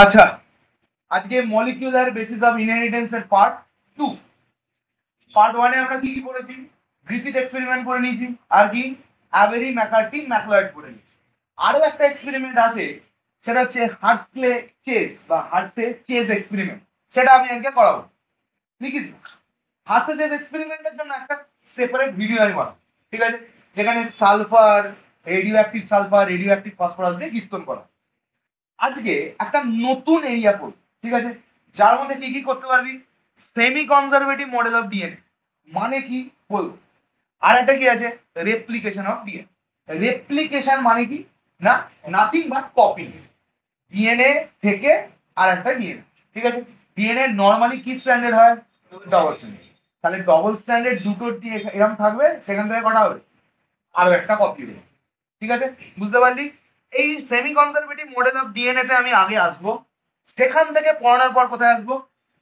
আচ্ছা, আজকে molecular basis of inheritance এর পার্ট 2। পার্ট 1 এ আমরা কি কি করেছি? গ্রিফিথ এক্সপেরিমেন্ট করে নিয়েছি, আর কি অ্যাবেরি ম্যাকার্টি ম্যাকলয়েড করে নিয়েছি। আরো একটা এক্সপেরিমেন্ট আছে, সেটা হচ্ছে হার্সলে চেস বা হার্সে চেস এক্সপেরিমেন্ট। সেটা আমি আজকে করাবো। লিখিস হার্সে চেস এক্সপেরিমেন্টের জন্য একটা সেপারেট ভিডিও আমি বানাবো, ঠিক আছে? যেখানে সালফার, রেডিও অ্যাক্টিভ ফসফরাস দিয়ে কীর্তন করা। আজকে একটা নতুন এরিয়া করব, ঠিক আছে? যার মধ্যে কি কি করতে পারবি? Semi conservative model of DNA মানে কি বলবো। আর একটা কি আছে? Replication of DNA. রেপ্লিকেশন মানে কি না, নাথিং বাট কপি ডিএনএ থেকে আর একটা ডিএনএ, ঠিক আছে? ডিএনএ নরমালি কি স্ট্যান্ডার্ড হয়? Double standard. তাহলে ডবল স্ট্যান্ডার্ড দুটো এরকম থাকবে, সেখান থেকে কটা হবে? আরো একটা কপি দেবে, ঠিক আছে? বুঝতে পারলি? এই semi conservative model of DNA তে আমি আগে আসবো, সেখান থেকে পড়ানোর পর কোথায় আসবো?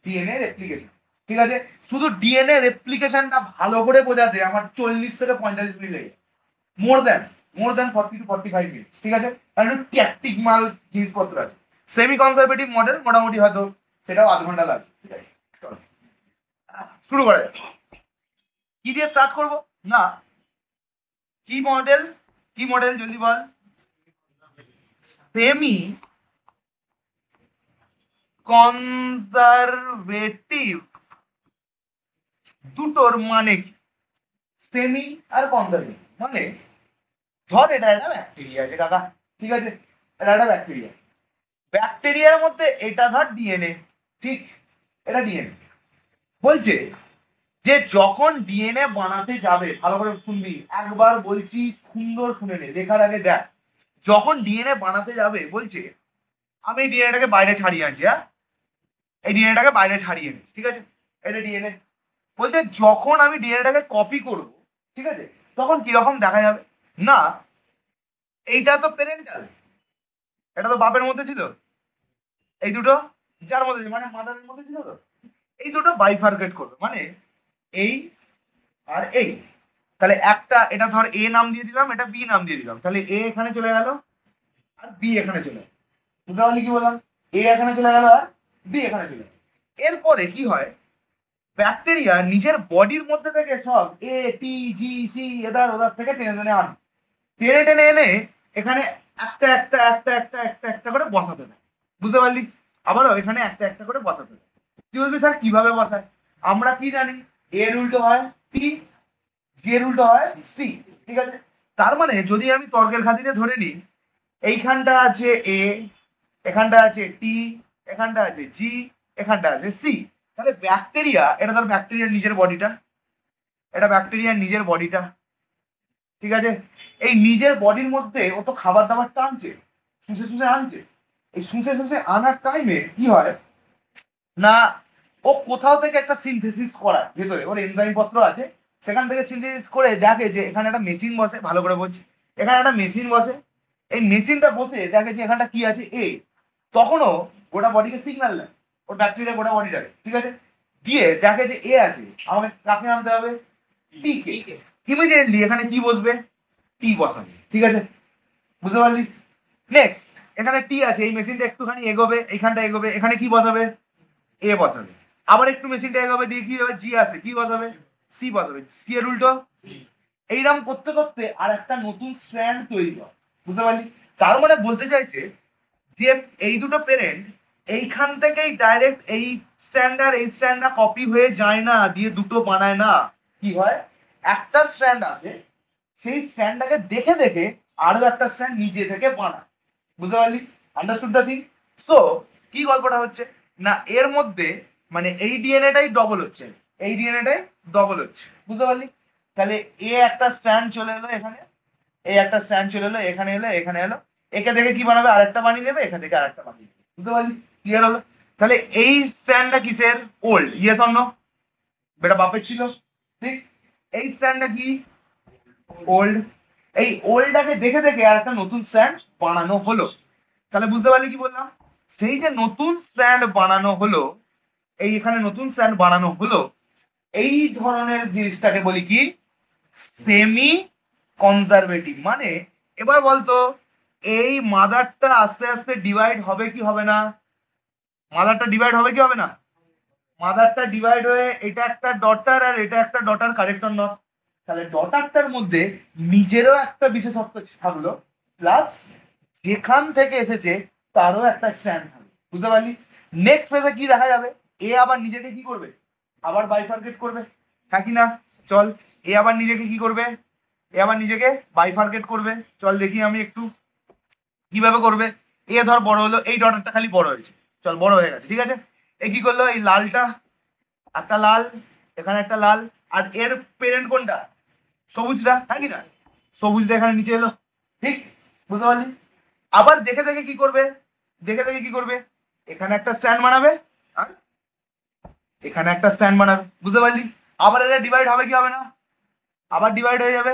ডিএনএ রেপ্লিকেশন, ঠিক আছে? শুধু ডিএনএ রেপ্লিকেশনটা ভালো করে বোঝাতে আমার 40 থেকে 45 মিনিট লেগে, মোর দেন 40 to 45 মিনিট, ঠিক আছে? কারণ ট্যাকটিক মাল জিনিসপত্র আছে। সেমি কনজারভেটিভ মডেল মোটামুটি হয়তো সেটাও আধ ঘন্টা লাগবে, ঠিক আছে? চলো শুরু করা যাক। কি দিয়ে স্টার্ট করব না, কি মডেল জলদি বল। সেমি কনজারভেটিভ দুটোর মানে কি? সেমি আর কনজারভেটিভ মানে, ধর এটা একটা ব্যাকটেরিয়া আছে কাকা, ঠিক আছে? এটা একটা ব্যাকটেরিয়া, ব্যাকটেরিয়ার মধ্যে এটা ধর ডিএনএ, ঠিক? এটা ডিএনএ বলছে যে যখন ডিএনএ বানাতে যাবে, ভালো করে শুনবি, একবার বলছি সুন্দর শুনে নে, লেখার আগে দেখ। যখন ডিএনএ বানাতে যাবে বলছে, আমি ডিএনএটাকে বাইরে ছাড়িয়ে আনছি, হ্যাঁ এই ডিএনএটাকে বাইরে ছাড়িয়ে এনেছি, ঠিক আছে? এটা ডিএনএ বলছে যখন আমি ডিএনএটাকে কপি করব, ঠিক আছে, তখন কিরকম দেখা যাবে না, এইটা তো প্যারেন্টাল, এটা তো বাপের মধ্যে ছিল, এই দুটো যার মধ্যে মানে মাদারের মধ্যে ছিল, তো এই দুটো বাইফার্কেট করবে, মানে এই আর এই। তাহলে একটা, এটা ধর এ নাম দিয়ে দিলাম, এটা বি নাম দিয়ে দিলাম, তাহলে এ এখানে চলে গেল আর বি এখানে চলে গেল। বুঝতে পারলি কি বললাম? এ এখানে চলে গেল আর বি এখানে চলে গেল। এরপরে কি হয়, ব্যাকটেরিয়া নিজের বডির মধ্যে থেকে সব এ টি জি সি এদার ওদার থেকে টেনে টেনে আন, টেনে টেনে এনে এখানে একটা একটা একটা একটা একটা একটা করে বসাতে দেয়। বুঝতে পারলি? আবারও এখানে একটা একটা করে বসাতে দেয়। তুই বলবি স্যার কিভাবে বসায়? আমরা কি জানি, এর উল্টো হয় টি, জি এর উল্টো হয় সি, ঠিক আছে? তার মানে যদি আমি তর্কের খাতিরে ধরে নিই, এইখানটা আছে এ, এখানটা আছে টি, এখানটা আছে জি, এখানটা আছে সি, তাহলে ব্যাকটেরিয়া, এটা ধর ব্যাকটেরিয়ার নিজের বডিটা, এটা ব্যাকটেরিয়ার নিজের বডিটা, ঠিক আছে? এই নিজের বডির মধ্যে ও তো খাবার দাবার টানছে, শুষে শুষে আনছে। এই শুষে শুষে আনার টাইমে কি হয় না, ও কোথাও থেকে একটা সিনথেসিস করায়, ভেতরে ওর এনজাইম পত্র আছে, সেখান থেকে সিনথেসিস করে দেখে যে এখানে একটা মেশিন বসে, ভালো করে বলছি, এখানে একটা মেশিন বসে। এই মেশিনটা বসে দেখে যে এখানটা কি আছে এ, তখনও গোটা বডিকে সিগন্যাল দেয়, ওর ব্যাকটেরিয়া গোটা বডিটাকে, ঠিক আছে? দিয়ে দেখে যে এ আছে, আমাকে কাকে আনতে হবে? টি কে। ইমিডিয়েটলি এখানে কি বসবে? টি বসাবে, ঠিক আছে? বুঝতে পারলি? নেক্সট, এখানে টি আছে, এই মেশিনটা একটুখানি এগোবে, এইখানটা এগোবে, এখানে কি বসাবে? এ বসাবে। আবার একটু মেশিনটা এগোবে, দিয়ে কি হবে? জি আছে, কি বসাবে? সি বসাবে। সি এর উল্টো। এইরকম করতে করতে আর একটা নতুন স্ট্র্যান্ড তৈরি হয়। বুঝতে পারলি? তার মানে বলতে চাইছে যে এই দুটো প্যারেন্ট এইখান থেকেই ডাইরেক্ট এই স্ট্র্যান্ড আর এই স্ট্র্যান্ডটা কপি হয়ে যায় না, দিয়ে দুটো বানায় না। কি হয়, একটা স্ট্র্যান্ড আছে, সেই স্ট্র্যান্ডটাকে দেখে দেখে আরো একটা স্ট্র্যান্ড নিজে থেকে বানায়। বুঝতে পারলি? Understood the thing? সো কি গল্পটা হচ্ছে না, এর মধ্যে মানে এই ডিএনএটাই ডবল হচ্ছে, এই ডিএনএটাই ডবল হচ্ছে। বুঝতে পারলি? তাহলে এ একটা স্ট্র্যান্ড চলে এলো এখানে, এই একটা স্ট্র্যান্ড চলে এলো এখানে, এলো এখানে এলো, একে দেখে কি বানাবে? আরেকটা বানিয়ে নেবে, এখান থেকে আরেকটা বানিয়ে নেবে। বুঝতে পারলি? ক্লিয়ার হলো? তাহলে এই স্ট্র্যান্ডটা কিসের? ওল্ড। Yes or no? বেটা বাপের ছিল, ঠিক? এই স্ট্র্যান্ডটা কি? ওল্ড। এই ওল্ডটাকে দেখে দেখে আর একটা নতুন স্ট্র্যান্ড বানানো হলো। তাহলে বুঝতে পারলি কি বললাম? সেই যে নতুন স্ট্র্যান্ড বানানো হলো, এই এখানে নতুন স্ট্র্যান্ড বানানো হলো, এই ধরনের জিনিসটাকে বলি কি? Semi conservative. মানে এবার বলতো, এই মাদারটা আস্তে আস্তে ডিভাইড হবে কি হবে না? মাদারটা ডিভাইড হবে কি হবে না? মাদারটা ডিভাইড হয়ে এটা একটা ডটার আর এটা একটা ডটার, কারেক্ট অর নট? তাহলে ডটারটার মধ্যে নিজেরও একটা বিশেষত্ব থাকলো, প্লাস যেখান থেকে এসেছে তারও একটা স্ট্যান্ড থাকবে। বুঝতে পারলি? নেক্সট ফেজে কি দেখা যাবে? এ আবার নিজেকে কি করবে? আবার বাইফার্কেট করবে, হ্যাঁ কি না? চল, এ আবার নিজেকে কি করবে? এ আবার নিজেকে বাইফার্কেট করবে। চল দেখি আমি একটু কিভাবে করবে। এ ধর বড় হলো, এই ডটারটা খালি বড় হয়েছে, চল বড় হয়ে গেছে, ঠিক আছে। এ কি করলো? এই লালটা, একটা লাল, এখানে একটা লাল, আর এর পেরেন্ট কোনটা? সবুজটা, হ্যাঁ কি না? সবুজটা এখানে নিচে এলো, ঠিক? বুঝতে পারলি? আবার দেখে দেখে কি করবে? দেখে দেখে কি করবে? এখানে একটা স্ট্যান্ড বানাবে আর এখানে একটা স্ট্যান্ড বানাবে। বুঝতে পারলি? আবার এটা ডিভাইড হবে কি হবে না? আবার ডিভাইড হয়ে যাবে।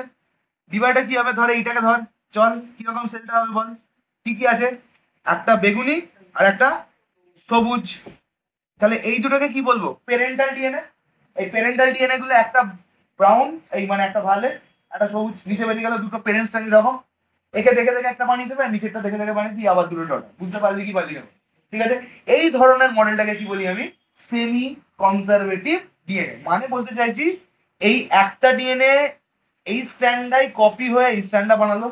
ডিভাইডে কি হবে? ধর এইটাকে ধর, চল কিরকম সেলটা হবে বল। কি কি আছে? একটা বেগুনি আর একটা সবুজ। তাহলে এই দুটোকে কি বলবো? Parental DNA. এই পেরেন্টাল ডিএনএ গুলো একটা ব্রাউন, এই মানে একটা ভায়োলেট, একটা সবুজ, নিচে বেরিয়ে গেল দুটো পেরেন্টস এরকম। একে দেখে দেখে একটা বানিয়ে দেবে আর নিচেরটা দেখে দেখে বানিয়ে দিয়ে আবার দুটো ডট। বুঝতে পারলি কি পারলি না? ঠিক আছে, এই ধরনের মডেলটাকে কি বলি আমি? Semi conservative DNA. মানে বলতে চাইছি এই একটা ডিএনএ এই স্ট্যান্ডাই কপি হয়ে এই স্ট্যান্ডটা বানালো,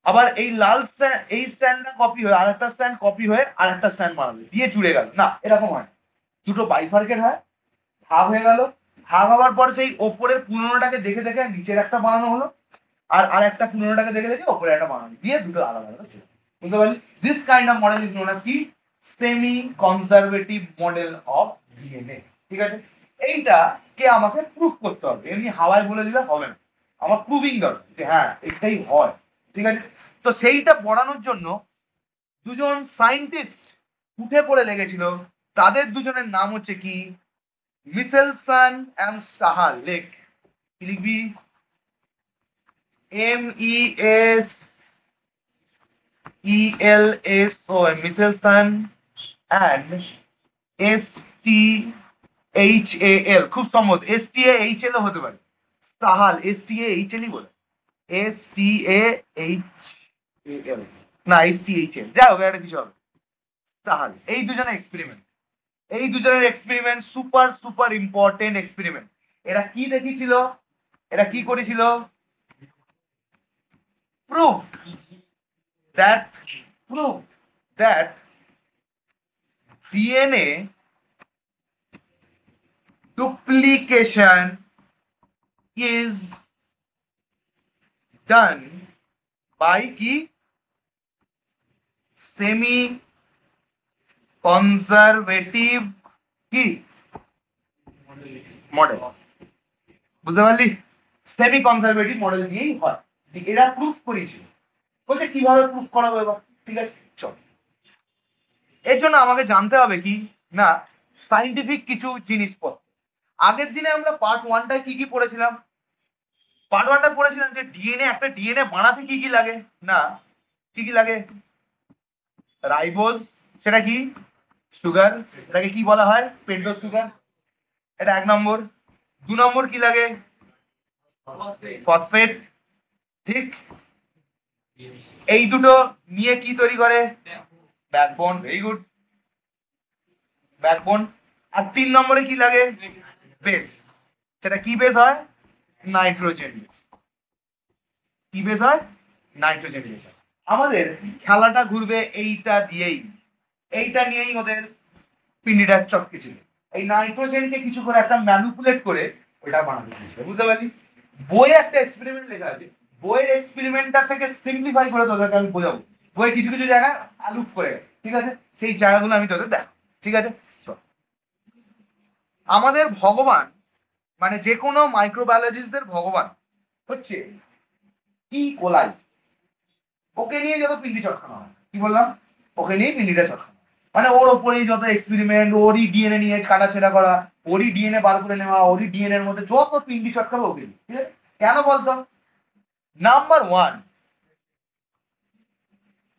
আবার এই লাল স্ট্যান্ড এই স্ট্যান্ডটা কপি হয়ে আরেকটা স্ট্যান্ড কপি হয়ে আরেকটা স্ট্যান্ড বানালো, দিয়ে জুড়ে গেল না, এরকম হয়। দুটো বাইফার্কেট হয়, ভাগ হয়ে গেল, ভাগ হওয়ার পর সেই ওপরের পুরোনোটাকে দেখে দেখে নিচের একটা বানানো হলো, আর আরেকটা পুরোনোটাকে দেখে দেখে ওপরে একটা বানানো, দিয়ে দুটো আলাদা আলাদা ছিল। বুঝতে পারলি? This kind of model is known as কি? Semi conservative model of DNA. ঠিক আছে, এইটা কে আমাকে প্রুফ করতে হবে, এমনি হাওয়ায় বলে দিলে হবে না, আমার প্রুভিং দরকার যে হ্যাঁ এটাই হয়। ঠিক আছে, তো সেইটা পড়ানোর জন্য দুজন সায়েন্টিস্ট উঠে পড়ে লেগেছিল। তাদের দুজনের নাম হচ্ছে কি? মিসেলসন এন্ড সাহাল লেক। কি লিখবি? MESELSON, মিসেলসন অ্যান্ড STHAL, খুব সম্ভব STAHL হতে পারে, সাহাল STAHL বলে, STAHAL না STHL, যাই হোক একটা কিছু হবে। সাহাল, এই দুজনের এক্সপেরিমেন্ট, এই দুজনের experiment super super important experiment. এরা কি দেখিয়েছিল? এরা কি করেছিল? Proof that proof that DNA duplication is done by কি? সেমি কনজারভেটিভ কি মডেল। বুঝতে পারলি? সেমি কনজারভেটিভ মডেল দিয়েই হয়। এরা প্রুফ করেছিল। বলছে কিভাবে প্রুফ করাবো এবার? ঠিক আছে, চল। এর জন্য আমাকে জানতে হবে কি না, সাইন্টিফিক কিছু জিনিসপত্র। আগের দিনে আমরা পার্ট ওয়ানটায় কি কি পড়েছিলাম? পার্ট ওয়ানটা পড়েছিলাম যে ডিএনএ, একটা ডিএনএ বানাতে কি কি লাগে না, কি কি লাগে? রাইবোজ, সেটা কি? সুগার, এটাকে কি বলা হয়? পেন্টোজ সুগার, এটা এক নম্বর। দু নম্বর কি লাগে? ফসফেট, ঠিক? এই দুটো নিয়ে কি তৈরি করে? Backbone, very good, backbone. আর তিন নম্বরে কি লাগে? বেস, সেটা কি বেস হয়? Nitrogen base. কি বেস হয়? নাইট্রোজেন বেস হয়। আমাদের খেলাটা ঘুরবে এইটা দিয়েই, এইটা নিয়েই ওদের পিন্ডিটা চটকে ছিল। এই নাইট্রোজেনকে কিছু করে একটা ম্যানিপুলেট করে ওটা বানাতে চেয়েছিল। বুঝতে পারলি? বইয়ে একটা এক্সপেরিমেন্ট লেখা আছে, বইয়ের এক্সপেরিমেন্টটা থেকে সিম্পলিফাই করে তোদেরকে আমি বোঝাবো। বইয়ের কিছু কিছু জায়গায় আলুপ করে গেছে, ঠিক আছে, সেই জায়গাগুলো আমি তোদের দেখ। ঠিক আছে, চল। আমাদের ভগবান, মানে যে কোনো মাইক্রোবায়োলজিস্টদের ভগবান হচ্ছে ই কোলাই। ওকে নিয়ে যত পিন্ডি চটকানো হয়, কি বললাম? ওকে নিয়ে পিন্ডিটা চটকানো, মানে ওর ওপরেই যত এক্সপেরিমেন্ট, ওরই ডিএনএ নিয়ে কাটাছেড়া করা, ওরই ডিএনএ বার করে নেওয়া, ওরই ডিএনএ এর মধ্যে যত পিন্ডি চটকাবে ওকে নিয়ে। ঠিক আছে, কেন বলতো? Number one,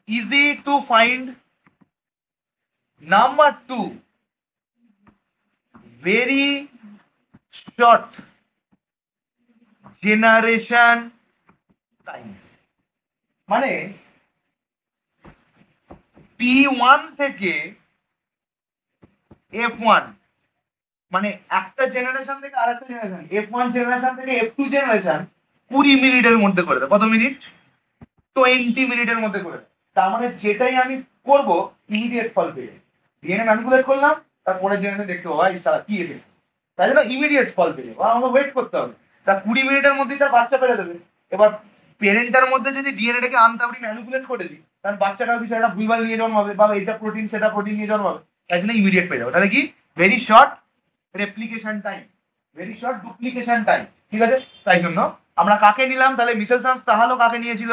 easy to find. Number two, very short generation time. মানে P1 থেকে F1 মানে একটা জেনারেশন থেকে আরেকটা জেনারেশন, F1 জেনারেশন থেকে F2 জেনারেশন 20 মিনিটের মধ্যে করে দেয়। কত মিনিট? 20 মিনিটের মধ্যে করে দেয়। তার মানে যেটাই আমি করব ইমিডিয়েট ফল পেয়ে ডিএনএ ম্যানিপুলেট করলাম, তারপরে জেনারেশন দেখতে পাবো ভাই সারা কি এফেক্ট, তাই জন্য ইমিডিয়েট ফল পেয়ে আমাকে ওয়েট করতে হবে। তা 20 মিনিটের মধ্যেই তার বাচ্চা পেরে দেবে। এবার পেরেন্টার মধ্যে যদি ডিএনএটাকে আনতাবড়ি ম্যানিপুলেট করে দিই, কারণ বাচ্চাটাও কিছু একটা ভুলভাল নিয়ে জন্মাবে বা এটা প্রোটিন সেটা প্রোটিন নিয়ে জন্মাবে, তাই জন্য ইমিডিয়েট পেয়ে যাবে। তাহলে কি very short replication time, very short duplication time, ঠিক আছে। তাই জন্য আমরা কাকে নিলাম তাহলে? মিসেলসান্স তাহলে কাকে নিয়েছিল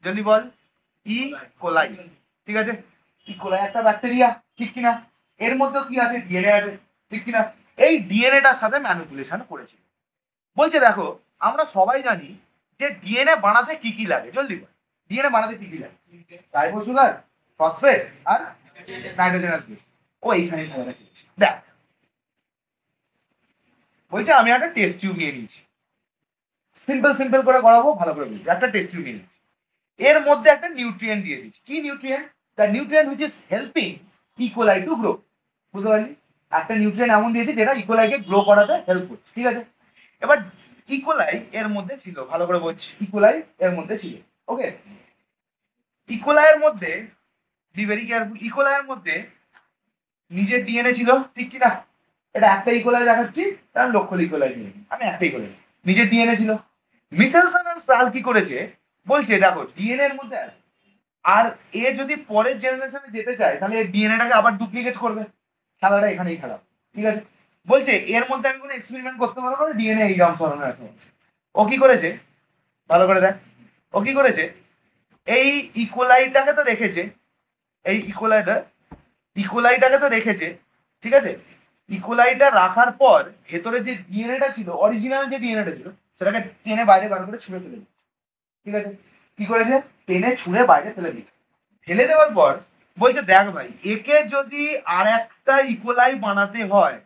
জলদি বল? ই কোলাই, ঠিক আছে। ই কোলাই একটা ব্যাকটেরিয়া, ঠিক কিনা? এর মধ্যে কি আছে? ডিএনএ আছে, ঠিক কিনা? এই ডিএনএটার সাথে ম্যানিপুলেশন করেছিল। বলছে দেখো আমরা সবাই জানি যে ডিএনএ বানাতে কি কি লাগে, জলদি বল ডিএনএ বানাতে কি কি লাগে? রাইবোজ সুগার, ফসফেট আর নাইট্রোজেনাস বেস। ও এইখানে দেখ বলছে আমি একটা টেস্ট টিউব নিয়ে নিয়েছি, সিম্পল সিম্পল করে করাবো, ভালো করে বুঝবি। একটা টেস্ট টিউব নিয়ে নিয়েছি, এর মধ্যে একটা নিউট্রিয়েন্ট দিয়ে দিচ্ছি। কি nutrient? The nutrient which is helping E. coli to grow. বুঝতে পারলি? একটা নিউট্রিয়েন্ট এমন দিয়েছি যেটা ইকোলাইকে গ্রো করাতে হেল্প করছে, ঠিক আছে। এবার ইকোলাই এর মধ্যে ছিল, ভালো করে বলছি, ইকোলাই এর মধ্যে ছিল। ওকে, ইকোলাইয়ের মধ্যে বি ভেরি কেয়ারফুল, ইকোলাইয়ের মধ্যে নিজের ডিএনএ ছিল, ঠিক কি না? এটা একটা ইকোলাই দেখাচ্ছি, কারণ লক্ষ্য ইকোলাই নিয়ে আমি একটা ইকোলাই, নিজের ডিএনএ ছিল। মিসেলসন আর স্টাল কি করেছে? বলছে দেখো ডিএনএ এর মধ্যে আছে, আর এ যদি পরের জেনারেশনে যেতে চায় তাহলে ডিএনএটাকে আবার ডুপ্লিকেট করবে, খেলাটা এখানেই খেলা, ঠিক আছে। বলছে এর মধ্যে আমি কোনো এক্সপেরিমেন্ট করতে পারবো না, ডিএনএ এইরকম ধরনের আছে। ও কি করেছে? ভালো করে দেখ, ও কি করেছে? এই ইকোলাইটাকে তো রেখেছে, এই ইকোলাইটাকে তো রেখেছে, ঠিক আছে। ইকোলাইটা রাখার পর ভেতরে যে ডিএনএটা ছিল, অরিজিনাল যে ডিএনএটা ছিল, সেটাকে টেনে বাইরে বার করে ছুঁড়ে ফেলে দিচ্ছে, ঠিক আছে। কি করেছে? টেনে ছুঁড়ে বাইরে ফেলে দিচ্ছে। ফেলে দেওয়ার পর বলছে দেখ ভাই একে যদি আর একটা ইকোলাই বানাতে হয়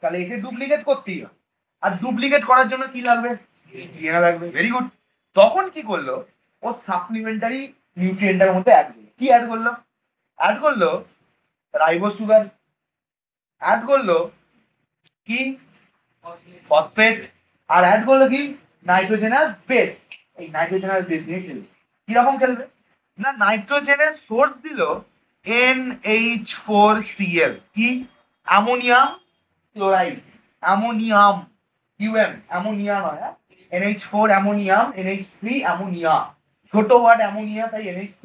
তাহলে একে ডুপ্লিকেট করতেই হবে, আর ডুপ্লিকেট করার জন্য কি লাগবে? ডিএনএ লাগবে। Very good. তখন কি করলো? ও সাপ্লিমেন্টারি নিউট্রিয়েন্টের মধ্যে অ্যাড করলো। কি অ্যাড করলো? অ্যাড করলো রাইবোজ সুগার, অ্যাড করলো কি ফসফেট, আর অ্যাড করলো কি নাইট্রোজেনাস বেস। এই নাইট্রোজেনাস বেস নিয়ে খেলবে। কিরকম খেলবে? না নাইট্রোজেনের সোর্স দিল NH4Cl, কি? Ammonium chloride, ammonium, UM ammonia নয়, NH4 অ্যামোনিয়াম, NH3 অ্যামোনিয়া। ছোট ওয়ার্ড অ্যামোনিয়া তাই NH3,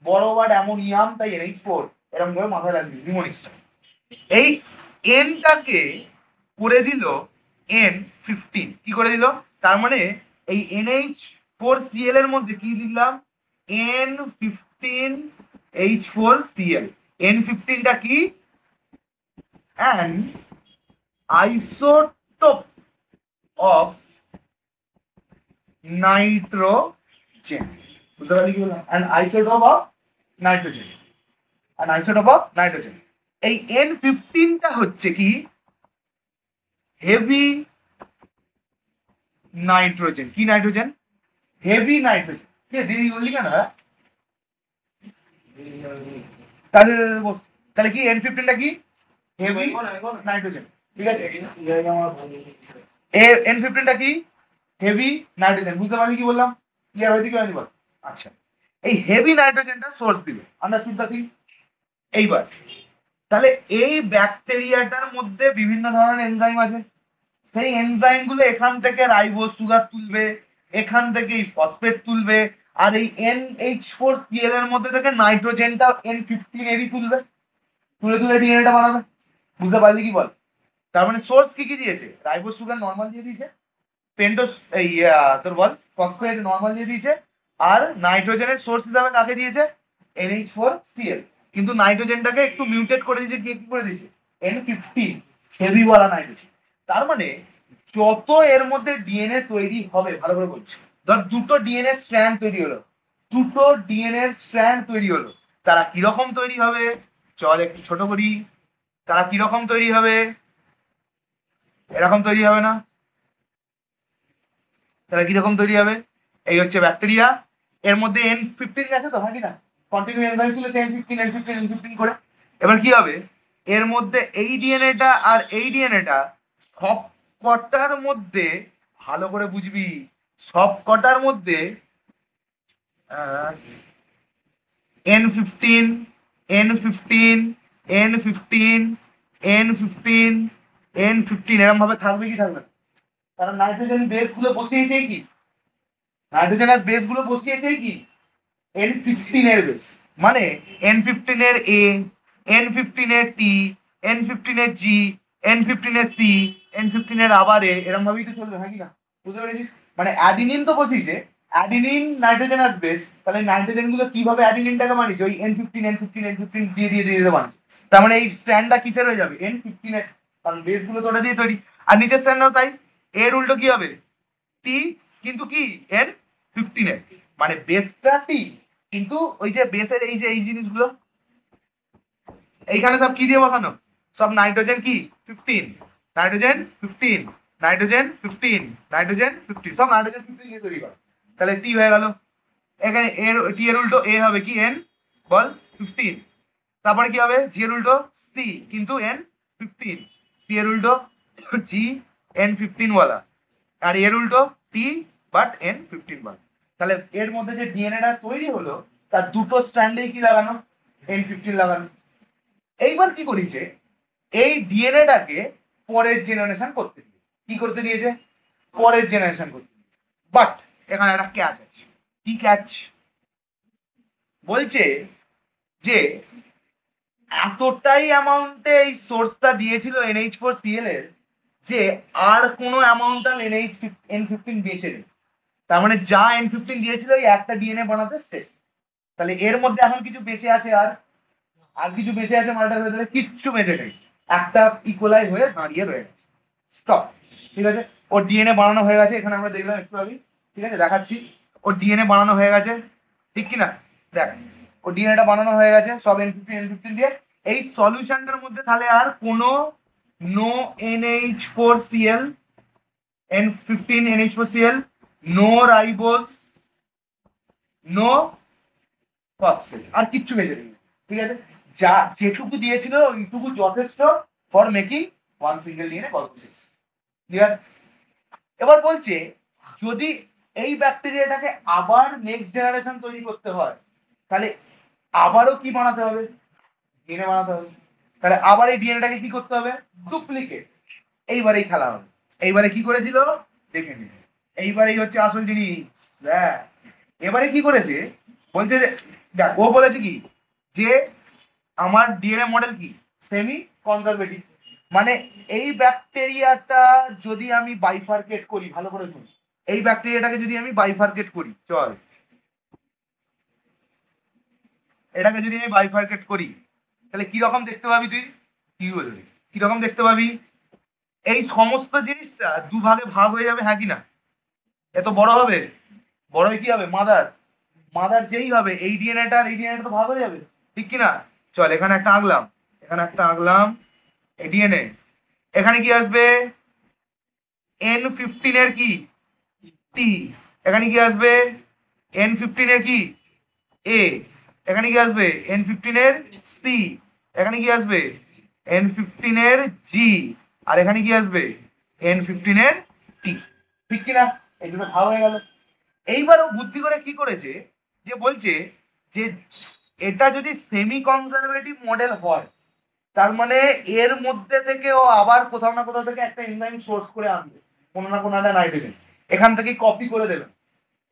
বড় ওয়ার্ড অ্যামোনিয়াম তাই NH4। এরকম করে মাথায় রাখবি নিমোনিক্সটা। এই এনটাকে করে দিল N15। কি করে দিল? তার মানে এই NH4Cl এর মধ্যে কি লিখলাম? N15H4Cl। N15টা কি? An isotope of nitrogen. বুঝতে পারলি কি বললাম? An isotope of nitrogen, an isotope of nitrogen. এই N15টা হচ্ছে কি? Heavy nitrogen. কি নাইট্রোজেন? Heavy nitrogen. কে দিদি বললি কেন? তাহলে তাহলে কি N15টা কি? হেভি নাইট্রোজেন, ঠিক আছে। N15টা কি? Heavy nitrogen. বুঝতে পারলি কি বললাম? ক্লিয়ার হয়েছে কি হয়নি বল? আচ্ছা, এই হেভি নাইট্রোজেনটা সোর্স দিবে, আন্ডারস্টুড দা থিং। এইবার তাহলে এই ব্যাকটেরিয়াটার মধ্যে বিভিন্ন ধরনের এনজাইম আছে, সেই এনজাইম গুলো এখান থেকে রাইবোজ সুগার তুলবে, এখান থেকে ফসফেট তুলবে, আর এই NH4Cl এর মধ্যে থেকে নাইট্রোজেনটা N15 এরই তুলবে, তুলে তুলে ডিএনএটা বানাবে। বুঝতে পারলি কি বল? তার মানে সোর্স কি কি দিয়েছে? রাইবোজ সুগার নরমাল দিয়ে দিয়েছে, পেন্টোস এই তোর বল ফসফেট নরমাল দিয়ে দিয়েছে, আর নাইট্রোজেনের সোর্স হিসাবে কাকে দিয়েছে? NH4Cl। কিন্তু নাইট্রোজেনটাকে একটু মিউটেট করে দিয়েছে, কি করে দিয়েছে? N15 হেভি ওয়ালা নাইট্রোজেন। তার মানে যত এর মধ্যে ডিএনএ তৈরি হবে, ভালো করে বলছি, ধর দুটো ডিএনএ স্ট্র্যান্ড তৈরি হলো, দুটো ডিএনএ স্ট্র্যান্ড তৈরি হলো, তারা কিরকম তৈরি হবে? চল একটু ছোট করি। তারা কিরকম তৈরি হবে? এরকম তৈরি হবে না? তাহলে কিরকম তৈরি হবে? এই হচ্ছে ব্যাকটেরিয়া, এর মধ্যে N15 আছে তো, হয় কি না? কন্টিনিউ এনজাইম তুলেছে N15 N15 N15 করে। এবার কি হবে? এর মধ্যে এই ডিএনএটা আর এই ডিএনএটা সব কটার মধ্যে, ভালো করে বুঝবি, সব কটার মধ্যে N15 N15 N15 N15 N15 এরকম ভাবে থাকবে কি থাকবে না? কারণ নাইট্রোজেন বেস গুলো বসিয়েছে কি, নাইট্রোজেনাস বেস গুলো বসিয়েছে কি N15 এর বেস, মানে N15 এর A, N15 এর T, N15 এর G, N15 এর C, N15 এর আবার A, এরকম ভাবেই তো চলবে, হ্যাঁ কি না? বুঝতে পেরেছিস? মানে অ্যাডিনিন তো বসিয়েছে, অ্যাডিনিন নাইট্রোজেনাস বেস, তাহলে নাইট্রোজেন গুলো কিভাবে অ্যাডিনিনটাকে বানিয়েছে ওই N15 N15 N15 দিয়ে দিয়ে দিয়ে দিয়ে বানিয়েছে। তার মানে এই স্ট্র্যান্ডটা কিসের হয়ে যাবে? N15 এর, কারণ বেস গুলো তো ওটা দিয়ে তৈরি। আর নিচের স্ট্র্যান্ডটাও তাই, এর উল্টো কি হবে? টি, কিন্তু কি N15 এর, মানে বেসটা টি, কিন্তু ওই যে বেসের এই যে এই জিনিসগুলো এইখানে সব কি দিয়ে বসানো? সব নাইট্রোজেন কি 15, নাইট্রোজেন 15, নাইট্রোজেন 15, নাইট্রোজেন 15, সব নাইট্রোজেন 15 দিয়ে তৈরি করে। তাহলে টি হয়ে গেল। এখানে এর টি এর উল্টো এ হবে কি এন, বল 15। তারপরে কি হবে? জি এর উল্টো সি, কিন্তু N15, সি এর উল্টো জি N15 ওয়ালা, আর এর উল্টো টি বাট N15 ওয়ালা। তাহলে এর মধ্যে যে ডিএনএটা তৈরি হলো তার দুটো স্ট্র্যান্ডেই কি লাগানো? N15 লাগানো। এইবার কি করেছে, এই ডিএনএটাকে পরের জেনারেশন করতে দিয়েছে। কি করতে দিয়েছে? পরের জেনারেশন করতে দিয়েছে। বাট এখানে একটা ক্যাচ আছে। কি ক্যাচ? বলছে যে এতটাই অ্যামাউন্টে এই সোর্সটা দিয়েছিল NH4Cl এর যে আর কোনো অ্যামাউন্ট অফ N15 বেঁচে নেই। তার মানে যা N15 দিয়েছিল এই একটা ডিএনএ বানাতে শেষ। তাহলে এর মধ্যে এখন কিছু বেঁচে আছে? আর আর কিছু বেঁচে আছে মালটার ভেতরে? কিচ্ছু বেঁচে নেই, একটা ইকোলাই হয়ে দাঁড়িয়ে রয়ে গেছে, স্টপ। ঠিক আছে, ওর ডিএনএ বানানো হয়ে গেছে, এখানে আমরা দেখলাম একটু আগে। ঠিক আছে, দেখাচ্ছি ওর ডিএনএ বানানো হয়ে গেছে, ঠিক কি না? দেখ, ওর ডিএনএটা বানানো হয়ে গেছে সব N15 দিয়ে। এই সলিউশনটার মধ্যে তাহলে আর কোনো no NH4Cl, N15 NH4Cl, no ribose, no phosphate, আর কিচ্ছু বেঁচে নেই। ঠিক আছে, যা যেটুকু দিয়েছিল ওইটুকু যথেষ্ট for making one single DNA policies. Clear? এবার বলছে যদি এই ব্যাকটেরিয়াটাকে আবার নেক্সট জেনারেশন তৈরি করতে হয় তাহলে আবারও কি বানাতে হবে? ডিএনএ বানাতে হবে। তাহলে আবার এই ডিএনএটাকে কি করতে হবে? ডুপ্লিকেট। এইবারেই খেলা হবে। এইবারে কি করেছিল দেখে নিন। এইবারেই হচ্ছে আসল জিনিস। দেখ এবারে কি করেছে, বলছে যে দেখ ও বলেছে কি যে আমার ডিএনএ মডেল কি সেমি কনজারভেটিভ, মানে এই ব্যাকটেরিয়াটা যদি আমি বাইফার্কেট করি, ভালো করে শুনি, এই ব্যাকটেরিয়াটাকে যদি আমি বাইফার্কেট করি, চল এটাকে যদি আমি বাইফার্কেট করি তাহলে কি রকম দেখতে পাবি তুই? কি বলবি? কি রকম দেখতে পাবি? এই সমস্ত জিনিসটা দুভাগে ভাগ হয়ে যাবে, হ্যাঁ কি না? এত বড় হবে, বড় হয়ে কি হবে? মাদার, মাদার যেই হবে এই ডিএনএটা আর এই ডিএনএটা তো ভাগ হয়ে যাবে, ঠিক কি না? চল এখানে একটা আঁকলাম, এখানে একটা আঁকলাম ডিএনএ, এখানে কি আসবে? N15 এর কি টি, এখানে কি আসবে? N15 এর কি এ, এখানে কি আসবে? N15 এর সি, এখানে কি আসবে? N15 এর জি, আর এখানে কি আসবে? N15 এর টি, ঠিক কি না? এই দুটো ভাগ হয়ে গেল। এইবার ও বুদ্ধি করে কি করেছে, যে বলছে যে এটা যদি সেমি কনজারভেটিভ মডেল হয় তার মানে এর মধ্যে থেকে ও আবার কোথাও না কোথাও থেকে একটা এনজাইম সোর্স করে আনবে, কোনো না কোনো একটা নাইট্রোজেন, এখান থেকেই কপি করে দেবে,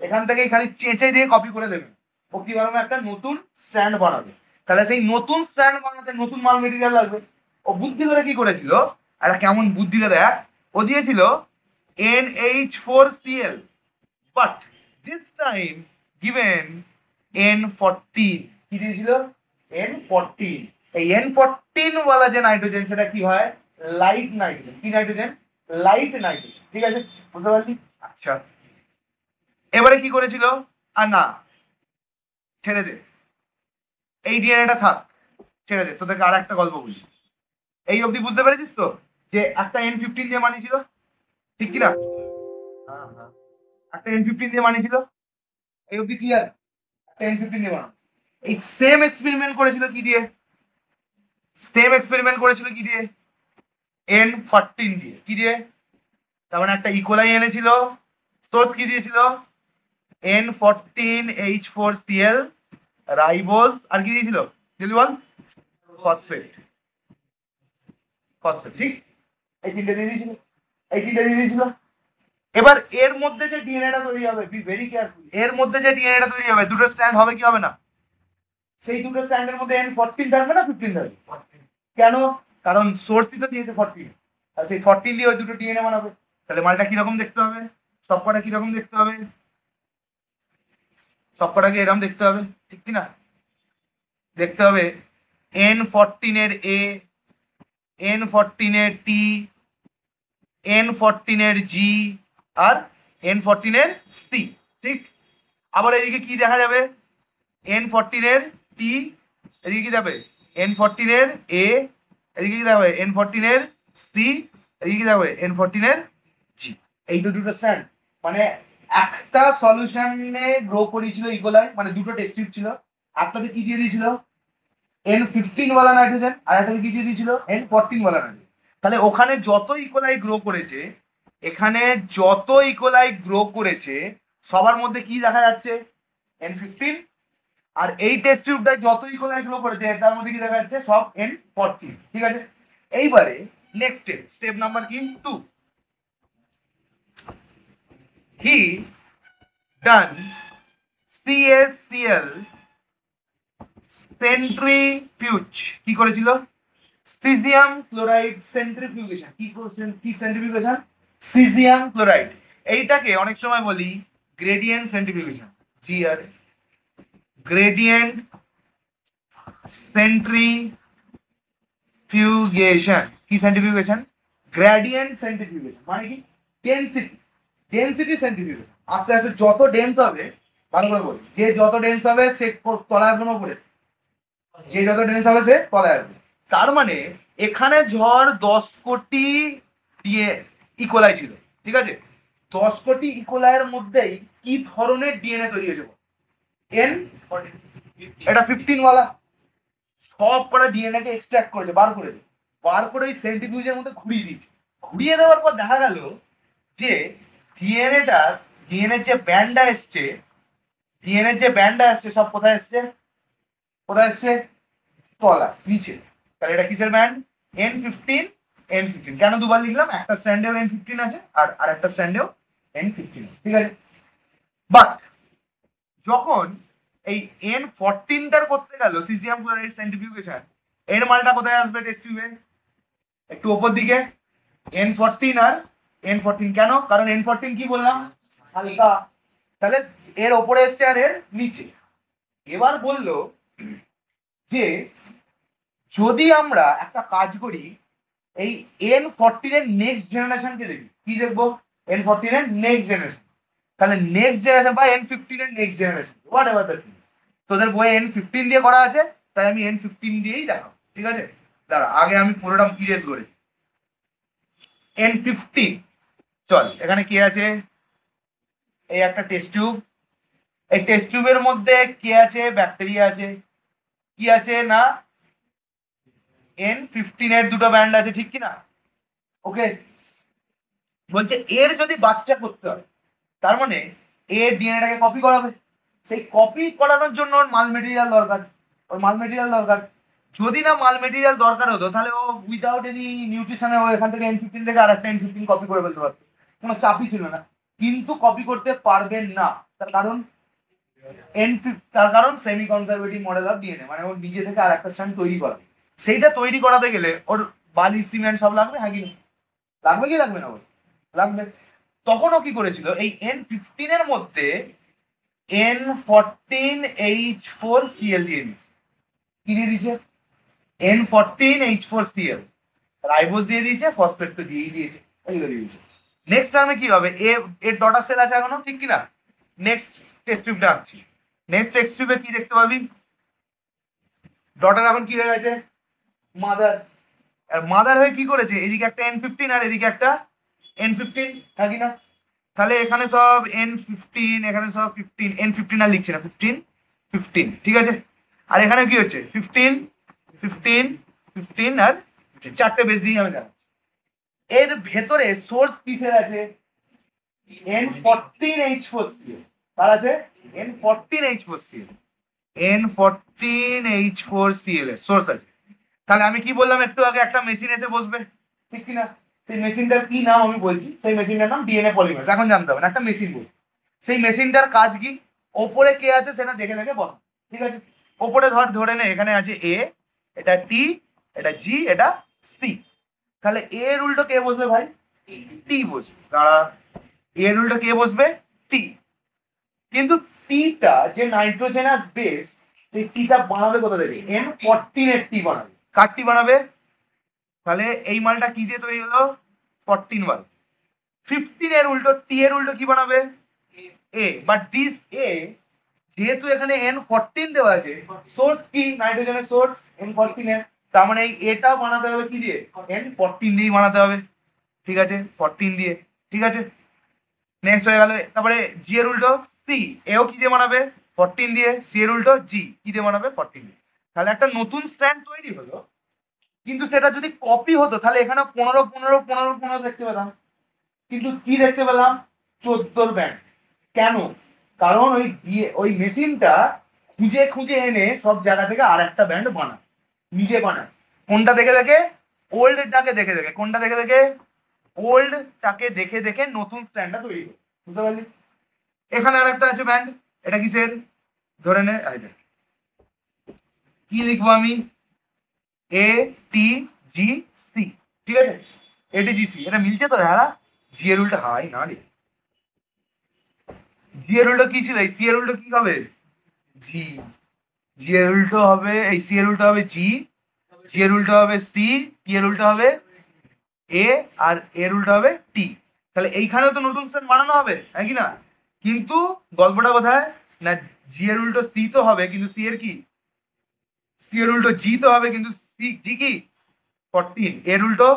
এখান থেকেই খালি চেঁচে দিয়ে কপি করে দেবে। ও কি বানাবে? একটা নতুন স্ট্র্যান্ড বানাবে। তাহলে সেই নতুন স্ট্র্যান্ড বানাতে নতুন মাল মেটেরিয়াল লাগবে। ও বুদ্ধি করে কি করেছিল, একটা কেমন বুদ্ধিটা দেখ, ও দিয়েছিল NH4Cl, but this time given N14। কি দিয়েছিল? N14। এই N14 ওয়ালা যে নাইট্রোজেন সেটা কি হয়? Light nitrogen. কি নাইট্রোজেন? Light nitrogen. ঠিক আছে, বুঝতে পারলি? আচ্ছা, এবারে কি করেছিল? আর না, ছেড়ে দে, এই ডিএনএটা থাক, ছেড়ে দে, তোদেরকে আর একটা গল্প বলি। এই অবধি বুঝতে পেরেছিস তো যে একটা N15 দিয়ে বানিয়েছিল, ঠিক কিনা? একটা N15 দিয়ে বানিয়েছিল, এই অবধি ক্লিয়ার? একটা N15 দিয়ে বানানো। এই সেম এক্সপেরিমেন্ট করেছিল কি দিয়ে? সেম এক্সপেরিমেন্ট করেছিল কি দিয়ে, N14 দিয়ে। কি দিয়ে? তার মানে একটা ইকোলাই এনেছিল, সোর্স কি দিয়েছিল, N14H4Cl, রাইবোজ, আর কি দিয়েছিল জলদি বল, ফসফেট। ফসফেট, ঠিক, এই তিনটে দিয়ে দিয়েছিল, এই তিনটে দিয়ে দিয়েছিল। এবার এর মধ্যে যে ডিএনএটা তৈরি হবে, বি ভেরি কেয়ারফুল, এর মধ্যে যে ডিএনএটা তৈরি হবে দুটো স্ট্র্যান্ড হবে কি হবে না, সেই দুটো স্ট্র্যান্ডের মধ্যে N14 থাকবে না 15 থাকবে? কেন? কারণ সোর্সই তো দিয়েছে 14, আর সেই 14 দিয়ে ওই দুটো ডিএনএ বানাবে। তাহলে মালটা কিরকম দেখতে হবে, সবকটা কিরকম দেখতে হবে, সবকটাকে এরকম দেখতে হবে, ঠিক কি না? দেখতে হবে N14 এর এ, N14 এর টি, N14 এর জি, আর N14 এর সি, ঠিক। আবার এদিকে কি দেখা যাবে, N14 এর টি, এদিকে কি যাবে N14 এর এ, এদিকে কি যাবে N14 এর সি, এদিকে কি যাবে N14 এর জি। এই তো দুটো স্ট্র্যান্ড, মানে একটা সলিউশনে গ্রো করেছিল ইকোলাই, মানে দুটো টেস্ট টিউব ছিল, একটাতে কি দিয়ে দিয়েছিল N15 ওয়ালা নাইট্রোজেন, আর একটাতে কি দিয়ে দিয়েছিল N14 ওয়ালা নাইট্রোজেন। তাহলে ওখানে যত ইকোলাই গ্রো করেছে, এখানে যত ইকোলাই গ্রো করেছে, সবার মধ্যে কি দেখা যাচ্ছে, N15। আর এই টেস্ট টিউবটায় যত ইকোলাই গ্রো করেছে তার মধ্যে কি দেখা যাচ্ছে, সব N14, ঠিক আছে। এইবারে নেক্সট স্টেপ, স্টেপ নাম্বার কি 2, হি ডান CaCl সেন্ট্রিফিউজ, কি করেছিল, সিজিয়াম ক্লোরাইড সেন্ট্রিফিউগেশন। কি করছেন, কি সেন্ট্রিফিউগেশন, সিজিয়াম ক্লোরাইড। এইটাকে অনেক সময় বলি gradient centrifugation, GR, gradient centrifugation. কি সেন্ট্রিফিউগেশন, গ্রেডিয়েন্ট সেন্ট্রিফিউগেশন, মানে কি ডেনসিটি, ডেনসিটি সেন্ট্রিফিউগেশন। আস্তে আস্তে যত ডেন্স হবে, ভালো করে বলি, যে যত ডেন্স হবে সে তলায় আসবে না উপরে, যে যত ডেন্স হবে সে তলায় আসবে। তার মানে এখানে ঝড় 10 কোটি দিয়ে ইকোলাই ছিল, ঠিক আছে। 10 কোটি ইকোলাইয়ের মধ্যেই কি ধরনের ডিএনএ তৈরি হয়েছে, এন, এটা 15 ওয়ালা, সব কটা ডিএনএ কে এক্সট্রাক্ট করেছে, বার করেছে, বার করে ওই সেন্ট্রিফিউজের মধ্যে ঘুরিয়ে দিয়েছে। ঘুরিয়ে দেওয়ার পর দেখা গেল যে ডিএনএটা, ডিএনএ যে ব্যান্ডটা এসছে, ডিএনএ যে ব্যান্ডটা আসছে সব কোথায় এসছে, কোথায় এসছে, তলা, নিচে। তাহলে এটা কিসের ব্যান্ড, N15, N15। কেন দুবার লিখলাম, একটা স্ট্র্যান্ডেও N15 আছে আর আরেকটা স্ট্র্যান্ডেও N15, ঠিক আছে। বাট যখন এই N14টার করতে গেল সিজিয়াম ক্লোরাইড সেন্ট্রিফিউগেশন, এর মালটা কোথায় আসবে টেস্ট টিউবে, একটু উপর দিকে, N14 আর N14। কেন, কারণ N14 কি বললাম, হালকা, তাহলে এর ওপরে এসছে আর এর নিচে। এবার বললো যে যদি আমরা একটা কাজ করি, এই N14 এর নেক্সট জেনারেশনকে দেখি, কি দেখবো, N14 এর নেক্সট জেনারেশন। তাহলে নেক্সট জেনারেশন বা N15 এর next generation, what ever that means. তোদের বইয়ে N15 দিয়ে করা আছে, তাই আমি N15 দিয়েই দেখাবো, ঠিক আছে। দাঁড়া, আগে আমি পুরোটা ইরেজ করি। N15, চল এখানে কি আছে, এই একটা টেস্ট টিউব, এই টেস্ট টিউবের মধ্যে কি আছে, ব্যাকটেরিয়া আছে, কি আছে না N15 এর দুটো ব্যান্ড আছে, ঠিক কি না, ওকে। বলছে এর যদি বাচ্চা করতে হয়, তার মানে এর ডিএনএটাকে কপি করাবে, সেই কপি করানোর জন্য ওর মাল মেটেরিয়াল দরকার, ওর মাল মেটেরিয়াল দরকার। যদি না মাল মেটেরিয়াল দরকার হতো, তাহলে ও উইদাউট এনি নিউট্রিশনে ও এখান থেকে N15 থেকে আরেকটা N15 কপি করে ফেলতে পারতো, কোনো চাপই ছিল না। কিন্তু কপি করতে পারবেন না, তার কারণ তার কারণ semi conservative model of DNA, মানে ওর নিজে থেকে আরেকটা স্ট্র্যান্ড তৈরি করা। সেইটা তৈরি করাতে গেলে ওর বালি সিমেন্ট সব লাগবে, হ্যাঁ কি না? লাগবে কি লাগবে না, ওর লাগবে। তখন ও কি করেছিল, এই N15 এর মধ্যে N14H4Cl দিয়ে দিচ্ছে। কি দিয়ে দিচ্ছে, N14H4Cl, রাইবোজ দিয়ে দিয়েছে, ফসফেট তো দিয়েই দিয়েছে, এগুলো দিয়ে দিয়েছে। নেক্সট টার্মে কি হবে, এর ডটার সেল আছে এখনো, ঠিক কি না। নেক্সট টেস্ট টিউবটা আঁকছি, নেক্সট টেস্ট টিউবে কি দেখতে পাবি, ডটার এখন কি হয়ে গেছে, মাদার। আর মাদার হয়ে কি করেছে, এদিকে একটা N15 আর এদিকে একটা N15, থাকি না। তাহলে এখানে সব N15, এখানে সব 15, N15 আর লিখছি না, 15 15, ঠিক আছে। আর এখানে কি হচ্ছে 15 15 15 আর 15 চারটে বেস দিয়ে আমি জানাচ্ছি। এর ভেতরে সোর্স কিসের আছে? N14H4Cl। কার আছে? N14H4Cl। N14H4Cl এর সোর্স আছে। তাহলে আমি কি বললাম একটু আগে, একটা মেশিন এসে বসবে, ঠিক কিনা? সেই মেশিনটার কি নাম আমি বলছি, সেই মেশিনটার নাম ডিএনএ পলিমারেজ। এখন জানতে হবে না, একটা মেশিন বলছি। সেই মেশিনটার কাজ কি? ওপরে কে আছে সেটা দেখে দেখে বসা, ঠিক আছে? ওপরে ধরে নে এখানে আছে এ, এটা টি, এটা জি, এটা সি। তাহলে এর উল্টো কে বসবে ভাই? টি বসবে। দাঁড়া, এর উল্টো কে বসবে? টি। কিন্তু টিটা যে নাইট্রোজেনাস বেস, সেই টিটা বানাবে কোথা থেকে? N14 এর টি বানাবে। কার টি বানাবে? তাহলে এই মালটা কি দিয়ে তৈরি হলো? 14 মাল। 15 এর উল্টো, টি এর উল্টো কি বানাবে? এ। বাট দিস এ, যেহেতু এখানে N14 দেওয়া আছে, সোর্স কি? নাইট্রোজেনের সোর্স N14 এর। তার মানে এই এটাও বানাতে হবে কি দিয়ে? N14 দিয়েই বানাতে হবে, ঠিক আছে? 14 দিয়ে, ঠিক আছে? নেক্সট হয়ে গেল। তারপরে জি এর উল্টো সি, এও কি দিয়ে বানাবে? 14 দিয়ে। সি এর উল্টো জি, কি দিয়ে বানাবে? 14 দিয়ে। তাহলে একটা নতুন স্ট্র্যান্ড তৈরি হলো। কিন্তু সেটা যদি কপি হতো তাহলে এখানে 15 15 15 15 দেখতে পেতাম। কিন্তু কি দেখতে পেলাম? 14 ব্যান্ড। কেন? কারণ ওই মেশিনটা খুঁজে খুঁজে এনে সব জায়গা থেকে আর একটা ব্যান্ড বানায়, নিজে বানায়। কোনটা দেখে দেখে? ওল্ডটাকে দেখে দেখে। কোনটা দেখে দেখে? ওল্ডটাকে দেখে দেখে নতুন স্ট্যান্ডটা তৈরি করে। বুঝতে পারলি? এখানে আর একটা আছে ব্যান্ড, এটা কিসের? ধরে নে, কি লিখবো আমি? এ টি জি সি, ঠিক আছে? এ টি জি সি, এটা মিলছে তো? হ্যাঁ। জি এর উল্টো হাই না রে, জি এর উল্টো কি ছিল? এই সি এর উল্টো কি হবে? জি। জি এর উল্টো হবে, এই সি এর উল্টো হবে জি, জি এর উল্টো হবে সি, টি এর উল্টো হবে এ, আর এর উল্টো হবে টি। তাহলে এইখানেও তো নতুন স্ট্যান্ড বানানো হবে, হ্যাঁ কি না? কিন্তু গল্পটা কোথায়? না, জি এর উল্টো সি তো হবে, কিন্তু সি এর কি? সি এর উল্টো জি তো হবে, কিন্তু সি জি কি? 14। এর উল্টো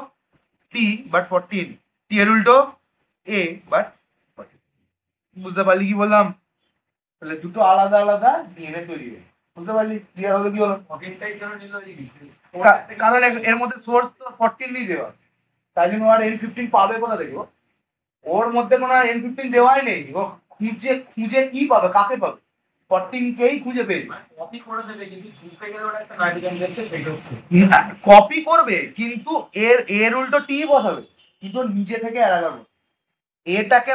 টি বাট 14, টি এর উল্টো এ বাট 14। বুঝতে পারলি কি বললাম? তাহলে দুটো আলাদা আলাদা ডিএনএ তৈরি হবে। বুঝতে পারলি? ক্লিয়ার হলো কি হলো? কারণ এর মধ্যে সোর্স তো 14 ই দেওয়া, তাই জন্য আর N15 পাবে কোথা থেকে? ওর মধ্যে কোনো N15 দেওয়াই নেই। ও খুঁজে খুঁজে কি পাবে? কাকে পাবে? 14 কেই খুঁজে পেয়েছে। কপি করে দেবে, কিন্তু ঝুলতে গেলে ওটা একটা নাইট্রোজেন গ্যাসটা সেটা কপি করবে, কিন্তু এর এর উল্টো টি বসাবে, কিন্তু নিজে থেকে আলাদা করবে। এটাকে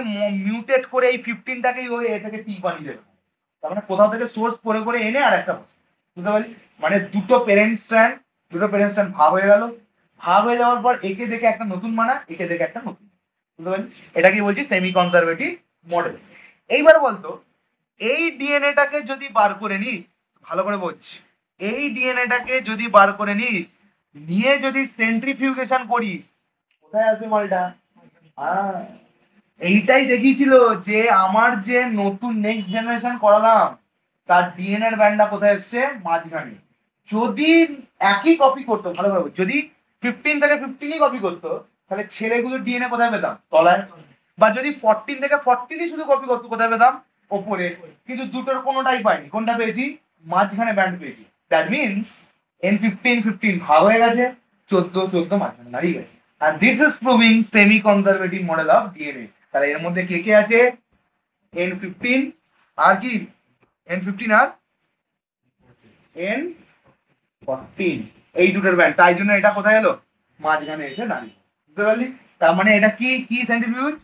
মিউটেট করে এই 15টাকেই ওই এ থেকে টি বানিয়ে দেবে। তার মানে কোথাও থেকে সোর্স করে করে এনে আর একটা বসে। বুঝতে পারলি? মানে দুটো প্যারেন্ট স্ট্র্যান্ড, ভাগ হয়ে গেল। ভাগ হয়ে যাওয়ার পর একে দেখে একটা নতুন বানা, একে দেখে একটা নতুন। বুঝতে পারলি? এটা কি বলছি? Semi conservative model. এইবার বলতো, এই ডিএনএটাকে যদি বার করে নিস, ভালো করে বলছি, এই ডিএনএটাকে যদি বার করে নিস, নিয়ে যদি সেন্ট্রিফিউগেশন করিস, কোথায় আসবে মালটা? আহ, এইটাই দেখিয়েছিল যে আমার যে নতুন নেক্সট জেনারেশন করালাম, তার ডিএনএ এর ব্যান্ডটা কোথায় এসছে? মাঝখানে। যদি একই কপি করতো, ভালো করে বল, যদি 15 থেকে 15ই কপি করতো, তাহলে ছেলেগুলোর ডিএনএ কোথায় পেতাম? তলায়। বা যদি 14 থেকে 14ই শুধু কপি করতো, কোথায় পেতাম? ওপরে। কিন্তু দুটোর কোনোটাই পাইনি। কোনটা পেয়েছি? মাঝখানে ব্যান্ড পেয়েছি। দ্যাট মিনস N15 15 ভাগ হয়ে গেছে, 14 14 মাঝখানে দাঁড়িয়ে গেছে। And this is proving semi-conservative model of DNA. তাহলে এর মধ্যে কে কে আছে? N15 আর কি? N15 আর N14, এই দুটোর ব্যান্ড। তাই জন্য এটা কোথায় এলো? মাঝখানে এসে দাঁড়িয়ে। বুঝতে পারলি? তার মানে এটা কি কি centrifuge?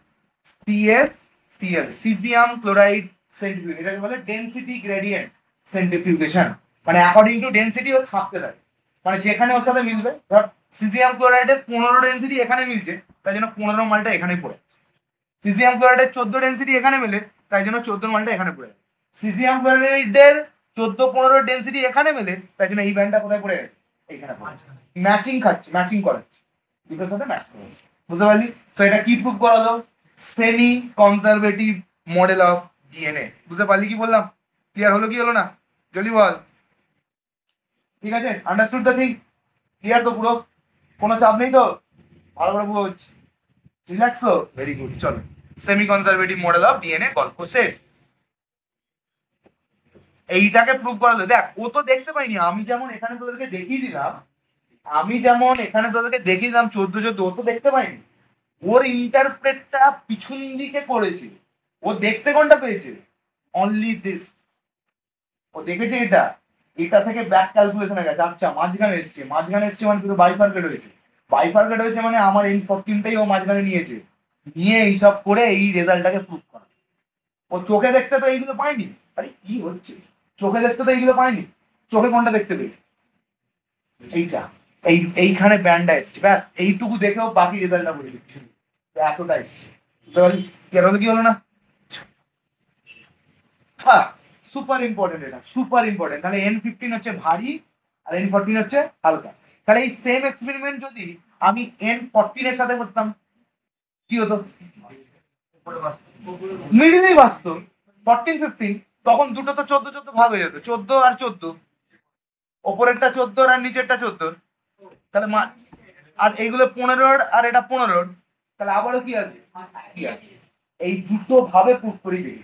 CsCl, caesium chloride centrifuge. এটাকে বলে ডেনসিটি গ্রেডিয়েন্ট সেন্ট্রিফিউগেশন। মানে অ্যাকর্ডিং টু ডেনসিটি ও ছাপতে থাকে। মানে যেখানে ওর সাথে মিলবে, ধর সিজিয়াম ক্লোরাইডের 15 ডেনসিটি এখানে মিলছে, তাই জন্য 15 মালটা এখানে পড়ে। সিজিয়াম ক্লোরাইডের 14 ডেনসিটি এখানে মেলে, তাই জন্য 14 মালটা এখানে পড়ে। সিজিয়াম ক্লোরাইডের 14 15 ডেনসিটি এখানে মেলে, তাই জন্য এই ব্যান্ডটা কোথায় পড়ে গেছে? এইখানে পড়ে গেছে। ম্যাচিং খাচ্ছে, ম্যাচিং করাচ্ছে, দুটোর সাথে ম্যাচ করাচ্ছে। বুঝতে পারলি? তো এটা কি প্রুভ করালো? Semi conservative model of DNA. বুঝতে পারলি কি বললাম? ক্লিয়ার হলো কি হলো না? জলদি বল। ঠিক আছে? Understood the thing? ক্লিয়ার তো পুরো? কোনো চাপ নেই তো? ভালো করে বুঝ, রিল্যাক্স তো? Very good. চলো, semi conservative model of DNA গল্প শেষ। এইটাকে প্রুভ করালো। দেখ, ও তো দেখতে পাইনি, আমি যেমন এখানে তোদেরকে দেখিয়ে দিলাম, আমি যেমন এখানে তোদেরকে দেখিয়েছিলাম 14 ও তো দেখতে পাইনি, ওর ইন্টারপ্রেটটা পিছন দিকে করেছে, ও দেখতে কোনটা পেয়েছে, অনলি দিস, ও দেখেছে এটা, এটা থেকে ব্যাক ক্যালকুলেশনে গেছে, আচ্ছা মাঝখানে এসছে মানে পুরো বাইফার্কেট হয়েছে, বাইফার্কেট হয়েছে মানে আমার N14টাই ও মাঝখানে নিয়েছে, নিয়ে এইসব করে এই রেজাল্টটাকে প্রুভ করা। ও চোখে দেখতে তো এইগুলো পায়নি, আরে কি হচ্ছে, চোখে দেখতে তো এইগুলো পায়নি, চোখে কোনটা দেখতে পেয়েছে, এইটা, এইখানে ব্যান্ডটা এসছে, ব্যাস এইটুকু দেখেও বাকি রেজাল্টটা বলে দিচ্ছি, এতটা এসছে, বুঝতে পারলি কেন কি হলো না? হ্যাঁ, সুপার ইম্পর্টেন্ট, এটা সুপার ইম্পর্টেন্ট। তাহলে N15 হচ্ছে ভারী আর N14 হচ্ছে হালকা। তাহলে এই সেম এক্সপেরিমেন্ট যদি আমি N14 এর সাথে করতাম কি হতো, মিডিলেই বাঁচতো 14-15, তখন দুটো তো 14-14 ভাগ হয়ে যেত, 14 আর 14, ওপরেরটা 14 আর নিচেরটা 14, তাহলে আর এইগুলো 15 আর এটা 15, তাহলে আবারও কি আছে, কি আছে, এই দুটো ভাবে প্রুফ করি দিই।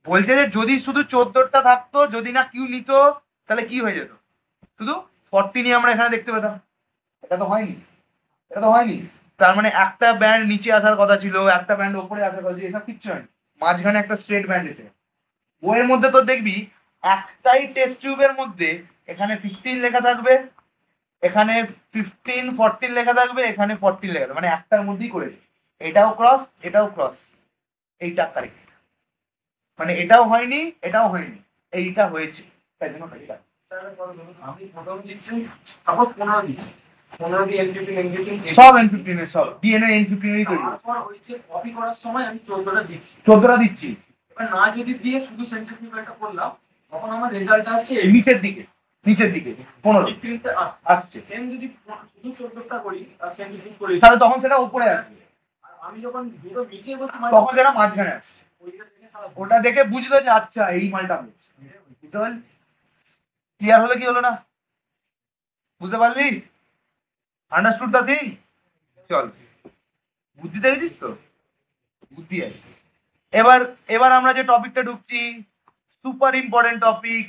বলছে যে যদি শুধু 14টা থাকতো, যদি না কিউ নিত, তাহলে কি হয়ে যেত, শুধু 14ই আমরা এখানে দেখতে পেতাম, এটা তো হয়নি, এটা তো হয়নি। তার মানে একটা ব্যান্ড নিচে আসার কথা ছিল, একটা ব্যান্ড উপরে আসার কথা ছিল, এসব কিচ্ছু হয়নি, মাঝখানে একটা স্ট্রেট ব্যান্ড এসে, বইয়ের মধ্যে তো দেখবি একটাই টেস্ট টিউবের মধ্যে এখানে 15 লেখা থাকবে, এখানে 15-14 লেখা থাকবে, এখানে 14 লেখা থাকবে, মানে একটার মধ্যেই করেছে, এটাও ক্রস এটাও ক্রস, এইটা কারেক্ট, মানে এটাও হয়নি এটাও হয়নি, এইটা হয়েছে, তাই জন্য এটা। আমি 15 দিচ্ছি, সাপোজ 15 দিচ্ছি, 15 দিয়ে N15 সব N15 এর, সব ডিএনএ N15 এরই তৈরি, তারপর ওই যে কপি করার সময় আমি 14টা দিচ্ছি, 14টা দিচ্ছি, এবার না যদি দিয়ে শুধু সেন্ট্রিফিউগালটা করলাম, তখন আমার রেজাল্ট আসছে নিচের দিকে, নিচের দিকে 15 15তে আসছে, সেম যদি শুধু 14টা করি আর সেন্ট্রিফিউগ করি, তাহলে তখন সেটা উপরে আসবে, আর আমি যখন দুটো মিশিয়ে করছি তখন সেটা মাঝখানে আসছে, ওইটা থেকে সারা ওটা দেখে বুঝলো যে আচ্ছা এই মালটা হচ্ছে, বুঝতে পারলি, ক্লিয়ার হলো কি হলো না, বুঝতে পারলি, আন্ডারস্টুড দা থিং, চল, বুদ্ধি দেখেছিস তো, বুদ্ধি আছে। এবার এবার আমরা যে টপিকটা ঢুকছি, সুপার ইম্পর্টেন্ট টপিক,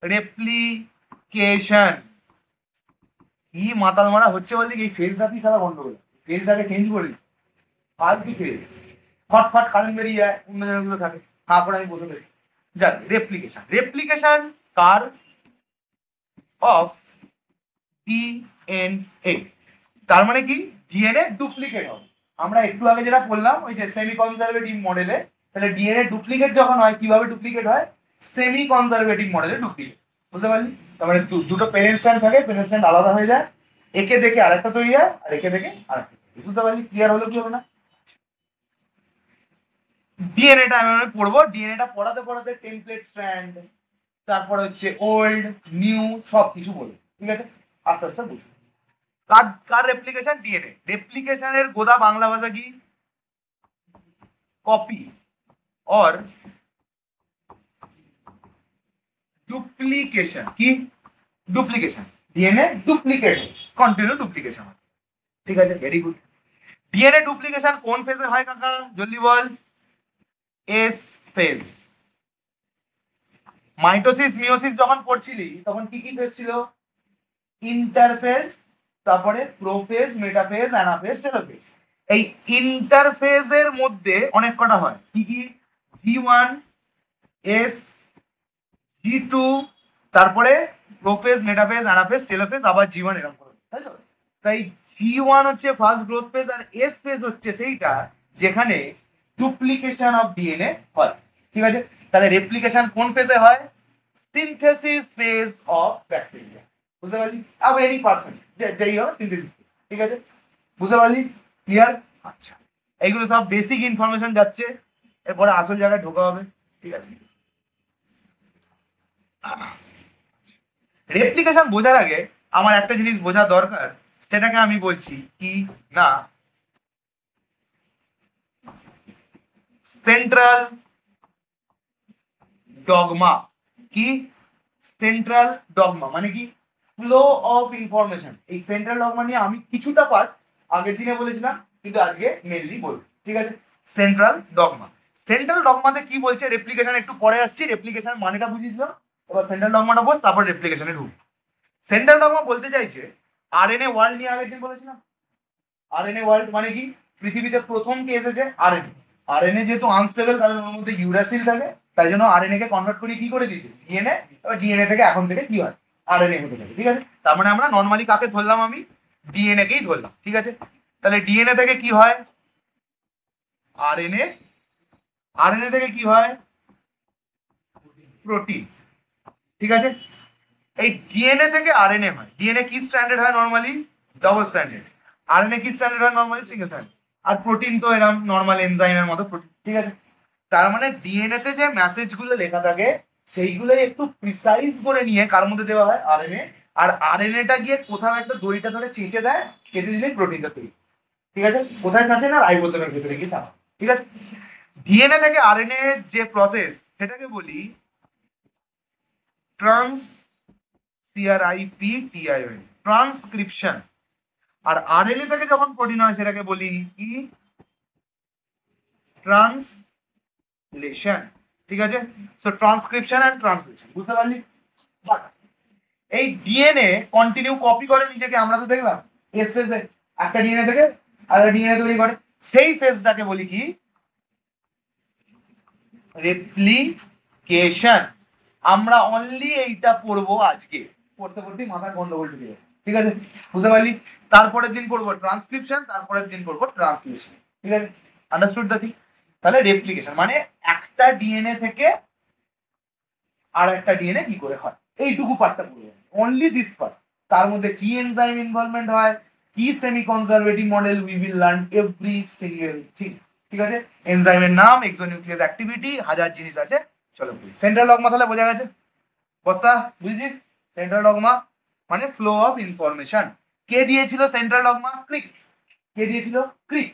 রেপ্লিকেশন। কি মাতাল মারা হচ্ছে বলতে কি, এই ফেজটাতেই সারা গন্ডগোল, ফেজটাকে চেঞ্জ করে ফালতু ফেজ, ফটফট কারেন্ট বেরিয়ে যায়, অন্য জায়গাগুলো থাকে, হাঁ করে আমি বসে থাকি। যাক, replication, replication car, of DNA, তার মানে কি, ডিএনএ ডুপ্লিকেট হবে, আমরা একটু আগে যেটা বললাম ওই যে সেমি কনজারভেটিভ মডেলে, তাহলে ডিএনএ ডুপ্লিকেট যখন হয় কিভাবে ডুপ্লিকেট হয়, সেমি কনজারভেটিভ মডেলে ডুপ্লিকেট, বুঝতে পারলি, তার মানে দুটো প্যারেন্ট স্ট্র্যান্ড থাকে, প্যারেন্ট স্ট্র্যান্ড আলাদা হয়ে যায়, একে দেখে আরেকটা তৈরি হয় আর একে দেখে আরেকটা, বুঝতে পারলি, ক্লিয়ার হলো কি হলো না? ডিএনএটা আমি পড়বো, ডিএনএটা পড়াতে পড়াতে টেমপ্লেট স্ট্র্যান্ড, তারপরে হচ্ছে ওল্ড নিউ সব কিছু বলবো, ঠিক আছে, আস্তে আস্তে বুঝবো। কার কার রেপ্লিকেশন, ডিএনএ রেপ্লিকেশনের গোদা বাংলা ভাষা কি, কপি और ডুপ্লিকেশন, কি duplication, DNA duplicate, continue duplication, ঠিক আছে, ভেরি গুড। ডিএনএ ডুপ্লিকেশন কোন ফেজে হয় কাকা, জলদি বল, এস ফেজ। মাইটোসিস মিওসিস যখন পড়ছিলি তখন কি কি ফেজ ছিল, ইন্টারফেজ, তারপরে প্রোফেজ, মেটাফেজ, অ্যানাফেজ, টেলোফেজ। এই ইন্টারফেজের মধ্যে অনেক কটা হয়, কি কি, G1, S, G2, তারপরে প্রোফেজ, মেটাফেজ, অ্যানাফেজ, টেলোফেজ, আবার G1, এরকম করে, তাই তো? তাই G1 হচ্ছে ফার্স্ট গ্রোথ ফেজ, আর এস ফেজ হচ্ছে সেইটা যেখানে ডুপ্লিকেশন অফ ডিএনএ হয়, ঠিক আছে। তাহলে রেপ্লিকেশন কোন ফেজে হয়, সিনথেসিস ফেজ অফ ব্যাকটেরিয়া, বুঝতে পারলি, আব এনি পার্সন যেই হবে সিনথেসিস, ঠিক আছে, বুঝতে পারলি, ক্লিয়ার, আচ্ছা, এইগুলো সব বেসিক ইনফরমেশন যাচ্ছে, এরপরে আসল জায়গায় ঢোকা হবে, ঠিক আছে। রেপ্লিকেশন বোঝার আগে আমার একটা জিনিস বোঝা দরকার, সেটাকে আমি বলছি কি না, সেন্ট্রাল ডগমা, কি সেন্ট্রাল ডগমা মানে কি, ফ্লো অফ ইনফরমেশন। এই সেন্ট্রাল ডগমা নিয়ে আমি কিছুটা পার্ট আগের দিনে বলেছিলাম, কিন্তু আজকে মেনলি বলবো, ঠিক আছে। সেন্ট্রাল ডগমা, সেন্ট্রাল ডগমাতে কি বলছে, রেপ্লিকেশন একটু পরে আসছি, রেপ্লিকেশন মানেটা বুঝিয়ে দিলাম, এবার সেন্ট্রাল ডগমাটা বস, তারপর রেপ্লিকেশনে ঢুক। সেন্ট্রাল ডগমা বলতে চাইছে আরএনএ ওয়ার্ল্ড নিয়ে আগের দিন বলেছিলাম। আরএনএ ওয়ার্ল্ড মানে কি, পৃথিবীতে প্রথম কি এসেছে আরএনএ। আরএনএ যেহেতু আনস্টেবল কারণ ওর মধ্যে ইউরাসিল থাকে, তাই জন্য আরএনএ কে কনভার্ট করে কি করে দিয়েছে ডিএনএ। এবার ডিএনএ থেকে এখন থেকে কি হয় আরএনএ হতে থাকে, ঠিক আছে। তার মানে আমরা নর্মালি কাকে ধরলাম, আমি ডিএনএ কেই ধরলাম, ঠিক আছে। তাহলে ডিএনএ থেকে কি হয় আরএনএ, আরএনএ থেকে কি হয় প্রোটিন, ঠিক আছে। এই ডিএনএ থেকে আরএনএ হয়, ডিএনএ কি স্ট্র্যান্ডেড হয় নরমালি ডবল স্ট্র্যান্ডেড, আরএনএ কি স্ট্র্যান্ডেড হয় নরমালি সিঙ্গেল স্ট্র্যান্ডেড। আর প্রোটিন তো এরকম নরমাল এনজাইমের মতো প্রোটিন, ঠিক আছে। তার মানে ডিএনএ তে যে মেসেজ গুলো লেখা থাকে সেইগুলোই একটু প্রিসাইজ করে নিয়ে কার মধ্যে দেওয়া হয় আরএনএ, আর আরএনএটা গিয়ে কোথাও একটা দড়িটা ধরে চেঁচে দেয়, চেঁচে দিলে প্রোটিনটা তৈরি, ঠিক আছে। কোথায় চাঁচে না রাইবোসোমের ভিতরে গিয়ে থাকে, ঠিক আছে। ডিএনএ থেকে আরএনএ যে প্রসেস সেটাকে বলি ট্রান্স CRIPTION ট্রান্সক্রিপশন। আর আরএনএ থেকে যখন প্রোটিন হয় সেটাকে বলি কি ট্রান্সলেশন, ঠিক আছে। সো ট্রান্সক্রিপশন এন্ড ট্রান্সলেশন, বুঝতে পারলি। বাট এই ডিএনএ কন্টিনিউ কপি করে নিজেকে, আমরা তো দেখলাম এস ফেজে একটা ডিএনএ থেকে আরেকটা ডিএনএ তৈরি করে, সেই ফেজটাকে বলি কি রেপ্লিকেশন। আমরা অনলি এইটা পড়বো আজকে, পড়তে পড়তে মাথায় গন্ডগোল ঢুকে যাবে, ঠিক আছে, বুঝতে পারলি। তারপরের দিন পড়বো ট্রান্সক্রিপশন, তারপরের দিন পড়বো ট্রান্সলেশন, ঠিক আছে। আন্ডারস্টুড দা থিং। তাহলে রেপ্লিকেশন মানে একটা ডিএনএ থেকে আর একটা ডিএনএ কি করে হয়, এইটুকু পার্টটা পড়বো, অনলি দিস পার্ট। তার মধ্যে কি এনজাইম ইনভলভমেন্ট হয়, কি semi conservative model, we will learn every single thing, ঠিক আছে। এনজাইমের নাম, এক্সোনিউক্লিয়াস অ্যাক্টিভিটি, হাজার জিনিস আছে। চলো সেন্ট্রাল ডগমা তাহলে বোঝা গেছে, বস্তা বুঝছিস। সেন্ট্রাল ডগমা মানে ফ্লো অফ ইনফরমেশন। কে দিয়েছিল সেন্ট্রাল ডগমা? ক্রিক। কে দিয়েছিল? ক্রিক।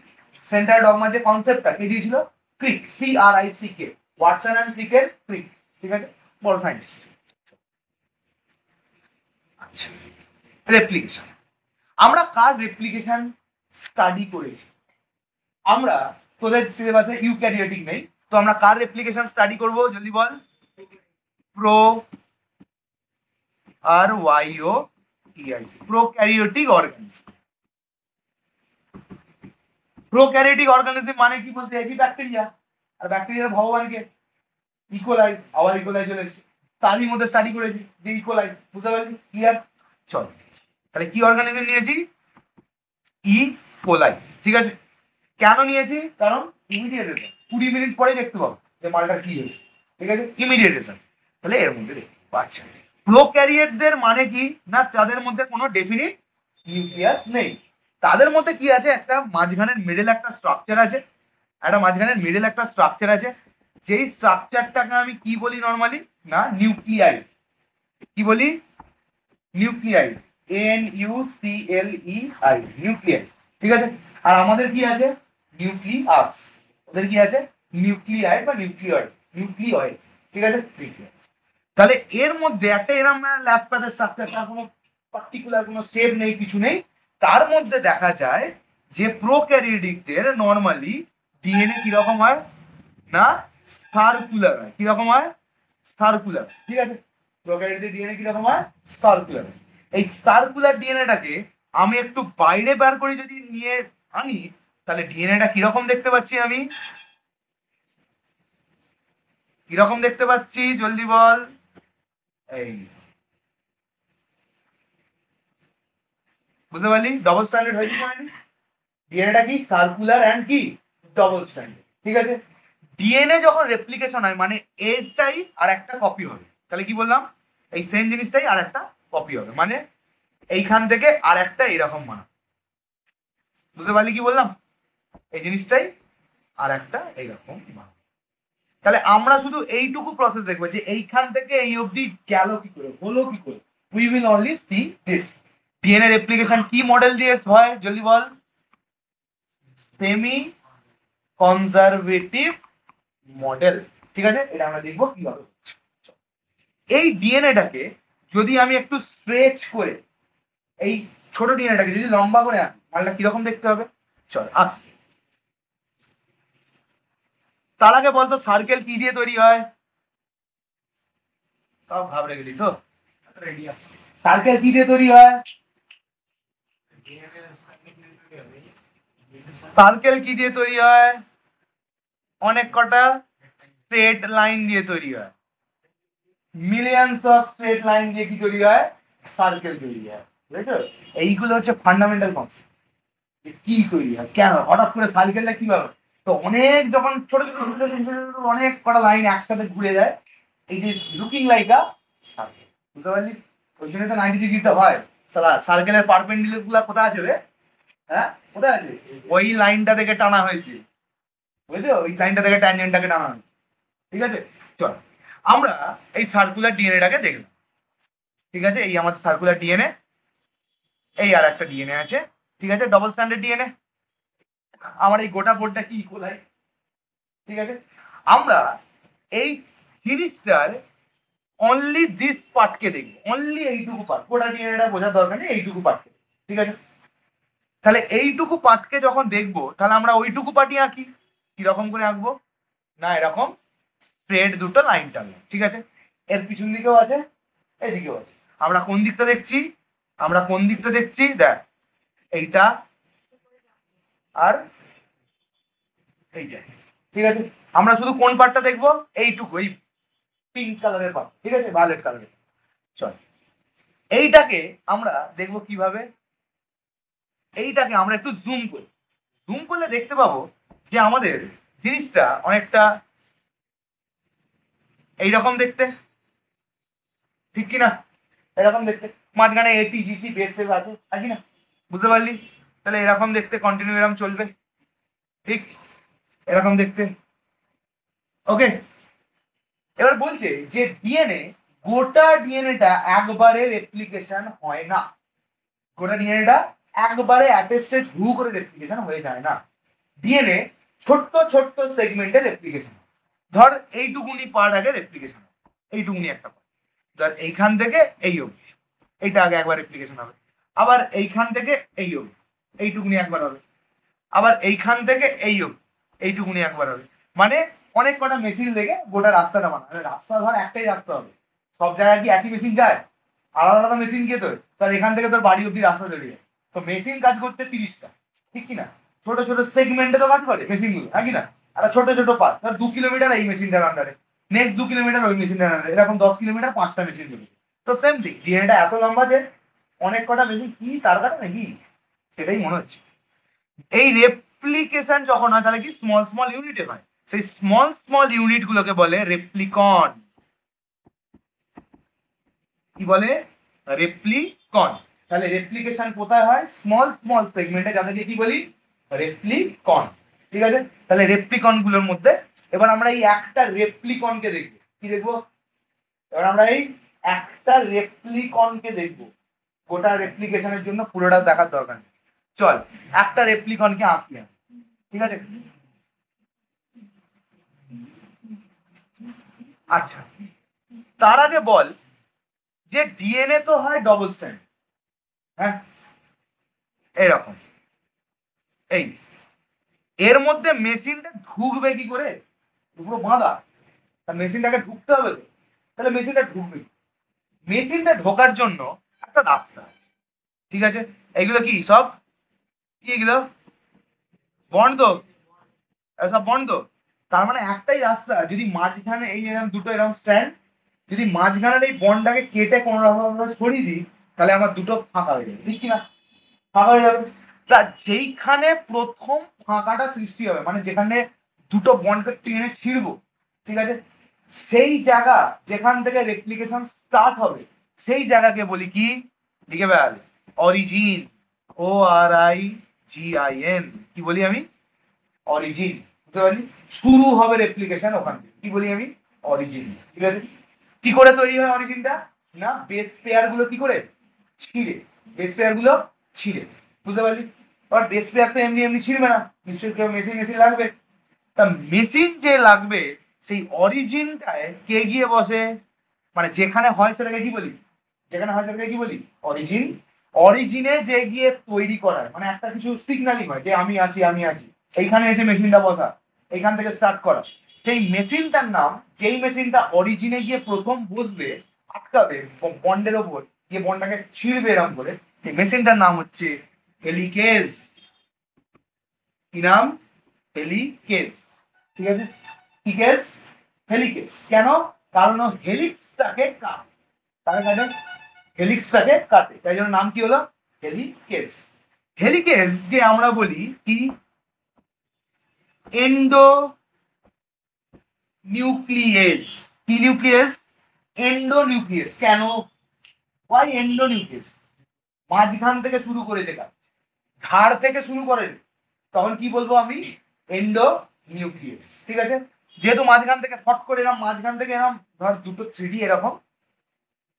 সেন্ট্রাল ডগমা যে কনসেপ্টটা কে দিয়েছিল? ক্রিক, CRICK, ওয়াটসন এন্ড ক্রিকের ক্রিক, ঠিক আছে, বড় সায়েন্টিস্ট। আচ্ছা, রেপ্লিকেশন, আমরা কার রেপ্লিকেশন স্টাডি করেছি? আমরা তোদের সিলেবাসে ইউক্যারিওটিক নেই, তো আমরা কার রেপ্লিকেশন স্টাডি করব জলদি বল। Prokaryotic, prokaryotic organism. Prokaryotic organism মানে কি বলতে চাইছি? ব্যাকটেরিয়া। আর ব্যাকটেরিয়ার ভগবানকে ইকোলাই, আবার ইকোলাই চলে এসেছে, তারই মধ্যে স্টাডি করেছি যে ইকোলাই, বুঝতে পারছি, ক্লিয়ার। চল তাহলে কি অর্গানিজম নিয়েছি? ই কোলাই, ঠিক আছে। কেন নিয়েছি? কারণ ইমিডিয়েট রেজাল্ট 20 মিনিট পরে দেখতে পাবো যে মালটা কি হয়েছে, ঠিক আছে, ইমিডিয়েট রেজাল্ট। তাহলে এর মধ্যে দেখতে আচ্ছা, প্রোক্যারিওটদের মানে কি না, তাদের মধ্যে কোনো ডেফিনিট নিউক্লিয়াস নেই। তাদের মধ্যে কি আছে? একটা মাঝখানের মিডল একটা স্ট্রাকচার আছে, একটা মাঝখানের মিডল একটা স্ট্রাকচার আছে, যেই স্ট্রাকচারটাকে আমি কি বলি নরমালি না নিউক্লিয়াই। কি বলি? নিউক্লিয়াই, NUCLEI, নিউক্লিয়াই, ঠিক আছে। আর আমাদের কি আছে? নিউক্লিয়াস। ওদের কি আছে? নিউক্লিয়াইড বা নিউক্লিয়য়েড, নিউক্লিয়য়েড, ঠিক আছে। তাহলে এর মধ্যে একটা এরকম ল্যাব প্যাথের স্ট্রাকচার, তার কোনো পার্টিকুলার কোনো শেপ নেই, কিছু নেই। তার মধ্যে দেখা যায় যে প্রোক্যারিওটিকদের নরমালি ডিএনএ কিরকম হয় না সার্কুলার হয়। কিরকম হয়? সার্কুলার, ঠিক আছে। প্রোক্যারিওটিক ডিএনএ কিরকম হয়? সার্কুলার। এই সার্কুলার ডিএনএটাকে আমি একটু বাইরে বার করে যদি নিয়ে আনি, তাহলে ডিএনএটা কিরকম দেখতে পাচ্ছি আমি? কিরকম দেখতে পাচ্ছি জলদি বল। এই বুঝতে পারলি? ডবল স্ট্যান্ডার্ড হয়েছে হয়নি? ডিএনএটা কি সার্কুলার এন্ড কি ডবল স্ট্যান্ডার্ড, ঠিক আছে। ডিএনএ যখন রেপ্লিকেশন হয় মানে এরটাই আর একটা কপি হবে। তাহলে কি বললাম? এই সেম জিনিসটাই আর একটা কপি হবে, মানে এইখান থেকে আর একটা এরকম বানাবো। বুঝতে পারলি কি বললাম? এই জিনিসটাই আর একটা এইরকম বানাবো। তাহলে আমরা শুধু এইটুকু প্রসেস দেখবো যে এইখান থেকে এই অবধি গেল কি করে, হলো কি করে। We will only C this. DNA replication কি মডেল দিয়ে হয় জলদি বল। সেমি কনজারভেটিভ মডেল, ঠিক আছে। এটা আমরা দেখবো কিভাবে। এই ডিএনএটাকে যদি আমি একটু স্ট্রেচ করে এই ছোট ডিএনএটাকে যদি লম্বা করে আনি, মালটা কিরকম দেখতে হবে? চল আসছি। তার আগে বলতো সার্কেল কি দিয়ে তৈরি হয়? সব ঘাবড়ে গেলি তো? রেডিয়াস। সার্কেল কি দিয়ে তৈরি হয়? সার্কেল কি দিয়ে তৈরি হয়? অনেক কটা স্ট্রেট লাইন দিয়ে তৈরি হয়। মিলিয়নস অফ স্ট্রেট লাইন দিয়ে কি তৈরি হয়? সার্কেল তৈরি হয়। বুঝেছো? এইগুলো হচ্ছে ফান্ডামেন্টাল কনসেপ্ট। কি তৈরি হয়, কেন হঠাৎ করে সার্কেলটা কিভাবে, তো অনেক যখন ছোট ছোট ছোট ছোট ছোট ছোট অনেক কটা লাইন একসাথে ঘুরে যায়, it is looking like a circle. বুঝতে পারলি? ওই জন্য তো 90 ডিগ্রিটা হয়। সার্কেলের পারপেন্ডিকুলার গুলা কোথায় আছে রে? হ্যাঁ, কোথায় আছে? ওই লাইনটা থেকে টানা হয়েছে। বুঝেছো? ওই লাইনটা থেকে ট্যানজেন্টটাকে টানা হয়েছে। ঠিক আছে, চল আমরা এই সার্কুলার ডিএনএটাকে দেখলাম। ঠিক আছে, এই আমাদের সার্কুলার ডিএনএ, এই আর একটা ডিএনএ আছে। ঠিক আছে, ডবল স্ট্যান্ডার্ড ডিএনএ। আমার এই গোটা বোর্ডটা কি ইকুয়াল? ঠিক আছে, আমরা এই জিনিসটার অনলি দিস পার্টকে দেখবো, অনলি এইটুকু পার্ট, গোটা ডিএনএটা বোঝার দরকার নেই, এইটুকু পার্টকে। ঠিক আছে, তাহলে এইটুকু পার্টকে যখন দেখবো, তাহলে আমরা ওইটুকু পার্টই আঁকি। কিরকম করে আঁকবো? না এরকম স্ট্রেট দুটো লাইন টানলাম। ঠিক আছে, এর পিছন দিকেও আছে, এদিকেও আছে। আমরা কোন দিকটা দেখছি? আমরা কোন দিকটা দেখছি? দেখ, এইটা আর এইটা। ঠিক আছে, আমরা শুধু কোন পার্টটা দেখবো? এইটুকু, এই পিঙ্ক কালারের পার্ট। ঠিক আছে, ভায়োলেট কালারের। চল, এইটাকে আমরা দেখবো কিভাবে? এইটাকে আমরা একটু জুম করি। জুম করলে দেখতে পাবো যে আমাদের জিনিসটা অনেকটা এইরকম দেখতে, ঠিক কিনা? এরকম দেখতে, মাঝখানে এটিজিসি বেস ফেস আছে, কি না? বুঝতে পারলি? তাহলে এরকম দেখতে কন্টিনিউ এরকম চলবে, ঠিক এরকম দেখতে। ওকে, এবার বলছে যে ডিএনএ, গোটা ডিএনএটা একবারে রেপ্লিকেশন হয় না। গোটা ডিএনএটা একবারে অ্যাটেস্টেড হু করে রেপ্লিকেশন হয়ে যায় না। ডিএনএ ছোট্ট ছোট্ট সেগমেন্টে রেপ্লিকেশন। ধর এইটুকুনি পার্ট আগে রেপ্লিকেশন, এইটুকুনি একটা পার্ট, ধর এইখান থেকে এই অবধি, এইটা আগে একবার রেপ্লিকেশন হবে। আবার এইখান থেকে এই অবধি, এইটুকুনি একবার হবে। আবার এইখান থেকে এই অবধি, এইটুকুনি একবার হবে। মানে অনেক কটা মেশিন লেগে গোটা রাস্তাটা বানাবে। রাস্তা ধর একটাই রাস্তা হবে, সব জায়গায় কি একই মেশিন যায়? আলাদা আলাদা মেশিন গিয়ে তোর, তাহলে এখান থেকে তোর বাড়ি অব্দি রাস্তা তৈরি হয়। তো মেশিন কাজ করতে 30টা, ঠিক কিনা? ছোট ছোট সেগমেন্টে তো কাজ করে মেশিন গুলো, হ্যাঁ কিনা? একটা ছোট ছোট পার্ট, ধর 2 কিলোমিটার এই মেশিনটার আন্ডারে, নেক্সট 2 কিলোমিটার ওই মেশিনটার আন্ডারে, এরকম 10 কিলোমিটার 5টা মেশিন চলবে। তো সেম থিং, ডিএনএটা এত লম্বা যে অনেক কটা মেশিন কি তার কাটা নাকি, সেটাই মনে হচ্ছে। এই রেপ্লিকেশন যখন হয় তাহলে কি স্মল স্মল ইউনিটে হয়, সেই স্মল স্মল ইউনিট গুলোকে বলে রেপ্লিকন। কি বলে? রেপ্লিকন। তাহলে রেপ্লিকেশন কোথায় হয়? স্মল স্মল সেগমেন্টে, যাদেরকে কি বলি? রেপ্লিকন। ঠিক আছে, তাহলে রেপ্লিকন গুলোর মধ্যে এবার আমরা এই একটা রেপ্লিকনকে দেখবো। কি দেখবো? এবার আমরা এই একটা রেপ্লিকনকে দেখবো। গোটা রেপ্লিকেশনের জন্য পুরোটা দেখার দরকার নেই। চল একটা রেপ্লিকনকে আঁকি আমি। ঠিক আছে, আচ্ছা তার আগে বল যে ডিএনএ তো হয় ডবল স্ট্র্যান্ড, হ্যাঁ এরকম, এই এর মধ্যে মেশিনটা ঢুকবে কি করে? পুরো বাঁধা, মেশিনটাকে ঢুকতে হবে তো, তাহলে মেশিনটা ঢুকবে। মেশিনটা ঢোকার জন্য একটা রাস্তা আছে। ঠিক আছে, এইগুলো কি সব, কি এগুলো বন্ধ, সব বন্ধ। তার মানে একটাই রাস্তা, যদি মাঝখানে এই এরকম দুটো এরকম স্ট্যান্ড, যদি মাঝখানের এই বন্ডটাকে কেটে কোনো রকম সরিয়ে দিই, তাহলে আমার দুটো ফাঁকা হয়ে যাবে, ঠিক কিনা? ফাঁকা হয়ে যাবে। তা যেইখানে প্রথম ফাঁকাটা সৃষ্টি হবে, মানে যেখানে দুটো বন্ডকে টেনে ছিঁড়বো, ঠিক আছে, সেই জায়গা যেখান থেকে রেপ্লিকেশন স্টার্ট হবে, সেই জায়গাকে বলি কি? লিখে ফেল, অরিজিন। ORIGIN। কি বলি আমি? অরিজিন। বুঝতে পারলি? শুরু হবে রেপ্লিকেশন ওখান থেকে, কি বলি আমি? অরিজিন। ঠিক আছে, কি করে তৈরি হয় অরিজিনটা? না বেস পেয়ার গুলো কি করে ছিঁড়ে, বেস পেয়ার গুলো ছিঁড়ে। বুঝতে পারলি? আর বেস পেয়ার তো এমনি এমনি ছিঁড়বে না, নিশ্চয়ই কেউ মেশিন মেশিন লাগবে। তা মেশিন যে লাগবে, সেই অরিজিনটায় কে গিয়ে বসে? মানে যেখানে হয় সেটাকে কি বলি? যেখানে হয় সেটাকে কি বলি? অরিজিন। অরিজিনে যে গিয়ে তৈরি করার, মানে একটা কিছু সিগন্যালিং হয় যে আমি আছি আমি আছি, এইখানে এসে মেশিনটা বসা, এইখান থেকে স্টার্ট করা, সেই মেশিনটার নাম, যেই মেশিনটা অরিজিনে গিয়ে প্রথম বসবে, আটকাবে বন্ডের ওপর গিয়ে, বন্ডটাকে ছিঁড়বে এরকম করে, সেই মেশিনটার নাম হচ্ছে হেলিকেজ। কি নাম? হেলিকেজ। ঠিক আছে, কি কেস? হেলিকেজ। কেন? কারণ ও হেলিক্সটাকে কাটে। তার কারণে হেলিক্সটাকে কাটে, তাই জন্য নাম কি হলো? হেলিকেজ। হেলিকেজ যে আমরা বলি কি এন্ডো নিউক্লিয়েস। কি নিউক্লিয়াস? Endo nucleus. কেন? Why endo nucleus? মাঝখান থেকে শুরু করেছে কাজ, ধার থেকে শুরু করেন, তখন কি বলবো আমি? Endo nucleus. ঠিক আছে, যেহেতু মাঝখান থেকে ফট করে এরকম, মাঝখান থেকে এরকম ধর দুটো থ্রিডি এরকম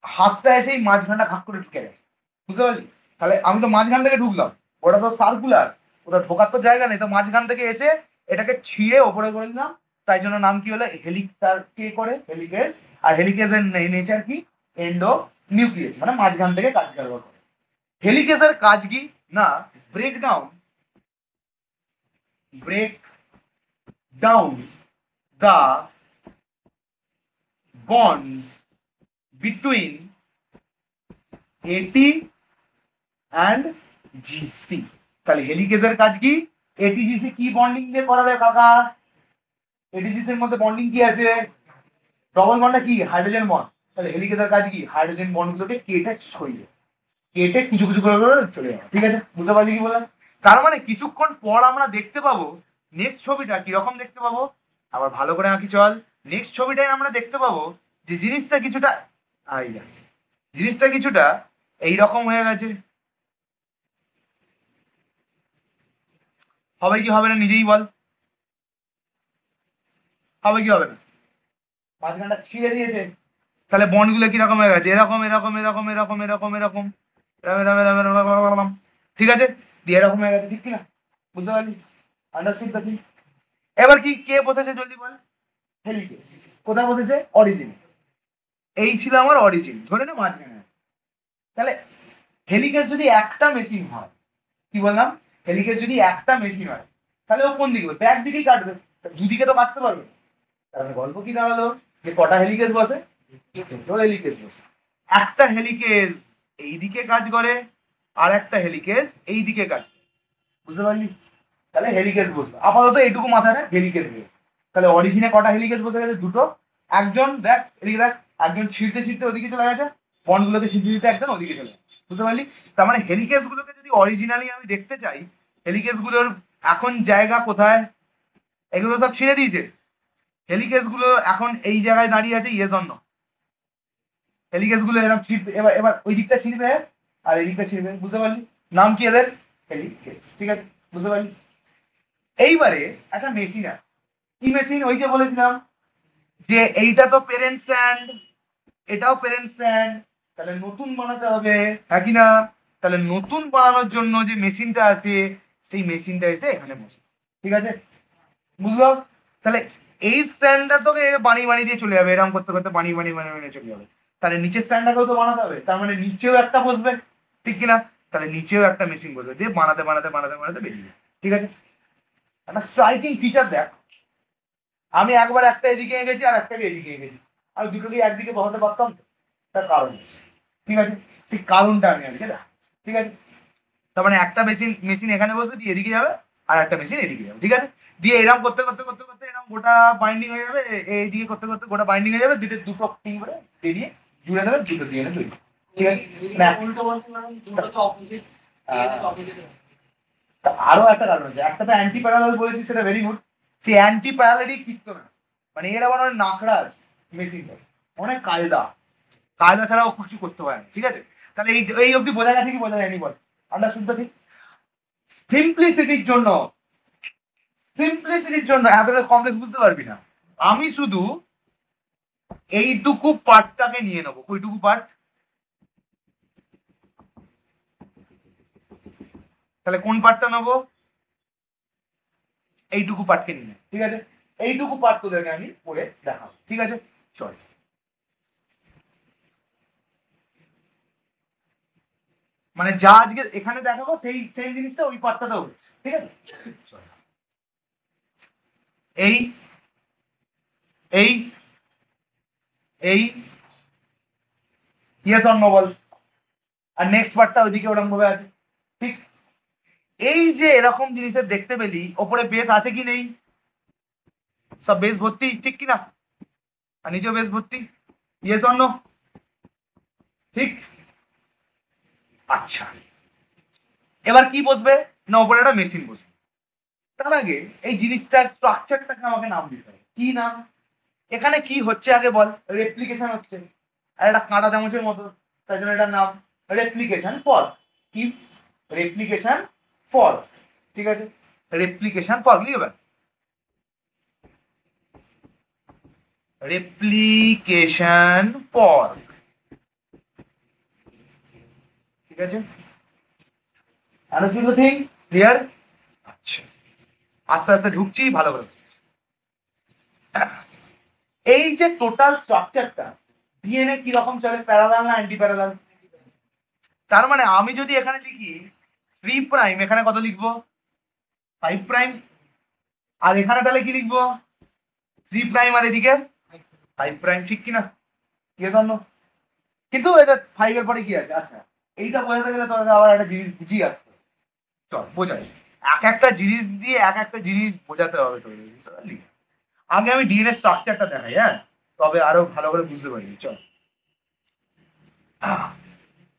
হাতটা এসেই মাঝখানটা ভাগ করে ঢুকে গেছে, বুঝতে পারলি? তাহলে আমি তো মাঝখান থেকে ঢুকলাম, ওটা তো সার্কুলার, ওটা ঢোকার তো জায়গা নেই, তো মাঝখান থেকে এসে এটাকে ছিঁড়ে ওপরে করে দিলাম, তাই জন্য নাম কি হলো? হেলিকটার কে করে হেলিকেজ। আর হেলিকেজের নেচার কি? এন্ডো নিউক্লিয়াস, মানে মাঝখান থেকে কাজ কারবার করে। হেলিকেজের কাজ কি? না, break down the bonds between AT and GC। তাহলে হেলিকেজের কাজ কি? ATGC কি বন্ডিং দিয়ে করাবে কাকা? ATGC এর মধ্যে বন্ডিং কি আছে? ডবল বন্ডটা কি? Hydrogen bond. তাহলে হেলিকেজের কাজ কি? হাইড্রোজেন বন্ডগুলোকে কেটে ছড়িয়ে, কেটে কিছু কিছু করে করে চলে যাবে। ঠিক আছে, বুঝতে পারলি কি বললাম? তার মানে কিছুক্ষণ পর আমরা দেখতে পাবো নেক্সট ছবিটা কিরকম দেখতে পাবো। আবার ভালো করে আঁকি চল। নেক্সট ছবিটায় আমরা দেখতে পাবো যে জিনিসটা কিছুটা আইয়া, জিনিসটা কিছুটা এইরকম হয়ে গেছে। হবে কি হবে না নিজেই বল? হবে কি হবে না? মাঝখানটা ছিঁড়ে দিয়েছে, তাহলে বন্ড গুলো কিরকম হয়ে গেছে? এরকম এরকম এরকম এরকম এরকম এরকম এরকম এরকম এরকম এরকম। ঠিক আছে, দিয়ে এরকম হয়ে গেছে, ঠিক কিনা? বুঝতে পারলি? Understood the thing. এবার কি কে বসেছে জলদি বল? হেলিকেজ। কোথায় বসেছে? অরিজিন। এই ছিল আমার অরিজিন, ধরে নে মাঝখানে। তাহলে হেলিকেজ যদি একটা মেশিন হয়, কি বললাম? হেলিকেজ যদি একটা মেশিন হয়, তাহলে ও কোন দিকে বসবে? একদিকেই কাটবে, দুদিকে তো কাটতে পারবে। তাহলে গল্প কি দাঁড়ালো? যে কটা হেলিকেজ বসে? দুটো হেলিকেজ বসে। একটা হেলিকেজ এইদিকে কাজ করে, আর একটা হেলিকেজ এইদিকে কাজ করে, বুঝতে পারলি? তাহলে হেলিকেজ বসবে। আপাতত এইটুকু মাথায় রাখ, হেলিকেজ নেই। তাহলে অরিজিনে কটা হেলিকেজ বসে গেছে? দুটো। একজন দেখ এদিকে দেখ, একজন ছিঁড়তে ছিঁড়তে ওদিকে চলে গেছে, বন্ডগুলোকে ছিঁড়তে দিতে একজন ওদিকে চলে গেছে, বুঝতে পারলি? তার মানে হেলিকেজ গুলোকে যদি অরিজিনালি আমি দেখতে চাই, হেলিকেজ গুলোর এখন জায়গা কোথায়? এগুলো সব ছিঁড়ে দিয়েছে। হেলিকেজ গুলো এখন এই জায়গায় দাঁড়িয়ে আছে, ইয়েস অর নো? হেলিকেজ গুলো এরকম ছিঁড়বে, এবার এবার ওই দিকটা ছিঁড়বে আর এই দিকটা ছিঁড়বে, বুঝতে পারলি? নাম কি এদের? হেলিকেজ। ঠিক আছে, বুঝতে পারলি? এইবারে একটা মেশিন আছে। কি মেশিন? ওই যে বলেছিলাম যে এইটা তো পেরেন্ট স্ট্যান্ড, এটাও পেরেন্ট স্ট্যান্ড, তাহলে নতুন বানাতে হবে, হ্যাঁ কি না? তাহলে নতুন বানানোর জন্য যে মেশিনটা আছে, সেই মেশিনটা এসে এখানে বসে। ঠিক আছে, বুঝলো? তাহলে এই স্ট্যান্ডটা তোকে বানিয়ে বানিয়ে দিয়ে চলে যাবে, এরকম করতে করতে বানিয়ে বানিয়ে বানিয়ে বানিয়ে চলে যাবে। তাহলে নিচের স্ট্যান্ডটাকেও তো বানাতে হবে, তার মানে নিচেও একটা বসবে, ঠিক কিনা? তাহলে নিচেও একটা মেশিন বসবে, দিয়ে বানাতে বানাতে বানাতে বানাতে বেরিয়ে যাবে। ঠিক আছে, একটা স্ট্রাইকিং ফিচার দেখ। আমি একবার একটা এদিকে এগেছি আর একটাকে এদিকে এগেছি, আমি দুটোকে একদিকে বসাতে পারতাম তো? তার কারণ আছে, ঠিক আছে? সেই কারণটা আমি আজকে দেখ। ঠিক আছে, তার মানে একটা মেশিন মেশিন এখানে বসবে, দিয়ে এদিকে যাবে, আর একটা মেশিন এদিকে যাবে। ঠিক আছে, দিয়ে এরকম করতে করতে করতে করতে এরকম গোটা বাইন্ডিং হয়ে যাবে, এইদিকে করতে করতে গোটা বাইন্ডিং হয়ে যাবে, দুটো দুটো টিং করে বেরিয়ে জুড়ে দেবে, দুটো দিয়ে এনে তৈরি। ঠিক আছে, না উল্টো বলতে পারেন, দুটো তো অপোজিট, অপোজিট। আরো একটা কারণ আছে, একটা তো অ্যান্টি প্যারালাল বলেছি, সেটা ভেরি গুড। সেই অ্যান্টি প্যারালালই কিনতো না, মানে এর আবার অনেক নাকড়া আছে মেশিনটা, অনেক কায়দা, কায়দা ছাড়াও কিছু করতে হয় না। ঠিক আছে, তাহলে এই এই অবধি বোঝা গেছে কি বোঝা যায়নি বল? আমরা শুনতে ঠিক সিম্পলিসিটির জন্য, সিম্পলিসিটির জন্য এতটা কমপ্লেক্স বুঝতে পারবি না। আমি শুধু এইটুকু পার্টটাকে নিয়ে নেবো। ওইটুকু পার্ট, তাহলে কোন পার্টটা নেবো? এইটুকু পার্টকে নিয়ে নেবো। ঠিক আছে, এইটুকু পার্ট তোদেরকে আমি পড়ে দেখাবো। ঠিক আছে, চল। মানে যা আজকে এখানে দেখাবো সেই সেম জিনিসটা ওই পার্টটাতেও হচ্ছে। ঠিক আছে, চল। এই এই এই ইয়েস অর নো বল। আর নেক্সট পার্টটা ওইদিকে ওরকম ভাবে আছে, ঠিক? এই যে এরকম জিনিসের দেখতে পেলি ওপরে বেস আছে কি নেই? সব বেস ভর্তি, ঠিক কি না? আর নিচেও বেস ভর্তি, ইয়েস অর নো? ঠিক। আচ্ছা, এবার কি বসবে না ওপরে একটা মেশিন বসবে। তার আগে এই জিনিসটার স্ট্রাকচারটাকে আমাকে নাম দিতে হবে। কি নাম? এখানে কি হচ্ছে আগে বল? রেপ্লিকেশন হচ্ছে, আর একটা কাঁটা চামচের মতো, তাই জন্য এটার নাম রেপ্লিকেশন ফর্ক। কি? Replication fork. ঠিক আছে, রেপ্লিকেশন ফর্ক লিখবে। রেপ্লিকেশন ফর্ক, ঠিক আছে। আনুষঙ্গিক থিং ক্লিয়ার? আচ্ছা, আস্তে আস্তে ঢুকছি ভালো করে। এই যে টোটাল স্ট্রাকচারটা, ডিএনএ কি রকম চলে, প্যারালাল না অ্যান্টি প্যারালাল? তার মানে আমি যদি এখানে লিখি 3 প্রাইম, এখানে কত লিখবো? 5 প্রাইম। আর এখানে তাহলে কি লিখবো? 3 প্রাইম আর এদিকে 5 প্রাইম, ঠিক কি না? Yes or no? কিন্তু এটা 5 এর পরে কি আছে? আচ্ছা, এইটা বোঝাতে গেলে তোকে আবার একটা জিনিস বুঝিয়ে আসতে হবে। চল বোঝাই, এক একটা জিনিস দিয়ে এক একটা জিনিস বোঝাতে হবে তোকে, বুঝতে পারলি? আগে আমি ডিএনএ স্ট্রাকচারটা দেখাই, হ্যাঁ, তবে আরো ভালো করে বুঝতে পারবি। চল,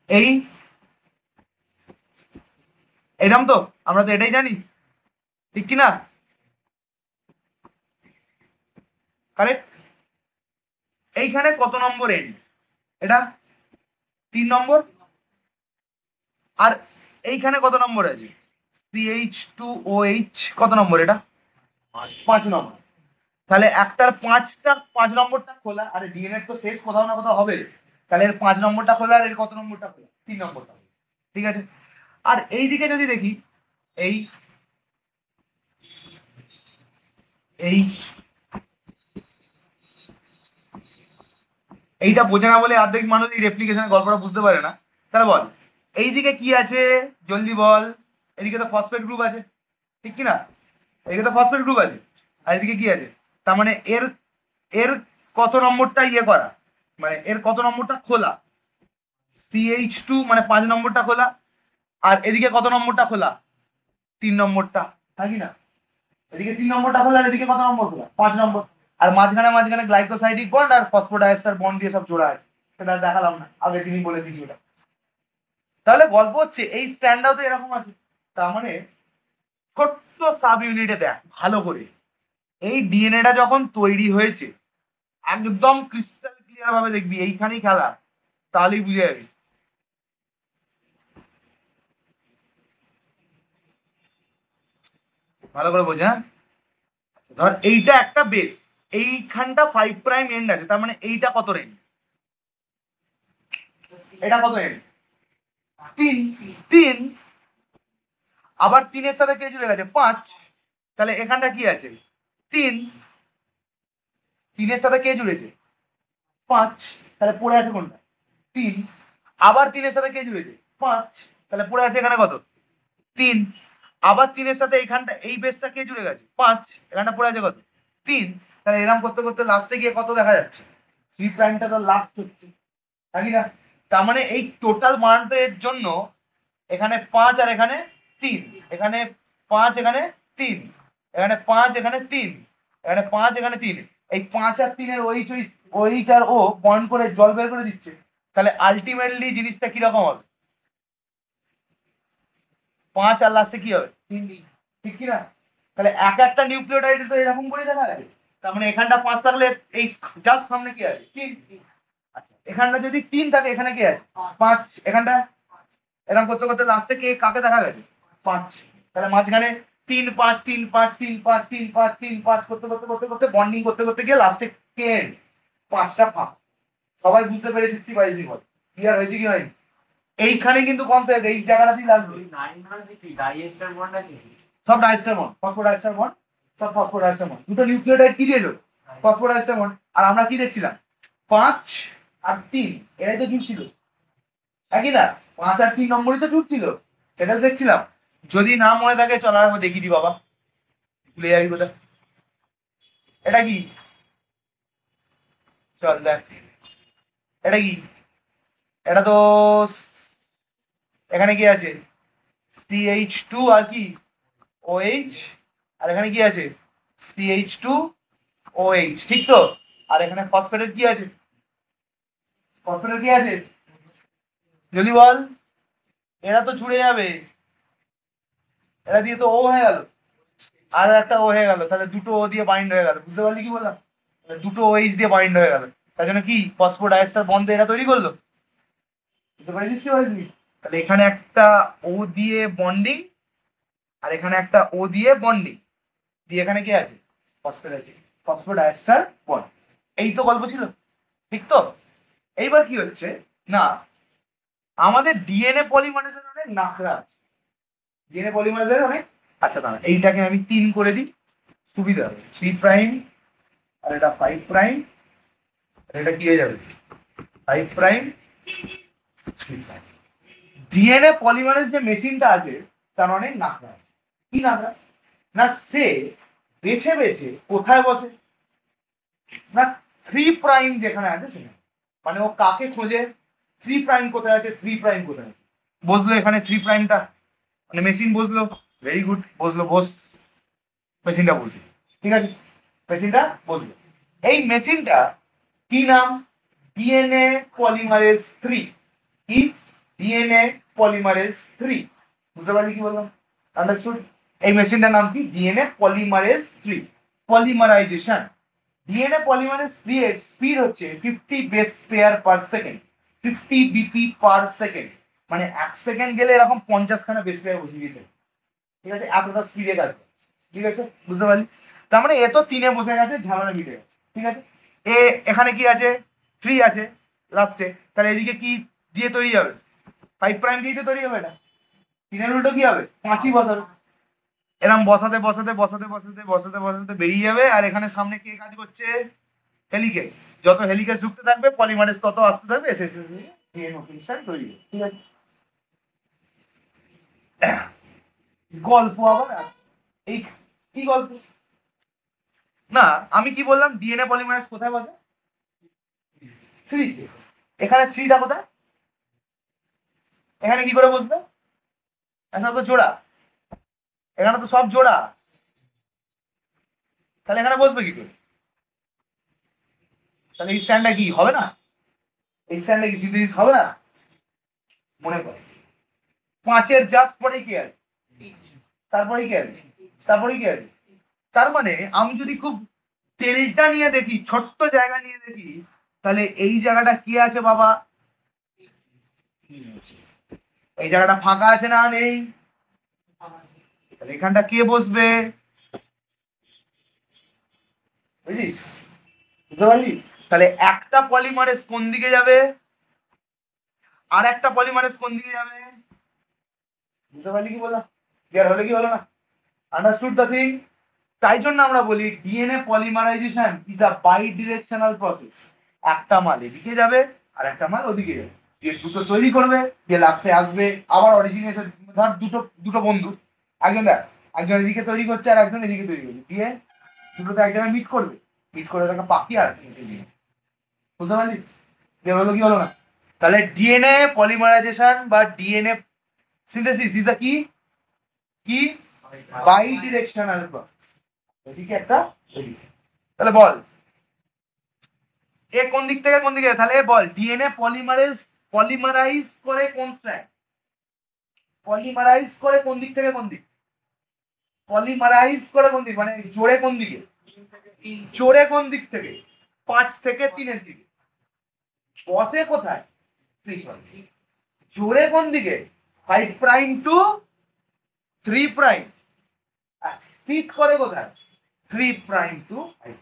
এই এরকম তো, আমরা তো এটাই জানি, ঠিক কি না? কারেক্ট। এইখানে কত নম্বর এন্ড? এটা 3 নম্বর। আর এইখানে কত নম্বর আছে? CH2OH, কত নম্বর এটা? 5 নম্বর। তাহলে একটার 5 নম্বরটা খোলা, আরে ডিএনএ তো শেষ কোথাও না কোথাও হবে, তাহলে এর 5 নম্বরটা খোলা আর এর কত নম্বরটা খোলা? 3 নম্বরটা খোলা, ঠিক আছে। আর এই দিকে যদি দেখি, এই এই এইটা বোঝে না বলে অর্ধেক মানুষ এই রেপ্লিকেশনের গল্পটা বুঝতে পারে না। তাহলে বল, এইদিকে কি আছে জলদি বল? এদিকে তো ফসফেট গ্রুপ আছে, ঠিক কি না? এদিকে তো ফসফেট গ্রুপ আছে, আর এদিকে কি আছে? তার মানে এর এর কত নম্বরটা ইয়ে করা, মানে এর কত নম্বরটা খোলা? CH2 মানে 5 নম্বরটা খোলা। আর এদিকে কত নম্বরটা খোলা? 3 নম্বরটা, তাই কি না? এদিকে 3 নম্বরটা খোলা আর এদিকে কত নম্বর খোলা? 5 নম্বর। আর মাঝখানে মাঝখানে গ্লাইকোসাইডিক বন্ড আর ফসফোডাইএস্টার বন্ড দিয়ে সব জোড়া আছে, সেটা দেখালাম না, আগে তিনি বলে দিয়েছি ওটা। তাহলে গল্প হচ্ছে এই স্ট্যান্ডটাও তো এরকম আছে। তার মানে ছোট্ট সাব ইউনিটে দেখ ভালো করে, এই ডিএনএটা যখন তৈরি হয়েছে একদম ক্রিস্টাল ক্লিয়ার ভাবে দেখবি, এইখানেই খেলা, তাহলেই বুঝে যাবি। ভালো করে বোঝা। ধর এইটা একটা বেস, এইখানটা 5 প্রাইম এন্ড আছে, তার মানে এইটা কত এন্ড? এটা কত এন্ড? 3। 3। আবার 3 এর সাথে কে জুড়ে গেছে? 5। তাহলে এখানটা কি আছে? 3। 3 এর সাথে কে জুড়েছে? 5। তাহলে পড়ে আছে কোনটা? 3। আবার 3 এর সাথে কে জুড়েছে? 5। তাহলে পড়ে আছে এখানে কত? 3। আবার 3 এর সাথে এইখানটা এই বেসটা কে জুড়ে গেছে? 5। এখানটা পড়ে আছে কত? 3। তাহলে এরকম করতে করতে লাস্টে গিয়ে কত দেখা যাচ্ছে? 3 প্রাইমটা তো লাস্ট হচ্ছে, নাকি না? তার মানে এই টোটাল মানটার জন্য এখানে 5 আর এখানে 3, এখানে 5 এখানে 3, এখানে 5 এখানে 3, এখানে 5 এখানে 3, এই 5 আর 3 এর ওইচ আর ও বন্ড করে জল বের করে দিচ্ছে। তাহলে আলটিমেটলি জিনিসটা কি রকম হবে? 5 আর লাস্টে কি হবে? 3, ঠিক কি না? তাহলে এক একটা নিউক্লিওটাইড তো এরকম করে দেখা যাচ্ছে। তার মানে এখানটা 5 থাকলে এই জাস্ট সামনে কি আছে? 3। আচ্ছা, এখানটা যদি 3 থাকে এখানে কি আছে? 5। এখানটা এরকম করতে করতে লাস্টে কে কাকে দেখা গেছে? 5। তাহলে মাঝখানে 3 5 3 5 3 5 3 5 3 5 করতে করতে করতে করতে বন্ডিং করতে করতে গিয়ে লাস্টে কে এন্ড? 5টা ফাঁক। সবাই বুঝতে পেরেছিস কি পারিস বল? ক্লিয়ার হয়েছে কি হয়নি? এইখানে কিন্তু কনসেপ্ট এই জায়গাটাতেই লাগবে। সব ডাইস্টার বন্ড, ফসফোডাইস্টার বন্ড, সব ফসফোডাইস্টার বন্ড। দুটো নিউক্লিওটাইড কি দিয়েছো? ফসফোডাইস্টার বন্ড। আর আমরা কি দেখছিলাম? 5 আর 3 এরাই তো জুড়ছিল, একই না? 5 আর 3 নম্বরই তো জুড়ছিল, সেটা তো দেখছিলাম। যদি না মনে থাকে চল আর একবার দেখিয়ে দি বাবা, ভুলে যাবি কোথায়। এটা কি? চল দেখ, এটা কি? এটা তো এখানে কি আছে? CH2 আর কি OH, আর এখানে কি আছে CH2OH, ঠিক তো? আর এখানে ফসফেটের কি আছে, ফসফেটের কি আছে জলদি বল। এরা তো জুড়ে যাবে, এরা দিয়ে তো ও হয়ে গেল, আর একটা ও হয়ে গেল, তাহলে দুটো ও দিয়ে বাইন্ড হয়ে গেল, বুঝতে পারলি কি বললাম? তাহলে দুটো OH দিয়ে বাইন্ড হয়ে গেল, তার জন্য কি ফসফোডাইএস্টার বন্ড এরা তৈরি করলো, বুঝতে পারছিস কি বলছি? তাহলে এখানে একটা ও দিয়ে বন্ডিং, আর এখানে একটা ও দিয়ে বন্ডিং, দিয়ে এখানে কি আছে ফসফেট আছে, ফসফোডাইএস্টার বন্ড। এই তো গল্প ছিল, ঠিক তো? এইবার কি হচ্ছে না, আমাদের ডিএনএ পলিমারেজের অনেক নাখরা আছে, ডিএনএ পলিমারেজের অনেক, আচ্ছা দাঁড়া এইটাকে আমি 3 করে দিই, সুবিধা হবে, 3 প্রাইম আর এটা 5 প্রাইম, এটা কি হয়ে যাবে 5 প্রাইম 3 প্রাইম। ডিএনএ পলিমারেজ যে মেশিনটা আছে তার অনেক নাখরা আছে। কি নাখরা? না সে বেছে বেছে কোথায় বসে, না 3 প্রাইম যেখানে আছে সেখানে, মানে ও কাকে খোঁজে, 3 প্রাইম কোথায় আছে, 3 প্রাইম কোথায় আছে, বসলো এখানে 3 প্রাইমটা, মানে মেশিন বসলো, ভেরি গুড, বসলো, বস, মেশিনটা বসলো, ঠিক আছে, মেশিনটা বসলো। এই মেশিনটা কি নাম, ডিএনএ পলিমারেজ 3, কি ডিএনএ পলিমারেজ 3, বুঝতে পারলি কি বললাম, আন্ডারস্টুড? এই মেশিনটার নাম কি DNA polymerase 3, polymerization. DNA polymerase 3 এর স্পিড হচ্ছে 50 base pair per second, 50 BP per second, মানে 1 সেকেন্ড গেলে এরকম 50 খানা বেস পেয়ার বসিয়ে দিতে, ঠিক আছে, এতটা স্পিডে কাজ করে, ঠিক আছে, বুঝতে পারলি? তার মানে এ তো 3 বসে গেছে, ঝামেলা মিটে গেছে, ঠিক আছে। এ এখানে কি আছে 3 আছে লাস্টে, তাহলে এদিকে কি দিয়ে তৈরি হবে, 5 প্রাইম দিয়ে তো তৈরি হবে, এটা 3 উল্টো কি হবে 5ই বসাবে, এরকম বসাতে বসাতে বসাতে বসাতে বসাতে বসাতে বেরিয়ে যাবে, আর এখানে সামনে কে কাজ করছে, হেলিকেজ, যত হেলিকেজ ঢুকতে থাকবে পলিমারেজ তত আসতে থাকবে, শেষে তৈরি হবে, ঠিক আছে। গল্প আবার আছে। এই কি গল্প, না আমি কি বললাম ডিএনএ পলিমারেজ কোথায় বসে, 3 তে, এখানে 3টা কোথায়, এখানে কি করে বসবে, এখানে তো জোড়া, এখানে তো সব জোড়া, তাহলে এখানে বসবে কি করে, তাহলে এই স্ট্যান্ডটা কি হবে না, এই স্ট্যান্ডটা কি সিনথেসিস হবে না, মনে কর 5 জাস্ট পরে কি আছে, তারপরে কি আছে, তারপরে কি আছে, তার মানে আমি যদি খুব তেলটা নিয়ে দেখি, ছোট্ট জায়গা নিয়ে দেখি, তাহলে এই জায়গাটা কি আছে বাবা, এই জায়গাটা ফাঁকা আছে না নেই, তাহলে এখানটা কে বসবে, বুঝিস, বুঝতে পারলি? তাহলে একটা পলিমারেজ কোন দিকে যাবে, আর একটা পলিমারেজ কোন দিকে যাবে, বুঝতে পারলি কি বললাম, ক্লিয়ার হলে কি হলো না, আন্ডারস্টুড দ্য থিং? তাই জন্য আমরা বলি DNA polymerisation is a bidirectional process, একটা মাল এদিকে যাবে আর একটা মাল ওদিকে যাবে, দিয়ে দুটো তৈরি করবে, দিয়ে লাস্টে আসবে আবার অরিজিনেশন, ধর দুটো দুটো বন্ধু, একজন দেখ একজন এদিকে তৈরি করছে আর একজন এদিকে তৈরি করছে, দিয়ে দুটোতে এক জায়গায় মিট করবে, মিট করে তাকে পাখি আর বুঝতে পারলি কি হলো কি হলো না? তাহলে ডিএনএ পলিমারাইজেশন বা ডিএনএ সিনথেসিস ইজ আ কি, কি বাই ডিরেকশনাল প্রসেস, এদিকে একটা এদিকে। তাহলে বল এ কোন দিক থেকে কোন দিকে, তাহলে বল ডিএনএ পলিমারাইজ করে কোন স্ট্র্যান্ড, পলিমারাইজ করে কোন দিক থেকে কোন দিক, পলিমারাইজ করে কোন দিক মানে জোরে কোন দিকে, জোরে কোন দিক থেকে 5 থেকে 3 এর দিকে, বসে কোথায় 3 প্রাইম, জোরে কোন দিকে 5 prime to 3 prime, R seat করে কোথায় 3 প্রাইম টু 5,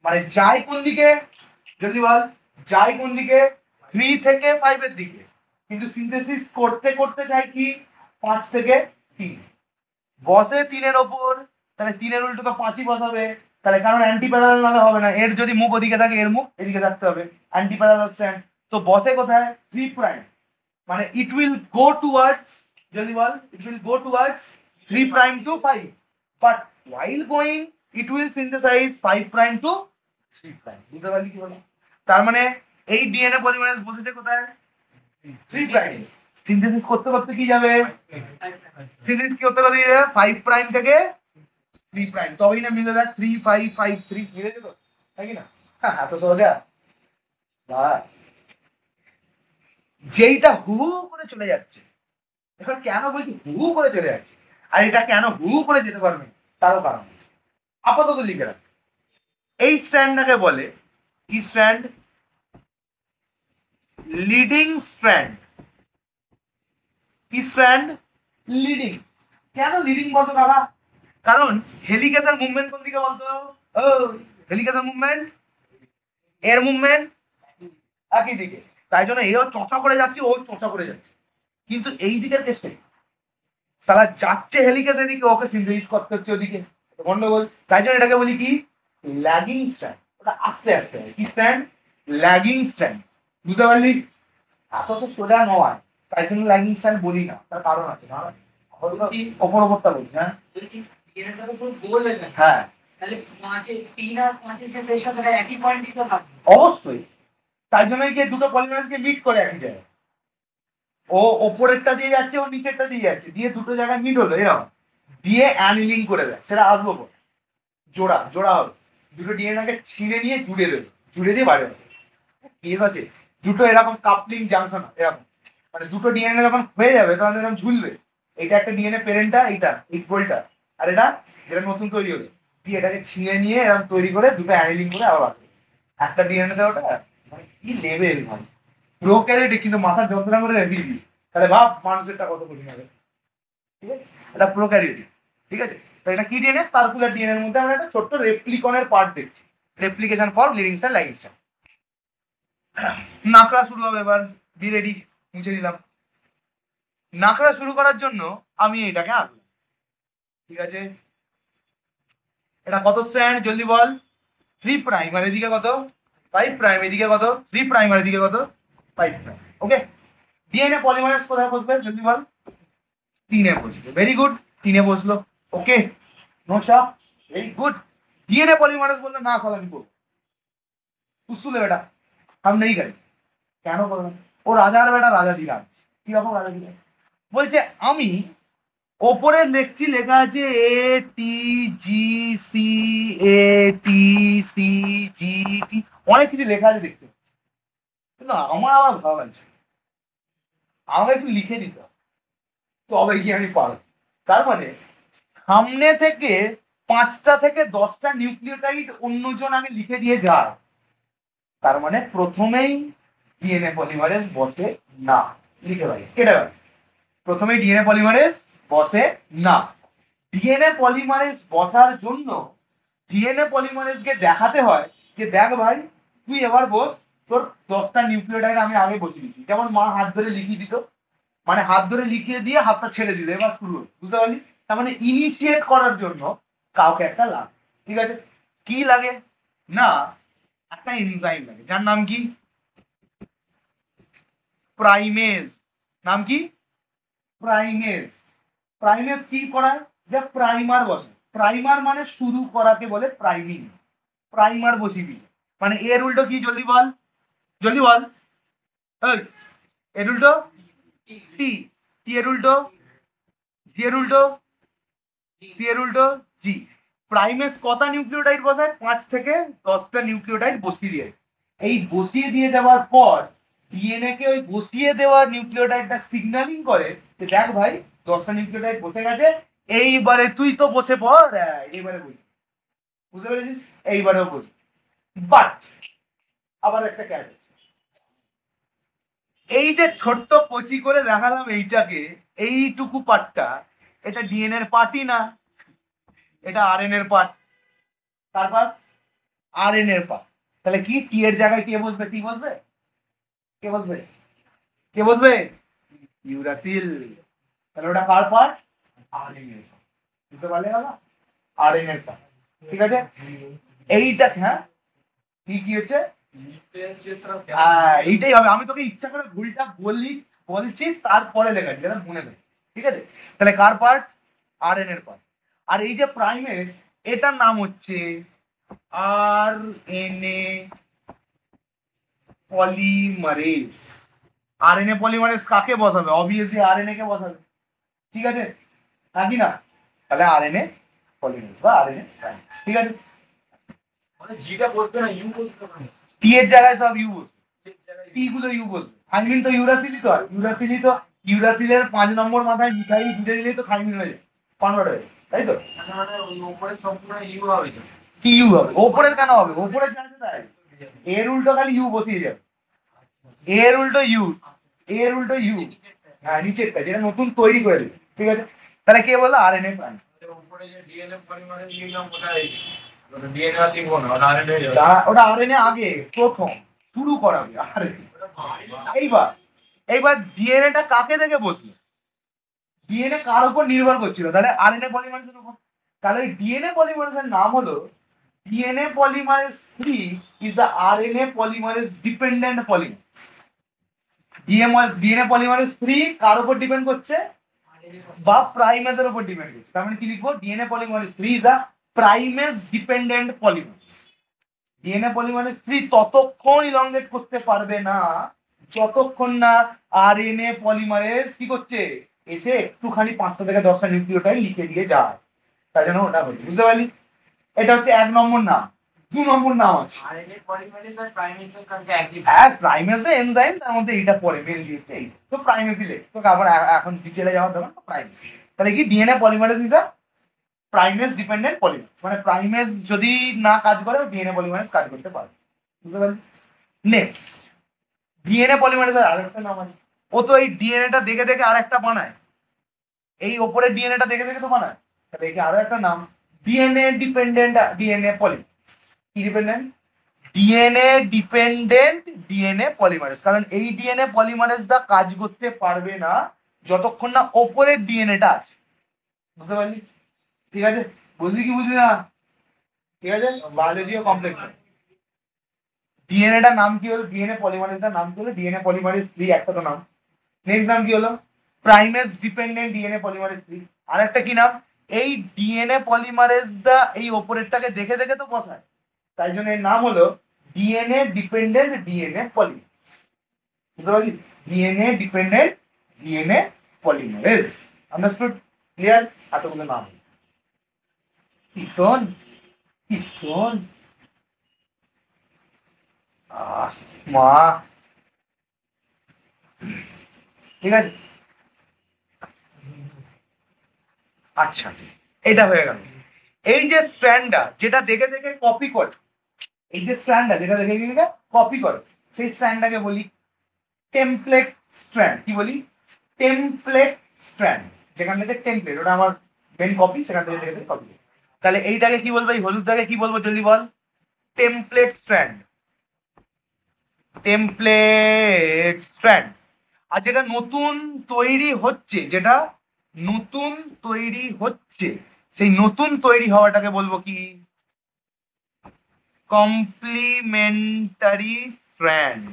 মানে যায় কোন দিকে, যদি বল যায় কোন দিকে 3 থেকে 5 এর দিকে, কিন্তু সিনথেসিস করতে করতে যায় কি 5 থেকে 3, বসে 3 এর ওপর, তাহলে 3 এর উল্টো তো 5ই বসাবে, তাহলে কারণ অ্যান্টি প্যারালাল নালে হবে না, এর যদি মুখ ওদিকে থাকে এর মুখ এদিকে থাকতে হবে, অ্যান্টি প্যারালাল স্ট্র্যান্ড, তো বসে কোথায় 3 প্রাইম, মানে ইট উইল গো টুয়ার্ডস, যদি বল it will go towards 3 prime to 5, but while going it will synthesize 5 prime to 3 prime, বুঝতে পারলি কি হলো? তার মানে এই ডিএনএ পলিমারেজ বসেছে কোথায় 3 প্রাইম, সিনথেসিস করতে করতে কি যাবে, সিনথেসিস কি করতে করতে কি যাবে 5 প্রাইম থেকে 3 প্রাইম, তবেই না মিলে দেখ 3 5 5 3 মিলে যেত, তাই কি না? হ্যাঁ এত সোজা। বাহ, যেইটা হু হু করে চলে যাচ্ছে, এখন কেন বলছি হু হু করে চলে যাচ্ছে, আর এটা কেন হু হু করে যেতে পারবে না, তারও কারণ আছে। আপাতত লিখে রাখ, এই স্ট্র্যান্ডটাকে বলে কি স্ট্র্যান্ড, লিডিং স্ট্র্যান্ড। কি স্ট্র্যান্ড, লিডিং। কেন লিডিং বলতো দাদা, কারণ হেলিকেজের মুভমেন্ট কোন দিকে বলতো, ও হেলিকেজের মুভমেন্ট, এর মুভমেন্ট একই দিকে, তাই জন্য এও চঁচা করে যাচ্ছে, ও চঁচা করে যাচ্ছে, কিন্তু এই দিকের কেসে সালা যাচ্ছে হেলিকেজ এদিকে, ওকে সিনথেসিস করতে হচ্ছে ওদিকে, গন্ডগোল। তাই জন্য এটাকে বলি কি, ল্যাগিং স্ট্র্যান্ড। ওটা আস্তে আস্তে কি স্ট্র্যান্ড, ল্যাগিং স্ট্র্যান্ড। বুঝতে পারলি, এত তো সোজা নয়, তাই জন্য ল্যাগিং স্ট্র্যান্ড বলি না, তার কারণ আছে না, ওপর ওপরটা বলছি। হ্যাঁ হ্যাঁ অবশ্যই, তাই জন্যই গিয়ে দুটো পলিমারকে মিট করে একই জায়গায়, ও ওপরেরটা দিয়ে যাচ্ছে, ও নিচেরটা দিয়ে যাচ্ছে, দিয়ে দুটো জায়গায় মিট হলো এরকম, দিয়ে অ্যানিলিং করে দেয়, সেটা আসবো পরে। জোড়া জোড়া হবে, দুটো ডিএনএ কে ছিঁড়ে নিয়ে জুড়ে দেবে, জুড়ে দিয়ে বাইরে হবে। কেস আছে, দুটো এরকম কাপলিং জাংশন এরকম, মানে দুটো ডিএনএ যখন হয়ে যাবে তখন এরকম ঝুলবে, এটা একটা ডিএনএ প্যারেন্টটা, এইটা ইকুয়ালটা, আর এটা যেটা নতুন তৈরি হলো, দিয়ে এটাকে ছিঁড়ে নিয়ে এরকম তৈরি করে দুটো অ্যানিলিং করে আবার আসবে একটা ডিএনএ তে। ওটা মানে কি লেভেল ভাই, প্রোক্যারিওটিক, কিন্তু মাথা যন্ত্রণা করে রেখে দিবি, তাহলে ভাব মানুষেরটা কত কঠিন হবে। ঠিক আছে, এটা প্রোক্যারিওটিক। ঠিক আছে, তো এটা কি ডিএনএ, সার্কুলার ডিএনএ এর মধ্যে আমরা একটা ছোট্ট রেপ্লিকনের পার্ট দেখছি, replication for living cell living cell. নাকড়া শুরু হবে এবার, বি রেডি, মুছে দিলাম। নাকড়া শুরু করার জন্য আমি এটাকে আঁকলাম, ঠিক আছে, এটা কত স্ট্র্যান্ড জলদি বল, 3 প্রাইম, আর এদিকে কত 5 প্রাইম, এদিকে কত 3 প্রাইম, আর এদিকে কত 5 প্রাইম। ওকে, ডিএনএ পলিমারেজ কোথায় বসবে জলদি বল, 3 এ বসবে, ভেরি গুড, 3 এ বসলো। ওকে, নো চাপ, ভেরি গুড। ডিএনএ পলিমারেজ বললে না সালা আমি করবো, উসুলে বেটা हम नहीं करें, কেন করবে না? ও রাজার বেটা, রাজা দিলাম, কিরকম রাজা দিলাম, বলছে আমি ওপরে লিখছি, লেখা আছে এ টি জি সি, এ টি সি জি টি, অনেক কিছু লেখা আছে দেখতে পাচ্ছি। কিন্তু আমার আবার ভালো লাগছে, আমাকে একটু লিখে দিতে হবে, তবে গিয়ে আমি পারবো। তার মানে সামনে থেকে 5টা থেকে 10টা নিউক্লিওটাইড অন্যজন আগে লিখে দিয়ে যায়, তার মানে প্রথমেই ডিএনএ পলিমারেজ বসে না, লিখে ভাই কেটে ভাই, প্রথমেই ডিএনএ পলিমারেজ বসে না। ডিএনএ পলিমারেজ বসার জন্য ডিএনএ পলিমারেজকে দেখাতে হয় যে দেখ ভাই তুই এবার বস, তোর 10টা নিউক্লিওটাইড আমি আগে বসিয়ে দিচ্ছি, যেমন মা হাত ধরে লিখিয়ে দিত, মানে হাত ধরে লিখিয়ে দিয়ে হাতটা ছেড়ে দিল, এবার শুরু হলো, বুঝতে পারলি? তার মানে ইনিশিয়েট করার জন্য কাউকে একটা লাগে, ঠিক আছে, কি লাগে না, একটা এনজাইম লাগে, যার নাম কি প্রাইমেজ। নাম কি প্রাইমেজ। প্রাইমেজ কি করায়, যে প্রাইমার বসে, প্রাইমার মানে শুরু করাকে বলে প্রাইমিং, প্রাইমার বসিয়ে দিচ্ছে, মানে এর উল্টো কি জলদি বল, জলদি বল, এই, এর উল্টো টি, টি এর উল্টো জি, এর উল্টো সি, এর উল্টো জি। প্রাইমেজ কটা নিউক্লিওটাইড বসায়, 5 থেকে 10টা নিউক্লিওটাইড বসিয়ে দিয়ে, এই বসিয়ে দিয়ে যাওয়ার পর ডিএনএ কে ওই বসিয়ে দেওয়া নিউক্লিওটাইডটা সিগন্যালিং করে যে দেখ ভাই 10টা নিউক্লিওটাইড বসে গেছে, এইবারে তুই তো বসে পড়, এইবারে বুঝি, বুঝতে পেরেছিস, এইবারেও বুঝি। বাট আবার একটা ক্যাচ আছে, এই যে ছোট্ট কচি করে দেখালাম এইটাকে, এইটুকু পার্টটা, এটা ডিএনএ এর পার্টই না, এটা আরএনএ এর পার্ট। তারপর আরএনএ এর পার্ট, তাহলে কি টি এর জায়গায় কে বসবে, টি বসবে, কে বসবে, কে বসবে, ইউরাসিল। তাহলে ওটা কার পার্ট, আরএনএ এর পার্ট, বুঝতে পারলে দাদা, আরএনএ এর পার্ট। ঠিক আছে, এইটা হ্যাঁ কি কি হচ্ছে, এইটাই হবে, আমি তোকে ইচ্ছা করে ভুলটা বলছি তারপরে লেখাচ্ছি, যেন মনে নেই। ঠিক আছে, তাহলে কার পার্ট, আরএনএ এর পার্ট। আর এই যে প্রাইমেজ, এটার নাম হচ্ছে আরএনএ পলিমারেজ, আরএনএ পলিমারেজ কাকে বসাবে? অবভিয়াসলি আরএনএ কে বসাবে, ঠিক আছে নাকি না? তাহলে আরএনএ পলিমারেজ বা আরএনএ প্রাইমেজ, ঠিক আছে। মানে জিটা বসবে না, ইউ বসবে না। টি এর জায়গায় সব ইউ বসবে, টি গুলো ইউ বসবে। থাইমিন তো ইউরাসিলই তো হয়, ইউরাসিলই তো, ইউরাসিলের 5 নম্বর মাথায় মিথাইল জুড়ে দিলেই তো থাইমিন হয়ে যায়, কনভার্ট হয়ে যায়, তাই তো? মানে ওই উপরে সবগুলো ইউ হবে তো। কি ইউ হবে? ওপরের কেন হবে? ওপরের যা আছে তাই, এর উল্টো খালি ইউ বসিয়ে যাবে, এর উল্টো ইউ, এর উল্টো ইউ, হ্যাঁ নিচেরটা যেটা নতুন তৈরি করে দেবে, ঠিক আছে। তাহলে কে বললো? RNA prime. উপরে যে ডিএনএ পলিমারেজ লিখলাম ওটাই, ওটা ডিএনএ আর লিখবো না, ওটা আরএনএ হয়ে যাবে। ওটা আরএনএ আগে প্রথম শুরু করাবে আরএনএ। এইবার এইবার ডিএনএটা কাকে দেখে বসলো? ডিএনএ কার উপর নির্ভর করছিল? তাহলে আরএনএ পলিমারেজের উপর। তাহলে ডিএনএ পলিমারেজের নাম হলো DNA polymerase 3 is the RNA polymerase dependent polymerase. DNA polymerase 3 কার উপর ডিপেন্ড করছে? বা প্রাইমেজের উপর ডিপেন্ড করছে। তার মানে কি লিখবো? DNA polymerase 3 is the primase dependent polymerase. DNA polymerase 3 ততক্ষণ ইলংগেট করতে পারবে না যতক্ষণ না আরএনএ পলিমারেজ কি করছে, এসে একটুখানি 5টা থেকে 10টা নিউক্লিওটাইড লিখে দিয়ে যায়, তাই জন্য ওটা হচ্ছে, বুঝতে পারলি? এটা হচ্ছে 1 নম্বর নাম। 2 নম্বর নাম আছে আরএনএ পলিমারেজ আর প্রাইমেজের কাছে একই। আর প্রাইমেজ এনজাইম, তার মধ্যে এইটা পড়ে মেল দিয়েছে, এই তো প্রাইমেজ দিলে তো আবার এখন ডিটেইলে যাওয়ার দরকার না, প্রাইমেজ। তাহলে কি DNA polymerase is a primase dependent polymerase, মানে প্রাইমেজ যদি না কাজ করে ডিএনএ পলিমারেজ কাজ করতে পারে, বুঝতে পারলি? নেক্সট, ডিএনএ পলিমারেজের আরেকটা নাম আছে। ও তো এই ডিএনএটা দেখে দেখে আরেকটা বানায়, এই ওপরে ডিএনএটা দেখে দেখে তো বানায়, তাহলে এই আরো একটা নাম ডিএনএ ডিপেন্ডেন্ট ডিএনএ পলিমারেজ। কি dependent? DNA dependent DNA polymerase, কারণ এই ডিএনএ পলিমারেজটা কাজ করতে পারবে না যতক্ষণ না ওপরের ডিএনএটা আছে, বুঝতে পারলি? ঠিক আছে, বুঝলি কি বুঝলি না? ঠিক আছে, বায়োলজি ও কমপ্লেক্স। ডিএনএটার নাম কি হলো? ডিএনএ পলিমারেজটার নাম কি হলো? ডিএনএ পলিমারেজ 3, একটা তো নাম। নেক্সট নাম কি হলো? Primase dependent DNA polymerase 3। আর একটা কি নাম? এই ডিএনএ পলিমারেজটা এই ওপরেরটাকে দেখে দেখে তো বসায়, তাই জন্য এর নাম হলো ডিএনএ ডিপেন্ডেন্ট ডিএনএ পলিমারেজ, বুঝতে পারলি? DNA dependent DNA polymerase, understood? Clear? এতগুলো নাম। কীর্তন কীর্তন মা, ঠিক আছে। আচ্ছা, এটা হয়ে গেল। এই যে স্ট্র্যান্ডটা যেটা দেখে দেখে কপি করে, এই যে স্ট্র্যান্ডটা যেটা দেখে দেখে কপি করে, সেই স্ট্র্যান্ডটাকে বলি টেমপ্লেট স্ট্র্যান্ড। কি বলি? Template strand. যেখান থেকে টেমপ্লেট, ওটা আমার মেন কপি, সেখান থেকে দেখে দেখে কপি। তাহলে এইটাকে কি বলবো? এই হলুদটাকে কি বলবো জলদি বল? Template strand, template strand. আর যেটা নতুন তৈরি হচ্ছে, যেটা নতুন তৈরি হচ্ছে, সেই নতুন তৈরি হওয়াটাকে বলবো কি? Complementary strand.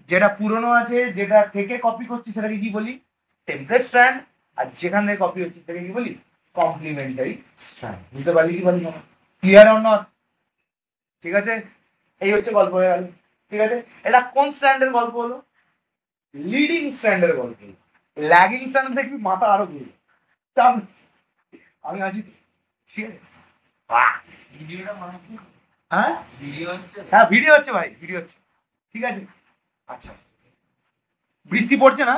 যেটা পুরনো আছে, যেটা থেকে কপি করছি, সেটাকে কি বলি? Template strand. আর যেখান থেকে কপি হচ্ছে সেটাকে কি বলি? Complementary strand. বুঝতে পারলি কি বলি? Clear or not? ঠিক আছে, এই হচ্ছে গল্প হয়ে গেল। ঠিক আছে, এটা কোন স্ট্র্যান্ডের গল্প হলো? লিডিং স্ট্র্যান্ডের গল্প। ল্যাগিং স্ট্র্যান্ড দেখবি মাথা আরো ঘুরে। চাপ, আমি আছি তো। ঠিক আছে, ভিডিওটা মানুষ হ্যাঁ ভিডিও হচ্ছে। হ্যাঁ ভিডিও হচ্ছে ভাই, ভিডিও হচ্ছে, ঠিক আছে। আচ্ছা, বৃষ্টি পড়ছে না?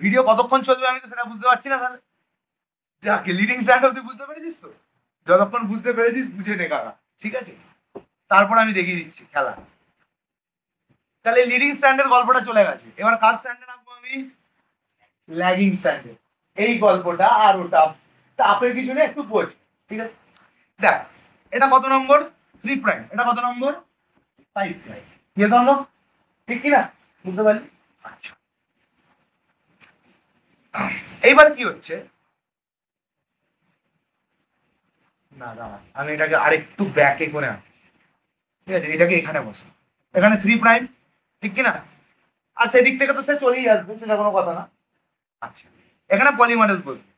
ভিডিও কতক্ষণ চলবে আমি তো সেটা বুঝতে পারছি না। তাহলে যাকে লিডিং স্ট্যান্ড অব্দি বুঝতে পেরেছিস তো? যতক্ষণ বুঝতে পেরেছিস বুঝে নে কাকা, ঠিক আছে? তারপর আমি দেখিয়ে দিচ্ছি খেলা। তাহলে লিডিং স্ট্যান্ডের গল্পটা চলে গেছে, এবার কার স্ট্যান্ডে রাখবো আমি? ল্যাগিং স্ট্যান্ডে। এই গল্পটা আর ওটা টাপের কিছু নেই, একটু বোঝ, ঠিক আছে? দেখ, এটা কত নম্বর? 3 প্রাইম। এটা কত নম্বর? 5 প্রাইম। Yes or no? ঠিক কি না? বুঝতে পারলি? আচ্ছা, এইবার কি হচ্ছে, না দাঁড়া, আমি এটাকে আরেকটু ব্যাকে করে আনি, ঠিক আছে? এটাকে এখানে বসে, এখানে 3 প্রাইম, ঠিক কি না? আর সেদিক থেকে তো সে চলেই আসবে, সেটা কোনো কথা না। আচ্ছা, এখানে পলিমারেজ বসবে।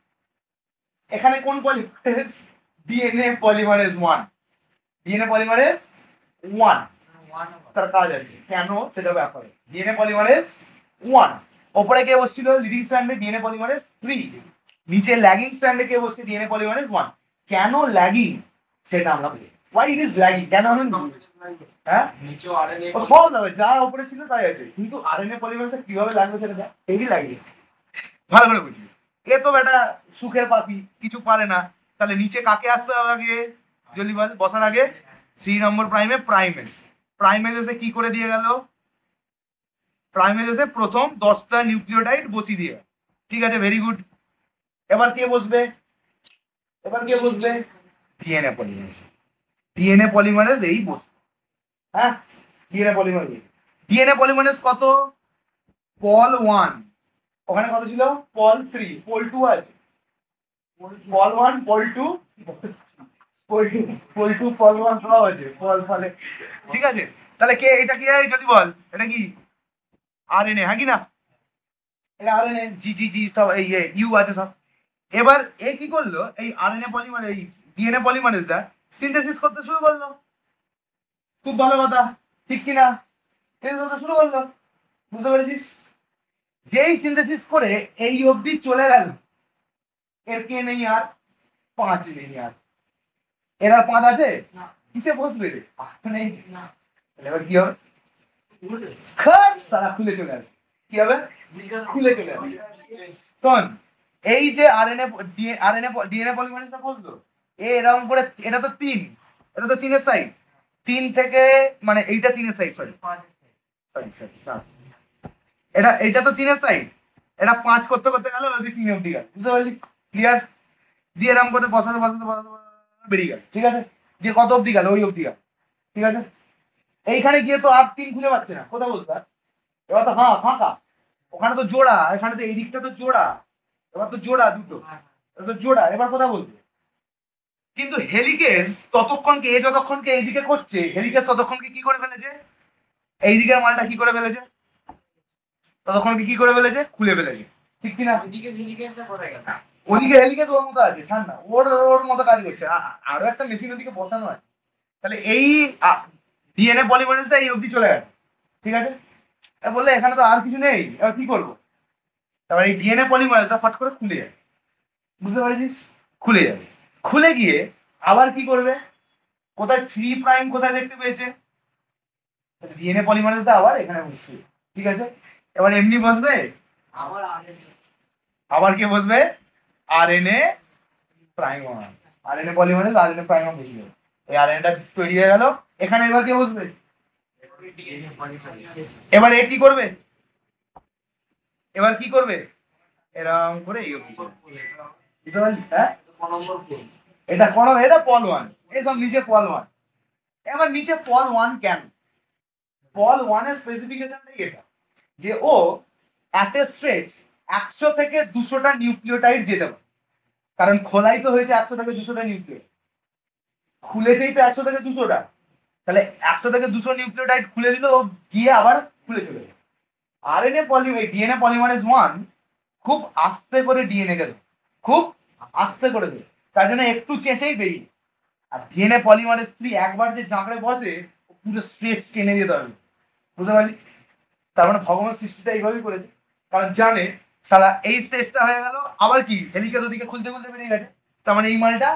এখানে কোন polymerase? DNA polymerase 1। DNA polymerase 1। তার কাজ আছে কেন সেটা ব্যাপারে। ডিএনএ পলিমারেজ 1, ওপরে কে বসছিল লিডিং স্ট্র্যান্ডে ডিএনএ পলিমারেজ 3, নিচে ল্যাগিং স্ট্র্যান্ডে কে বসছে ডিএনএ পলিমারেজ 1। কেন ল্যাগিং সেটা আমরা বলি, why it is lagging, কেন আমরা হ্যাঁ নিচেও আরএনএ ও সব যাবে যা উপরে ছিল তাই আছে, কিন্তু আরএনএ পলিমারেজে কিভাবে লাগবে সেটা দেখ, হেভি লাগবে, ভালো করে বুঝবি। এ তো বেটা সুখের পাখি, কিছু পারে না, তাহলে নিচে কাকে আসতে হবে আগে জলদি বল, বসার আগে 3 নম্বর প্রাইমে প্রাইমেস, প্রাইমেস এসে কি করে দিয়ে গেল, প্রাইমেস এসে প্রথম 10টা নিউক্লিওটাইড বসিয়ে দিয়ে, ঠিক আছে ভেরি গুড। এবার কে বসবে, এবার কে বসবে ডিএনএ পলিমারেজ, ডিএনএ পলিমারেজ এই বসবে, হ্যাঁ ডিএনএ পলিমারেজ, ডিএনএ পলিমারেজ কত, পল 1, ওখানে কত ছিল পল 3, পল 2 আছে, পল 1 পল 2 পল 2 পল 1 সব আছে পল ফলে, ঠিক আছে। তাহলে কে এটা কি যদি বল, এটা কি আরএনএ, হ্যাঁ কি না, এটা আরএনএ, জি জি জি সব এই ইউ আছে সব। এবার এ কি করলো, এই আরএনএ পলিমারেজ এই ডিএনএ পলিমারেজটা সিনথেসিস করতে শুরু করলো, খুব ভালো কথা, ঠিক কি না, সিনথেসিস করতে শুরু করলো, বুঝতে পেরেছিস। যেই সিনথেসিস করে এই অবধি চলে গেল, এর কে নেই আর 5 নেই আর, এর আর 5 আছে, কিসে বসবে রে নেই, এবার কি হবে, খাট সারা খুলে চলে আসবে, কি হবে খুলে চলে আসবে। শোন এই যে আরএনএ ডিএনএ পলিমারেজটা বসলো, এরকম করে, এটা তো 3, এটা তো 3 এর সাইড, 3 থেকে মানে এইটা 3 এর সাইড, সরি সরি সরি এটা এটা তো 3 এর সাইড, এটা 5 করতে করতে গেল ওই 3 অবধি গেল, বুঝতে পারলি, ক্লিয়ার। দিয়ে এরকম করে বসাতে বসাতে বসাতে বেরিয়ে গেল, ঠিক আছে, দিয়ে কত অবধি গেল ওই অবধি গেল, ঠিক আছে। এইখানে গিয়ে তো আর 3 খুঁজে পাচ্ছে না, কোথায় বসবে, এবার তো হ্যাঁ ফাঁকা, ওখানে তো জোড়া, এখানে তো এই দিকটা তো জোড়া, এবার তো জোড়া দুটো, এবার তো জোড়া, এবার কোথায় বসবে। কিন্তু হেলিকেস ততক্ষণকে এ যতক্ষণকে এইদিকে করছে, হেলিকেস ততক্ষণকে কি করে ফেলেছে, এই দিকের মালটা কি করে ফেলেছে, ততক্ষণকে কি করে ফেলেছে, খুলে ফেলেছে, ঠিক কিনা। ওদিকে হেলিকেসটা কোথায় গেল, ওদিকে হেলিকেস ওর মতো আছে, ছাড় না, ওর ওর মতো কাজ করছে, আরো একটা মেশিন ওদিকে বসানো আছে। তাহলে এই ডিএনএ পলিমারেজটা এই অবধি চলে গেছে, ঠিক আছে। বললে এখানে তো আর কিছু নেই, এবার কি করবো, তারপর এই ডিএনএ পলিমারেজটা ফট করে খুলে যাবে, বুঝতে পারছিস, খুলে যাবে, খুলে গিয়ে আবার কি করবে, কোথায় 3 প্রাইম কোথায় দেখতে পেয়েছে, ডিএনএ পলিমারেজটা আবার এখানে বসবে, ঠিক আছে। এবার এমনি বসবে, আবার আরএনএ, আবার কে বসবে RNA prime, RNA polymerase RNA prime বসে যাবে, এই আরএনএটা তৈরি হয়ে গেল, এখানে এবার কে বসবে, এবার এ কি করবে, এবার কি করবে, এরকম করে এই অবধি চলে, বুঝতে পারলি, হ্যাঁ এটা করো, এটা পল 1, এই সব নিচে পল 1, এবার নিচে পল 1 কেন, পল 1 এর স্পেসিফিকেশনটাই এটা, যে ও অ্যাট এ স্ট্রেচ 100 থেকে 200টা নিউক্লিওটাইড যেতে পারে, কারণ খোলাই তো হয়েছে 100 থেকে 200টা নিউক্লিওটাইড, খুলেছেই তো 100 থেকে 200টা, তাহলে 100 থেকে 200 নিউক্লিওটাইড খুলে দিল, ও গিয়ে আবার খুলে চলে যাবে। আরএনএ ডিএনএ পলিমারেজ 1 খুব আস্তে করে ডিএনএ কে দেবে, খুব আস্তে করে দেবে, তার জন্য একটু চেঁচেই বেরিয়ে, আর ডিএনএ পলিমারেজ 3 একবার যে জাঁকড়ে বসে পুরো স্ট্রেচ টেনে দিতে পারবে, বুঝতে পারলি। তার মানে ভগবান সৃষ্টিটা এইভাবেই করেছে, কারণ জানে সালা এই স্টেজটা হয়ে গেল, আবার কি হেলিকেস ওদিকে খুলতে খুলতে বেরিয়ে গেছে, তার মানে এই মালটা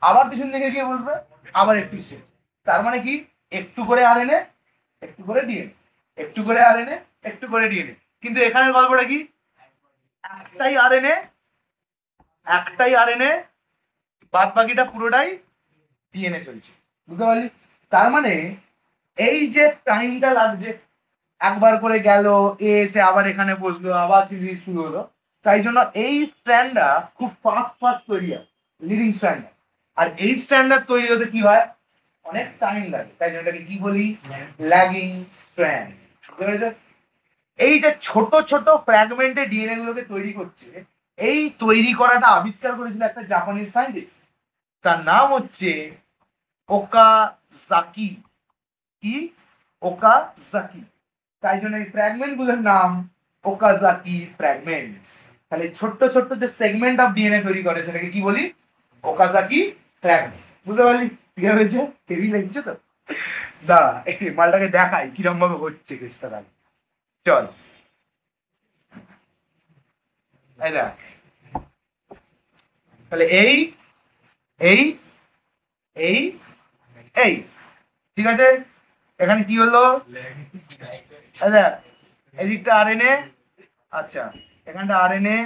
আবার পিছন দিকে গিয়ে বসবে, আবার একটু স্টেজ, তার মানে কি একটু করে আরএনএ, একটু করে ডিএনএ, একটু করে আরএনএ, একটু করে ডিএনএ, কিন্তু এখানের গল্পটা কি, একটাই আরএনএ, একটাই আরএনএ, বাদ বাকিটা পুরোটাই ডিএনএ চলছে, বুঝতে পারলি। তার মানে এই যে টাইমটা লাগছে, একবার করে গেল, এ এসে আবার এখানে বসলো, আবার সিরিজ শুরু হলো, তাই জন্য এই স্ট্র্যান্ডটা খুব ফাস্ট ফাস্ট তৈরি হয়, লিডিং স্ট্র্যান্ড, আর এই স্ট্র্যান্ডার তৈরি হতে কি হয়, অনেক টাইম লাগে, তাই জন্য এটাকে কি বলি, ল্যাগিং স্ট্র্যান্ড। এই যে ছোট ছোট ফ্র্যাগমেন্টে ডিএনএ গুলোকে তৈরি করছে, এই তৈরি করাটা আবিষ্কার করেছিল একটা জাপানিজ সায়েন্টিস্ট, তার নাম হচ্ছে ওকাজাকি, কি ওকাজাকি, তাই জন্য এই ফ্র্যাগমেন্ট গুলোর নাম ওকাজাকি ফ্র্যাগমেন্টস। তাহলে ছোট্ট ছোট্ট যে সেগমেন্ট অফ ডিএনএ তৈরি করে সেটাকে কি বলি, ওকাজাকি ফ্র্যাগমেন্ট, বুঝতে পারলি, কি হয়েছে, হেভি লাগছে তো। দাঁড়া এই মালটাকে দেখাই কিরম ভাবে হচ্ছে কেসটা। চল এই দেখ, তাহলে এই এই এই এই ঠিক আছে, এখানে কি হলো, এই দেখ এদিকটা আরএনএ, আচ্ছা এখানটা আরএনএ,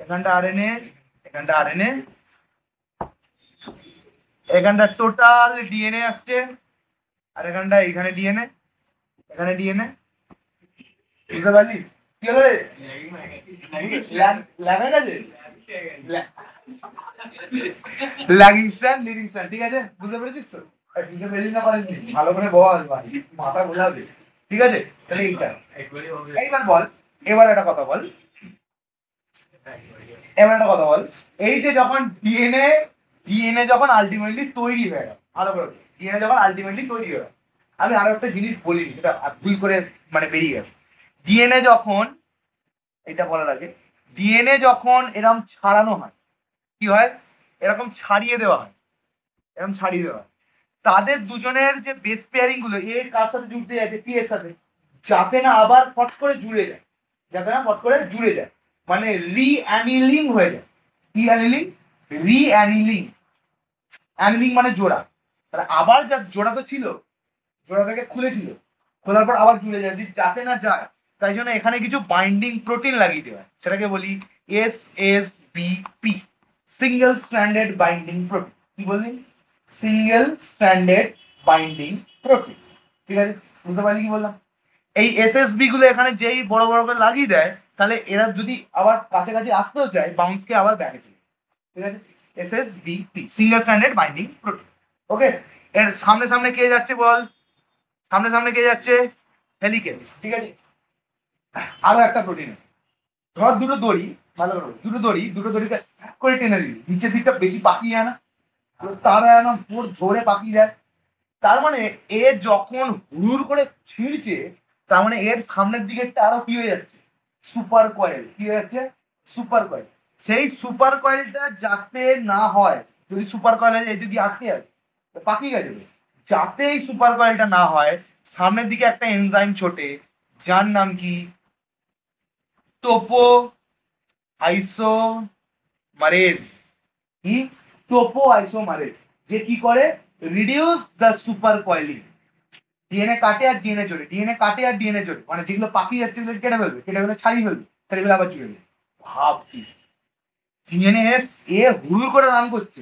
এখানটা আরএনএ, এখানটা আরএনএ, এখানটা টোটাল ডিএনএ আসছে, আর এখানটা এখানে ডিএনএ, এখানে ডিএনএ, বুঝতে পারলি কি হলো রে? লাগা গেছে লাগিং স্ট্যান্ড লিডিং স্ট্যান্ড, ঠিক আছে বুঝতে পেরেছিস তো? বুঝতে পেরেছিস না পারিস ভালো করে বল ভাই, মাথা ঘোরাবে, ঠিক আছে? তাহলে এইটা এইবার বল, এবার একটা কথা বল, এবার একটা কথা বল, এই যে যখন ডিএনএ ডিএনএ যখন আলটিমেটলি তৈরি হয়ে গেল, ভালো করে ডিএনএ যখন আলটিমেটলি তৈরি হয়ে গেল, আমি আরো একটা জিনিস বলিনি সেটা ভুল করে মানে বেরিয়ে গেছে। ডিএনএ যখন, এটা বলার আগে, ডিএনএ যখন এরকম ছাড়ানো হয়, কি হয়, এরকম ছাড়িয়ে দেওয়া হয়, এরকম ছাড়িয়ে দেওয়া হয়, তাদের দুজনের যে বেস পেয়ারিং গুলো এ কার সাথে জুড়তে যাচ্ছে, পি এর সাথে, যাতে না আবার ফট করে জুড়ে যায়, যাতে না ফট করে জুড়ে যায়, মানে রিঅ্যানিলিং হয়ে যায়। কি অ্যানিলিং? রিঅ্যানিলিং। অ্যানিলিং মানে জোড়া, তাহলে আবার যা জোড়া তো ছিল, জোড়া থেকে খুলেছিল, খোলার পর আবার জুড়ে যায়, যাতে না যায় তাই জন্য এখানে কিছু বাইন্ডিং প্রোটিন লাগিয়ে দেওয়া হয়, সেটাকে বলি SSBP, single stranded binding protein. কি বললি? সিঙ্গেল স্ট্র্যান্ডেড বাইন্ডিং প্রোটিন, ঠিক আছে বুঝতে পারলি কি বললাম? এই SSB গুলো এখানে যেই বড় বড় করে লাগিয়ে দেয়, তাহলে এরা যদি আবার কাছাকাছি আসতেও চায় বাউন্সকে আবার ব্যাকে চলে, ঠিক আছে? SSBP single stranded binding protein. Okay, এর সামনে সামনে কে যাচ্ছে বল, সামনে সামনে কে যাচ্ছে, হেলিকেস, ঠিক আছে? আরো একটা প্রোটিন আছে, ধর দুটো দড়ি, ভালো করে দুটো দড়িকে করে টেনে দিবি, নিচের দিকটা বেশি পাকিয়ে যায় না, তারা একদম পুরো ধরে পাকিয়ে যায়, তার মানে এ যখন হুড় করে ছিঁড়ছে, তার মানে এর সামনের দিকেরটা আরো কি হয়ে যাচ্ছে, সুপার কয়েল, কি হয়ে যাচ্ছে, সুপার কয়েল। সেই সুপার কয়েলটা যাতে না হয়, যদি সুপার কয়েল এই যদি আটকে যায় পাকিয়ে গেছে তো। যাতে এই সুপার কয়েলটা না হয়, সামনের দিকে একটা এনজাইম ছোটে, যার নাম কি, টোপো আইসোমারেজ। কি? টোপো আইসোমারেজ, যে কি করে, reduce the super coiling, DNA কাটে আর ডিএনএ জোড়ে, ডিএনএ কাটে আর ডিএনএ জোড়ে, মানে যেগুলো পাকিয়ে যাচ্ছে সেগুলো কেটে ফেলবে, কেটে ফেলে ছাড়িয়ে ফেলবে, ছাড়িয়ে ফেলে আবার জুড়ে দেবে। ভাব কি ডিএনএ এ হুড় করে রান করছে,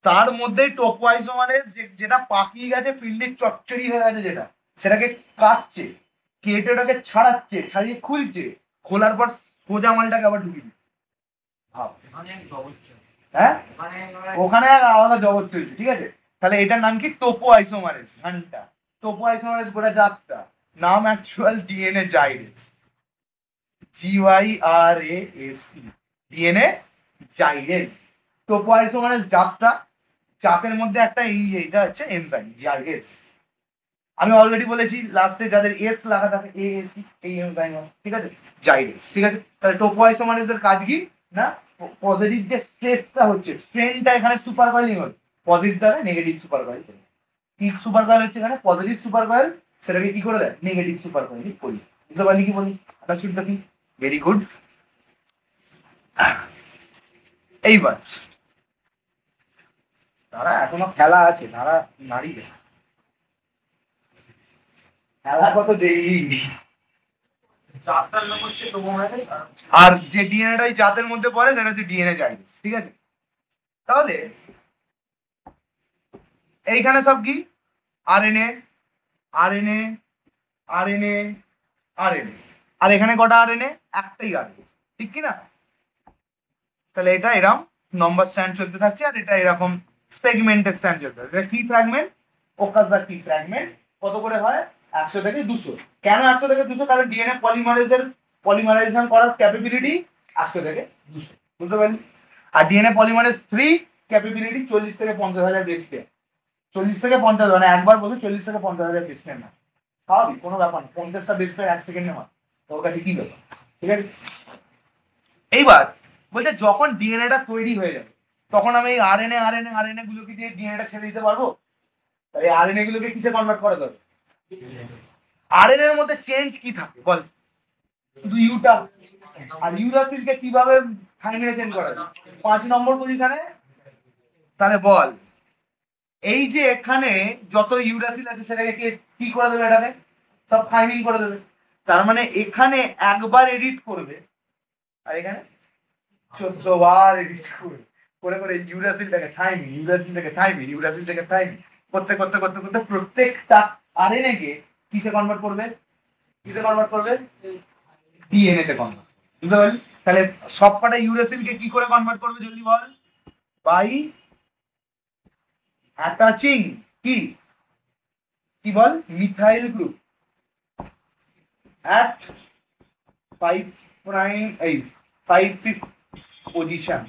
তার মধ্যেই টোপোআইসোমারেজ যেটা পাকিয়ে গেছে, পিন্ডির চচ্চড়ি হয়ে গেছে যেটা, সেটাকে কাটছে, কেটে ওটাকে ছাড়াচ্ছে, ছাড়িয়ে খুলছে, খোলার পর সোজা মালটাকে আবার ঢুকিয়ে দিচ্ছে। ভাব, হ্যাঁ ওখানে এক আলাদা জগৎ চলছে, ঠিক আছে? তাহলে এটার নাম কি, টোপো আইসোমারেজ, ঘন্টা টোপো আইসোমারেজ গোটা জাতটা নাম actual DNA gyrase, GYRASE, DNA gyrase, topoisomerase জাতটা, জাতের মধ্যে একটা এইটা হচ্ছে এনজাইম জাইরেস। আমি অলরেডি বলেছি লাস্টে যাদের এস লাগা থাকে AAC, এই এনজাইম, ঠিক আছে, জাইরেস, ঠিক আছে? তাহলে টোপো আইসোমারেজের কাজ কি না, পজিটিভ যে স্ট্রেসটা হচ্ছে, স্ট্রেনটা এখানে সুপার কয়েলিং হচ্ছে, পজিটিভটা নেগেটিভ সুপার কয়েল, কি সুপার কয়েল হচ্ছে এখানে, পজিটিভ সুপার কয়েল, সেটাকে কি করে দেয়, নেগেটিভ সুপার কয়েল করি, বুঝতে পারলি কি বলি? আন্ডারস্টুড কি? Very good. এইবার তারা এখনো খেলা আছে, তারা নারী খেলা কত দেরি, চারটার নাম হচ্ছে টোপোমাইরাস, আর যে ডিএনএটা ওই জাতের মধ্যে পড়ে সেটা হচ্ছে ডিএনএ জাইরেস, ঠিক আছে? তাহলে এইখানে সব কি, আরএনএ আরএনএ আরএনএ আরএনএ, আর এখানে কটা আরএনএ, একটাই আরএনএ, ঠিক কি না? তাহলে এটা এরকম নম্বর স্ট্যান্ড চলতে থাকছে, আর এটা এরকম সেগমেন্টের স্ট্যান্ড চলতে থাকছে। এটা কি ফ্র্যাগমেন্ট, ওকাজাকি ফ্র্যাগমেন্ট, কত করে হয়, 100 থেকে 200। কেন 100 থেকে 200? কারণ ডিএনএ পলিমারাইজেশন করার ক্যাপাবিলিটি 100 থেকে 200, বুঝতে পারলি? আর ডিএনএ পলিমারেজ 3 ক্যাপাবিলিটি 40 থেকে 50,000 বেস পেয়ার, 40 থেকে 50, মানে একবার বলতে 40 থেকে 50,000 বেস পেয়ার না, স্বাভাবিক কোনো ব্যাপার না, 50টা বেস পেয়ার 1 সেকেন্ডে হয়, তোর কাছে কি ব্যাপার, ঠিক আছে? এইবার বলছে যখন ডিএনএটা তৈরি হয়ে যাবে, তখন আমি এই আরএনএ গুলোকে দিয়ে ডিএনএটা ছেড়ে দিতে পারবো? তাহলে আরএনএ গুলোকে কিসে কনভার্ট করা যাবে? আরএনএ এর মধ্যে চেঞ্জ কি থাকে বল? শুধু ইউটা। আর ইউরাসিলকে কিভাবে থাইমিনে চেঞ্জ করা যায়? 5 নম্বর পজিশনে। তাহলে বল এই যে এখানে যত ইউরাসিল আছে সেটাকে কি করে দেবে? এটাকে সব থাইমিন করে দেবে। তার মানে এখানে একবার এডিট করবে আর এখানে 14 বার এডিট করবে, করে করে ইউরাসিলটাকে থাইমিন, ইউরাসিলটাকে থাইমিন, ইউরাসিলটাকে থাইমিন করতে করতে করতে করতে প্রত্যেকটা আরএনএ কে কিসে কনভার্ট করবে? কিসে কনভার্ট করবে? ডিএনএ তে কনভার্ট। বুঝতে পারলি? তাহলে সবকটা ইউরাসিলকে কি করে কনভার্ট করবে জলদি বল? বাই অ্যাটাচিং কি কি বল? Methyl group at 5 prime 5 position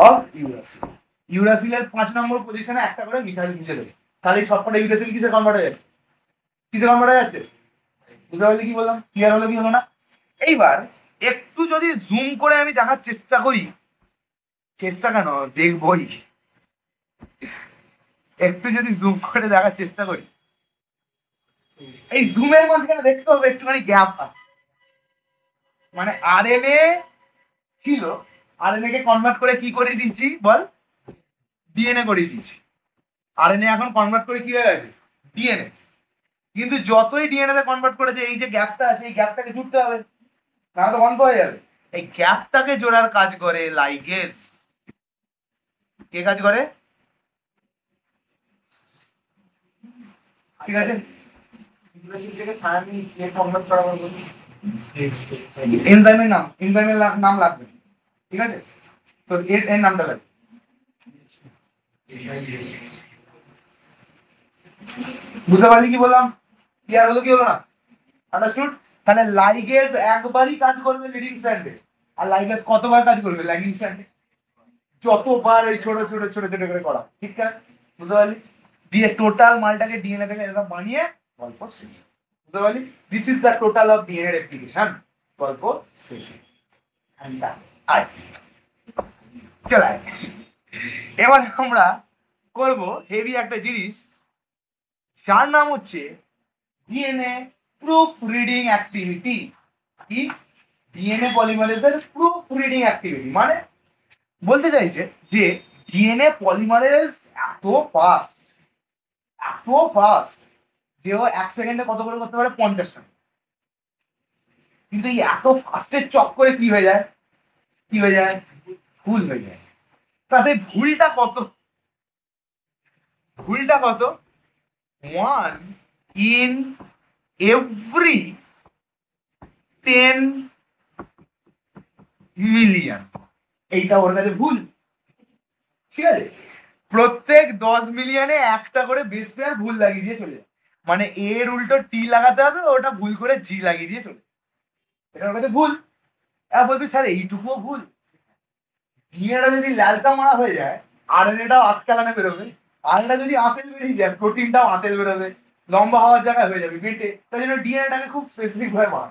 of uracil। ইউরাসিলের 5 নম্বর পজিশনে একটা করে মিথাইল মিশে দেবে। তাহলে সবকটা ইউরাসিল কিসে কনভার্ট হয়ে যাচ্ছে? কিসে কনভার্ট হয়ে যাচ্ছে? বুঝতে পারলি কি বললাম? ক্লিয়ার হলো কি হলো না? এইবার একটু যদি জুম করে আমি দেখার চেষ্টা করি, চেষ্টা কেন দেখবই, একটু যদি জুম করে দেখার চেষ্টা করি, এই জুমের মাঝখানে দেখতে হবে একটুখানি গ্যাপ আছে। মানে আরএনএ ছিল, আরএনএ কে কনভার্ট করে কি করে দিয়েছি বল? ডিএনএ করে দিয়েছি। আরএনএ এখন কনভার্ট করে কি হয়ে গেছে? ডিএনএ। কিন্তু যতই ডিএনএ তে কনভার্ট করেছে এই যে গ্যাপটা আছে এই গ্যাপটাকে জুড়তে হবে, নাহলে তো বন্ধ হয়ে যাবে। এই গ্যাপটাকে জোড়ার কাজ করে লাইগেজ। কে কাজ করে? ঠিক আছে, ইউরাসিল থেকে থায়ামিন কে কনভার্ট করা হবে? এনজাইমের নাম লাগবে, ঠিক আছে? তো এর এর নামটা লাগবে। বুঝতে পারলি কি বললাম? ক্লিয়ার হলো কি হলো না? আন্ডারস্টুড? তাহলে লাইগেজ একবারই কাজ করবে লিডিং স্ট্র্যান্ডে, আর লাইগেজ কতবার কাজ করবে ল্যাগিং স্ট্র্যান্ডে? যতবার এই ছোট ছোট ছোট ছোট করে করা, ঠিক না? বুঝতে পারলি? দিয়ে টোটাল মালটাকে ডিএনএ থেকে এরকম বানিয়ে গল্প শেষ। বুঝতে পারলি? This is the total of DNA replication. গল্প শেষ। আয় চল আয়। এবার আমরা করব হেভি একটা জিনিস, যার নাম হচ্ছে ডিএনএ প্রুফ রিডিং অ্যাক্টিভিটি। কি? ডিএনএ পলিমারেজের প্রুফ রিডিং অ্যাক্টিভিটি মানে বলতে চাইছে যে ডিএনএ পলিমারেজ এত ফাস্ট, এত ফাস্ট যে ও 1 সেকেন্ডে কত করে করতে পারে? 50টা। কিন্তু এই এত ফাস্টের চক্করে কি হয়ে যায়? কি হয়ে যায়? ভুল হয়ে যায়। তা সেই ভুলটা কত? ভুলটা কত? 1 in every 10 মিলিয়ন। এইটা ওর কাছে ভুল, ঠিক আছে? প্রত্যেক 10 মিলিয়নে একটা করে বেস পেয়ার ভুল লাগিয়ে দিয়ে চলে যায়। মানে এর উল্টো টি লাগাতে হবে, ওটা ভুল করে জি লাগিয়ে দিয়ে চলে যায়। এটা ওর কাছে ভুল। বলবি স্যার এইটুকুও ভুল? ডিএনএটা যদি ল্যালটা মারা হয়ে যায় আরএনএটাও আটকালানে বেরোবে, আরএনএটা যদি আঁতেল বেরিয়ে যায় প্রোটিনটাও আঁতেল বেরোবে, লম্বা হওয়ার জায়গায় হয়ে যাবে বেটে। তাই জন্য ডিএনএটাকে খুব স্পেসিফিক ভাবে মারা,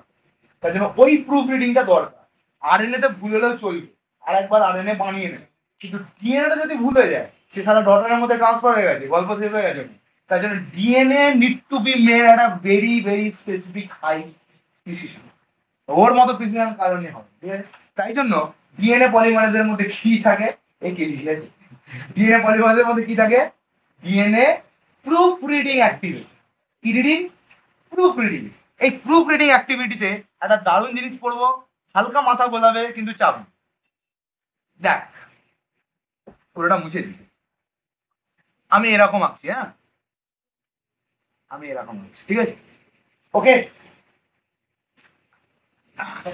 তাই জন্য ওই প্রুফ রিডিংটা দরকার। আরএনএ তে ভুল হলেও চলবে, আর একবার আরএনএ বানিয়ে নেবে। কিন্তু ডিএনএটা যদি ভুল হয়ে যায় সে সারা ডটারের মধ্যে ট্রান্সফার হয়ে গেছে, গল্প শেষ হয়ে গেছে। তাই জন্য DNA need to be made at a very very specific high precision. ওর মতো প্রিসিশন কারণে হবে, ঠিক আছে? তাই জন্য ডিএনএ পলিমারেজের মধ্যে কি থাকে? এই কে লিখেছে? ডিএনএ পলিমারেজের মধ্যে কি থাকে? DNA proof reading activity. কি রিডিং? Proof reading. এই প্রুফ রিডিং অ্যাক্টিভিটিতে একটা দারুণ জিনিস পড়বো, হালকা মাথা গোলাবে কিন্তু চাপ। দেখ পুরোটা মুছে দিই, আমি এরকম আঁকছি, হ্যাঁ আমি এরকম আঁকছি, ঠিক আছে? ওকে,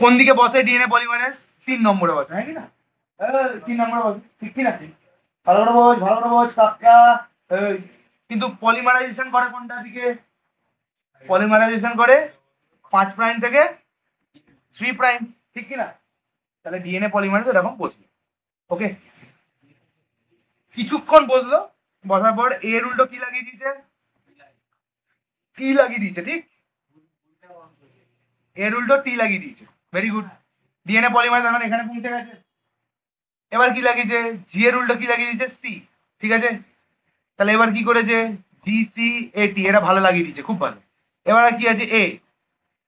কোন দিকে বসে ডিএনএ পলিমারেজ? 3 নম্বরে বসে, হ্যাঁ কি না? 3 নম্বরে বসে, ঠিক কি না? ভালো করে বোঝ, ভালো করে বোঝ কাকা। কিন্তু পলিমারাইজেশন করে কোনটা দিকে? পলিমারাইজেশন করে 5 প্রাইম থেকে 3 প্রাইম, ঠিক কি না? তাহলে ডিএনএ পলিমারেজ এরকম বসবে। ওকে, কিছুক্ষণ বসলো, বসার পর এর উল্টো কি লাগিয়ে দিয়েছে? টি লাগিয়ে দিয়েছে, ঠিক? এর উল্টো টি লাগিয়ে দিয়েছে, ভেরি গুড। ডিএনএ পলিমারেজ এখন এখানে পৌঁছে গেছে। এবার কি লাগিয়েছে? জি এর উল্টো কি লাগিয়ে দিয়েছে? সি, ঠিক আছে? তাহলে এবার কি করেছে, GCAT, এটা ভালো লাগিয়ে দিচ্ছে, খুব ভালো। এবার কি আছে, এ,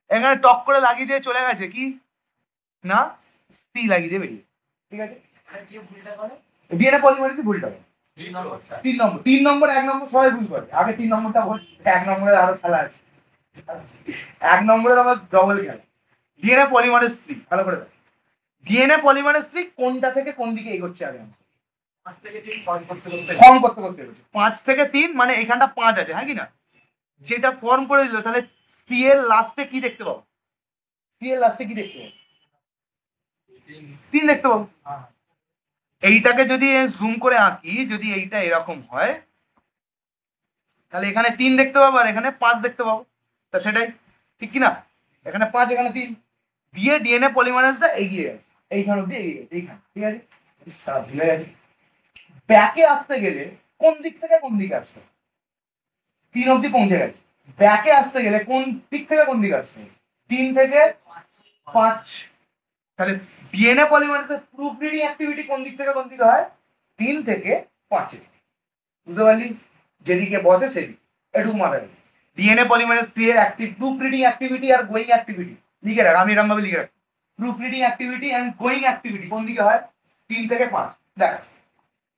এখানে টক করে লাগিয়ে দিয়ে চলে গেছে কি না, সি লাগিয়ে দিয়ে বেরিয়ে, ঠিক আছে। ডিএনএ পলিমারেজে ভুলটা হবে 3 নম্বর, 3 নম্বর 1 নম্বর সবাই ভুল করে, আগে 3 নম্বরটা বল। 1 নম্বরে আরো খেলা আছে, 1 নম্বরের আমার ডবল খেলা। ডিএনএ পলিমারেজ 3, ভালো করে দেখ। ডিএনএ পলিমারেজ 3 কোনটা থেকে কোন দিকে এগোচ্ছে আগে, 5 থেকে 3 ফর্ম করতে করতে ফর্ম করতে করতে এগোচ্ছে। 5 থেকে 3 মানে এখানটা 5 আছে, হ্যাঁ কি না, যেটা ফর্ম করে দিল, তাহলে সি এর লাস্টে কি দেখতে পাবো, সি এর লাস্টে কি দেখতে পাবো, 3 দেখতে পাবো। এইটাকে যদি জুম করে আঁকি, যদি এইটা এরকম হয়, তাহলে এখানে 3 দেখতে পাবো আর এখানে 5 দেখতে পাবো, তা সেটাই ঠিক কি না, এখানে 5 এখানে 3 দিয়ে ডিএনএ পলিমারেজটা এগিয়ে গেছে, এইখান অব্দি এগিয়ে গেছে, এইখানে, ঠিক আছে। সব ভুলে গেছে। ব্যাকে আসতে গেলে কোন দিক থেকে কোন দিকে আসতে, 3 অব্দি পৌঁছে গেছে, ব্যাকে আসতে গেলে কোন দিক থেকে কোন দিকে আসতে, 3 থেকে 5। তাহলে ডিএনএ পলিমারেজের প্রুফ রিডিং অ্যাক্টিভিটি কোন দিক থেকে কোন দিকে হয়, 3 থেকে 5। বুঝতে পারলি, যেদিকে বসে সেদিকে, এটুকু মাথায় রাখবি। ডিএনএ পলিমারেজ 3 এর অ্যাক্টিভ প্রুফ রিডিং অ্যাক্টিভিটি আর গোয়িং অ্যাক্টিভিটি লিখে রাখ, আমি এরকম ভাবে লিখে রাখ। Proof reading activity and going activity কোন দিকে হয়, 3 থেকে 5। দেখ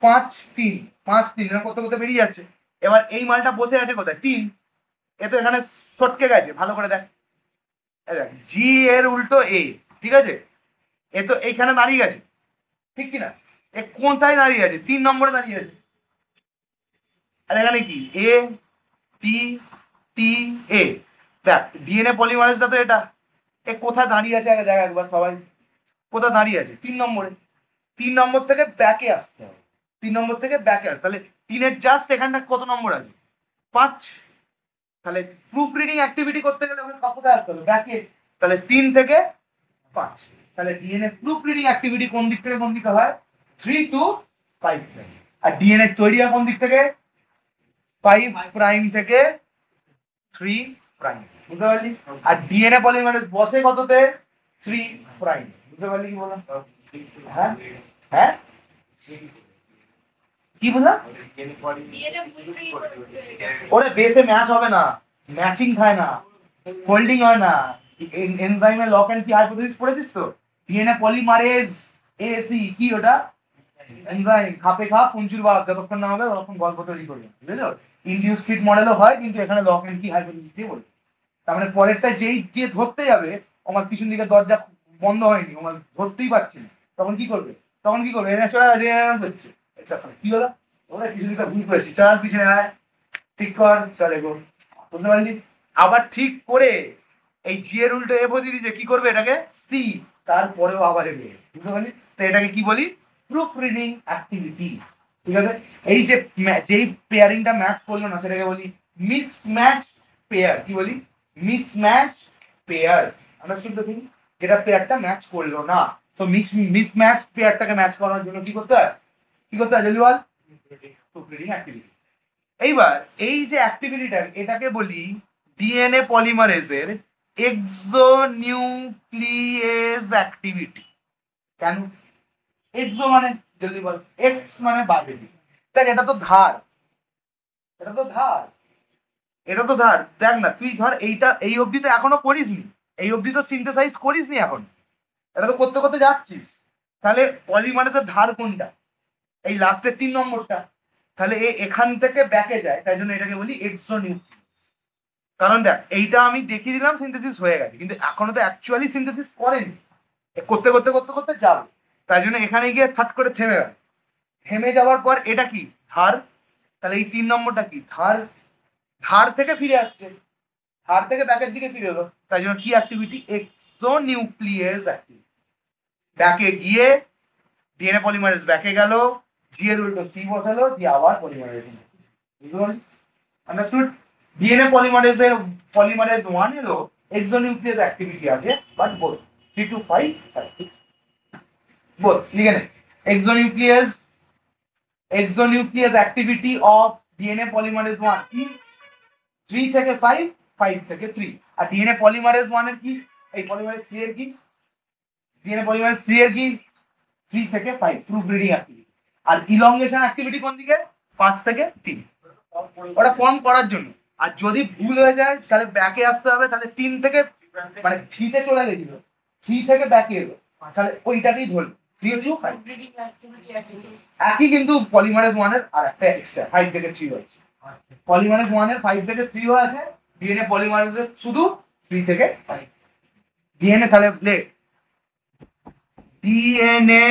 5 3 5 3 এরকম করতে করতে বেরিয়ে যাচ্ছে। এবার এই মালটা বসে আছে কোথায়, 3, এ তো এখানে সটকে গেছে, ভালো করে দেখ, জি এর উল্টো এ, ঠিক আছে, এ তো এইখানে দাঁড়িয়ে গেছে, ঠিক কিনা, এ কোথায় দাঁড়িয়ে আছে, 3 নম্বরে দাঁড়িয়ে আছে। আর এখানে কি, এ টি টি এ, দেখ ডিএনএ পলিমারেজটা তো এটা, এ কোথায় দাঁড়িয়ে আছে আগে দেখ একবার সবাই, কোথায় দাঁড়িয়ে আছে, 3 নম্বরে। 3 নম্বর থেকে ব্যাকে আসতে হবে, 3 নম্বর থেকে ব্যাকে আসতে, তাহলে 3-এর জাস্ট এখানটা কত নম্বর আছে, 5। তাহলে প্রুফ রিডিং অ্যাক্টিভিটি করতে গেলে ওখানে কোথায় আসতে হবে, ব্যাকে, তাহলে 3 থেকে 5। তাহলে ডিএনএ প্রুফ রিডিং অ্যাক্টিভিটি কোন দিক থেকে কোন দিকে হয়, 3 to 5 প্রাইম। আর ডিএনএ তৈরি হয় কোন দিক থেকে, 5 প্রাইম থেকে 3 প্রাইম। বুঝতে পারলি, আর ডিএনএ পলিমারেজ বসে কততে, 3 প্রাইম। বুঝতে পারলি কি বললাম, হ্যাঁ হ্যাঁ কি বললাম, ওরে বেসে ম্যাচ হবে না, ম্যাচিং খায় না, ফোল্ডিং হয় না। এনজাইমের লক এন্ড কি হাইপোথিসিস পড়েছিস তো, ডিএনএ পলিমারেজ এসি কি ওটা, এনজাইম খাপে খাপ পুঞ্জুর বাদ, যতক্ষণ না হবে ততক্ষণ গল্প তৈরি করবে, বুঝলো। ইনডিউস ফিট মডেলও হয়, কিন্তু এখানে লক এন্ড কি হাইপোথিসিস দিয়ে বলবে। তার মানে পরেরটা যেই গিয়ে ধরতে যাবে, আমার পিছন দিকে দরজা বন্ধ হয়নি, আমার ধরতেই পারছি না, তখন কি করবে, তখন কি করবে, এনে চলে করছে, কি হলো, ওরা পিছন দিকে ভুল করেছি, চল পিছনে আয়, ঠিক কর, চলে গো। বুঝতে পারলি, আবার ঠিক করে এই জি এর উল্টো এ বসিয়ে দিচ্ছে, কি করবে এটাকে, সি, তারপরেও আবার এ, বুঝতে পারলি, তো এটাকে কি বলি, প্রুফ রিডিং অ্যাক্টিভিটি, ঠিক আছে। এই যে যেই পেয়ারিংটা ম্যাচ করলো না, সেটাকে বলি মিসম্যাচ পেয়ার, কি বলি, mismatch pair, understood the thing, যেটা পেয়ারটা ম্যাচ করলো না। তো মিসম্যাচ পেয়ারটাকে ম্যাচ করার জন্য কি করতে হয়, কি করতে হয় জলদি বল, প্রুফ রিডিং অ্যাক্টিভিটি। এইবার এই যে অ্যাক্টিভিটিটা, এটাকে বলি ডিএনএ পলিমারেজের এক্সোনিউক্লিয়েজ অ্যাক্টিভিটি। কেন, এক্সো মানে জলদি বল, এক্স মানে বাইরে, দেখ এটা তো ধার, এটা তো ধার, এটা তো ধার, দেখ না তুই ধর এইটা এই অবধি তো এখনো করিসনি, এই অবধি তো সিনথেসাইজ করিসনি এখন, এটা তো করতে করতে যাচ্ছিস। তাহলে পলিমারেজের ধার কোনটা, এই লাস্টের 3 নম্বরটা, তাহলে এখান থেকে ব্যাকে যায়, তাই জন্য এটাকে বলি এক্সোনিউক্লিয়েজ। কারণ দেখ এইটা আমি দেখিয়ে দিলাম সিনথেসিস হয়ে গেছে, কিন্তু এখনো তো অ্যাকচুয়ালি সিনথেসিস করেনি, করতে করতে করতে করতে যাবে, তাই জন্য এখানে গিয়ে থাট করে থেমে গেল। থেমে যাওয়ার পর এটা কি ধার, তাহলে এই 3 নম্বরটা কি ধার, ধার থেকে ফিরে আসছে, ধার থেকে ব্যাকের দিকে ফিরে এলো, তাই জন্য কি অ্যাক্টিভিটি, এক্সোনিউক্লিয়েজ অ্যাক্টিভিটি। ব্যাকে গিয়ে ডিএনএ পলিমারেজ ব্যাকে গেল, জি এর উল্টো সি বসালো, দিয়ে আবার পলিমারেজ, বুঝতে পারলি, আন্ডারস্টুড। ডিএনএ পলিমারেজ 1 এরও এক্সোনিউক্লিয়াস অ্যাক্টিভিটি আছে, বাট বোথ 3 to 5 বোথ লিখে নে। এক্সোনিউক্লিয়াস অ্যাক্টিভিটি অফ ডিএনএ পলিমারেজ 1 কি, 3 থেকে 5, 5 থেকে 3। আর ডিএনএ পলিমারেজ 1 এর কি, এই পলিমারেজ 3 এর কি, ডিএনএ পলিমারেজ 3 এর কি, 3 থেকে 5 প্রুফ রিডিং অ্যাক্টিভিটি। আর ইলংগেশন অ্যাক্টিভিটি কোন দিকে, 5 থেকে 3। ওটা ফর্ম করার জন্য। আর যদি ভুল হয়ে যায় তাহলে ব্যাকে আসতে হবে, তাহলে 3 থেকে মানে 3 তে চলে গেছিল, 3 থেকে ব্যাকে এলো, তাহলে ওইটাকেই ধরলো 3 টু 5। একই, কিন্তু পলিমারেজ 1 এর আর একটা এক্সট্রা 5 থেকে 3 হচ্ছে। পলিমারেজ 1 এর 5 থেকে 3 হয়ে আছে, ডিএনএ পলিমারেজের শুধু 3 থেকে 5। ডিএনএ তাহলে লে ডিএনএ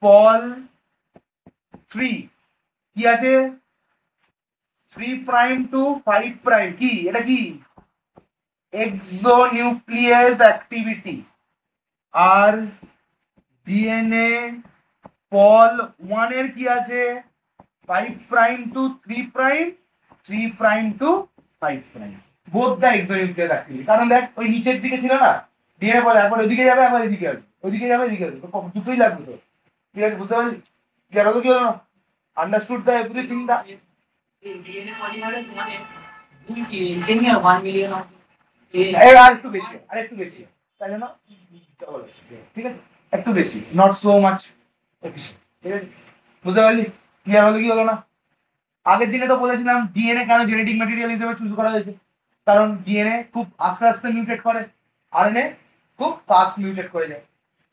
পল 3 কি আছে 3 প্রাইম টু 5 প্রাইম, কি এটা কি এক্সোনিউক্লিয়াস অ্যাক্টিভিটি। আর ডিএনএ পল 1 এর কি আছে 5 prime to 3 prime, 3 prime to 5 prime, both the exonuclease activity. কারণ দেখ ওই নিচের দিকে ছিল না ডিএনএ পল, একবার ওইদিকে যাবে একবার এদিকে আসবে, ওইদিকে যাবে এদিকে আসবে, তো দুটোই লাগবে তো। ঠিক আছে, বুঝতে পারলি কি আর কি হলো না? আন্ডারস্টুড দ্য এভরিথিং দা। আর একটু বেশি, আর একটু বেশি, তাই জন্য ঠিক আছে একটু বেশি, নট সো মাচ। ঠিক আছে, বুঝতে পারলি ক্লিয়ার হলো কি হলো না? আগের দিনে তো বলেছিলাম ডিএনএ কেন জেনেটিক ম্যাটেরিয়াল হিসেবে চুজ করা হয়েছে, কারণ ডিএনএ খুব আস্তে আস্তে মিউটেট করে, আরএনএ খুব ফাস্ট মিউটেট করে যায়।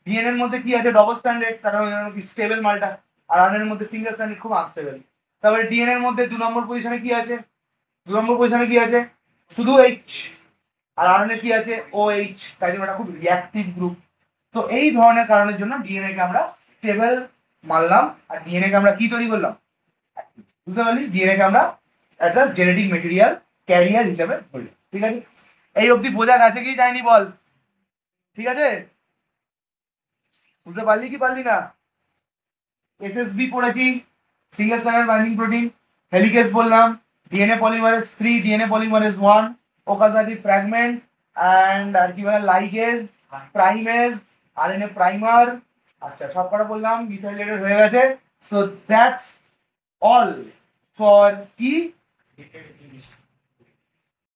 ডিএনএ এর মধ্যে কি আছে ডবল স্ট্যান্ডার্ড, কারণ কি স্টেবল মালটা, আর আরএনএ এর মধ্যে সিঙ্গেল স্ট্যান্ডার্ড খুব আনস্টেবল। তারপরে ডিএনএ এর মধ্যে 2 নম্বর পজিশনে কি আছে, 2 নম্বর পজিশনে কি আছে শুধু এইচ, আর আরএনএ কি আছে ওএইচ, তাই জন্য এটা খুব রিঅ্যাক্টিভ গ্রুপ। তো এই ধরনের কারণের জন্য ডিএনএ কে আমরা স্টেবল মানলাম, আর ডিএনএ কে আমরা কি তৈরি করলাম, বুঝতে পারলি, ডিএনএ কে আমরা as a genetic material career হিসেবে ধরলাম। ঠিক আছে, এই অবধি বোঝা গেছে কি যায়নি বল? ঠিক আছে, বুঝতে পারলি কি পারলি না? এসএসবি পড়েছি, single standard binding protein, helicase বললাম, DNA polymerase 3, DNA polymerase 1, Okazaki fragment, and আর কি বলে লাইগেজ, প্রাইমেজ, আরএনএ প্রাইমার। আচ্ছা সব কটা বললাম, মিথাইলেটেড হয়ে গেছে। সো দ্যাটস অল ফর কি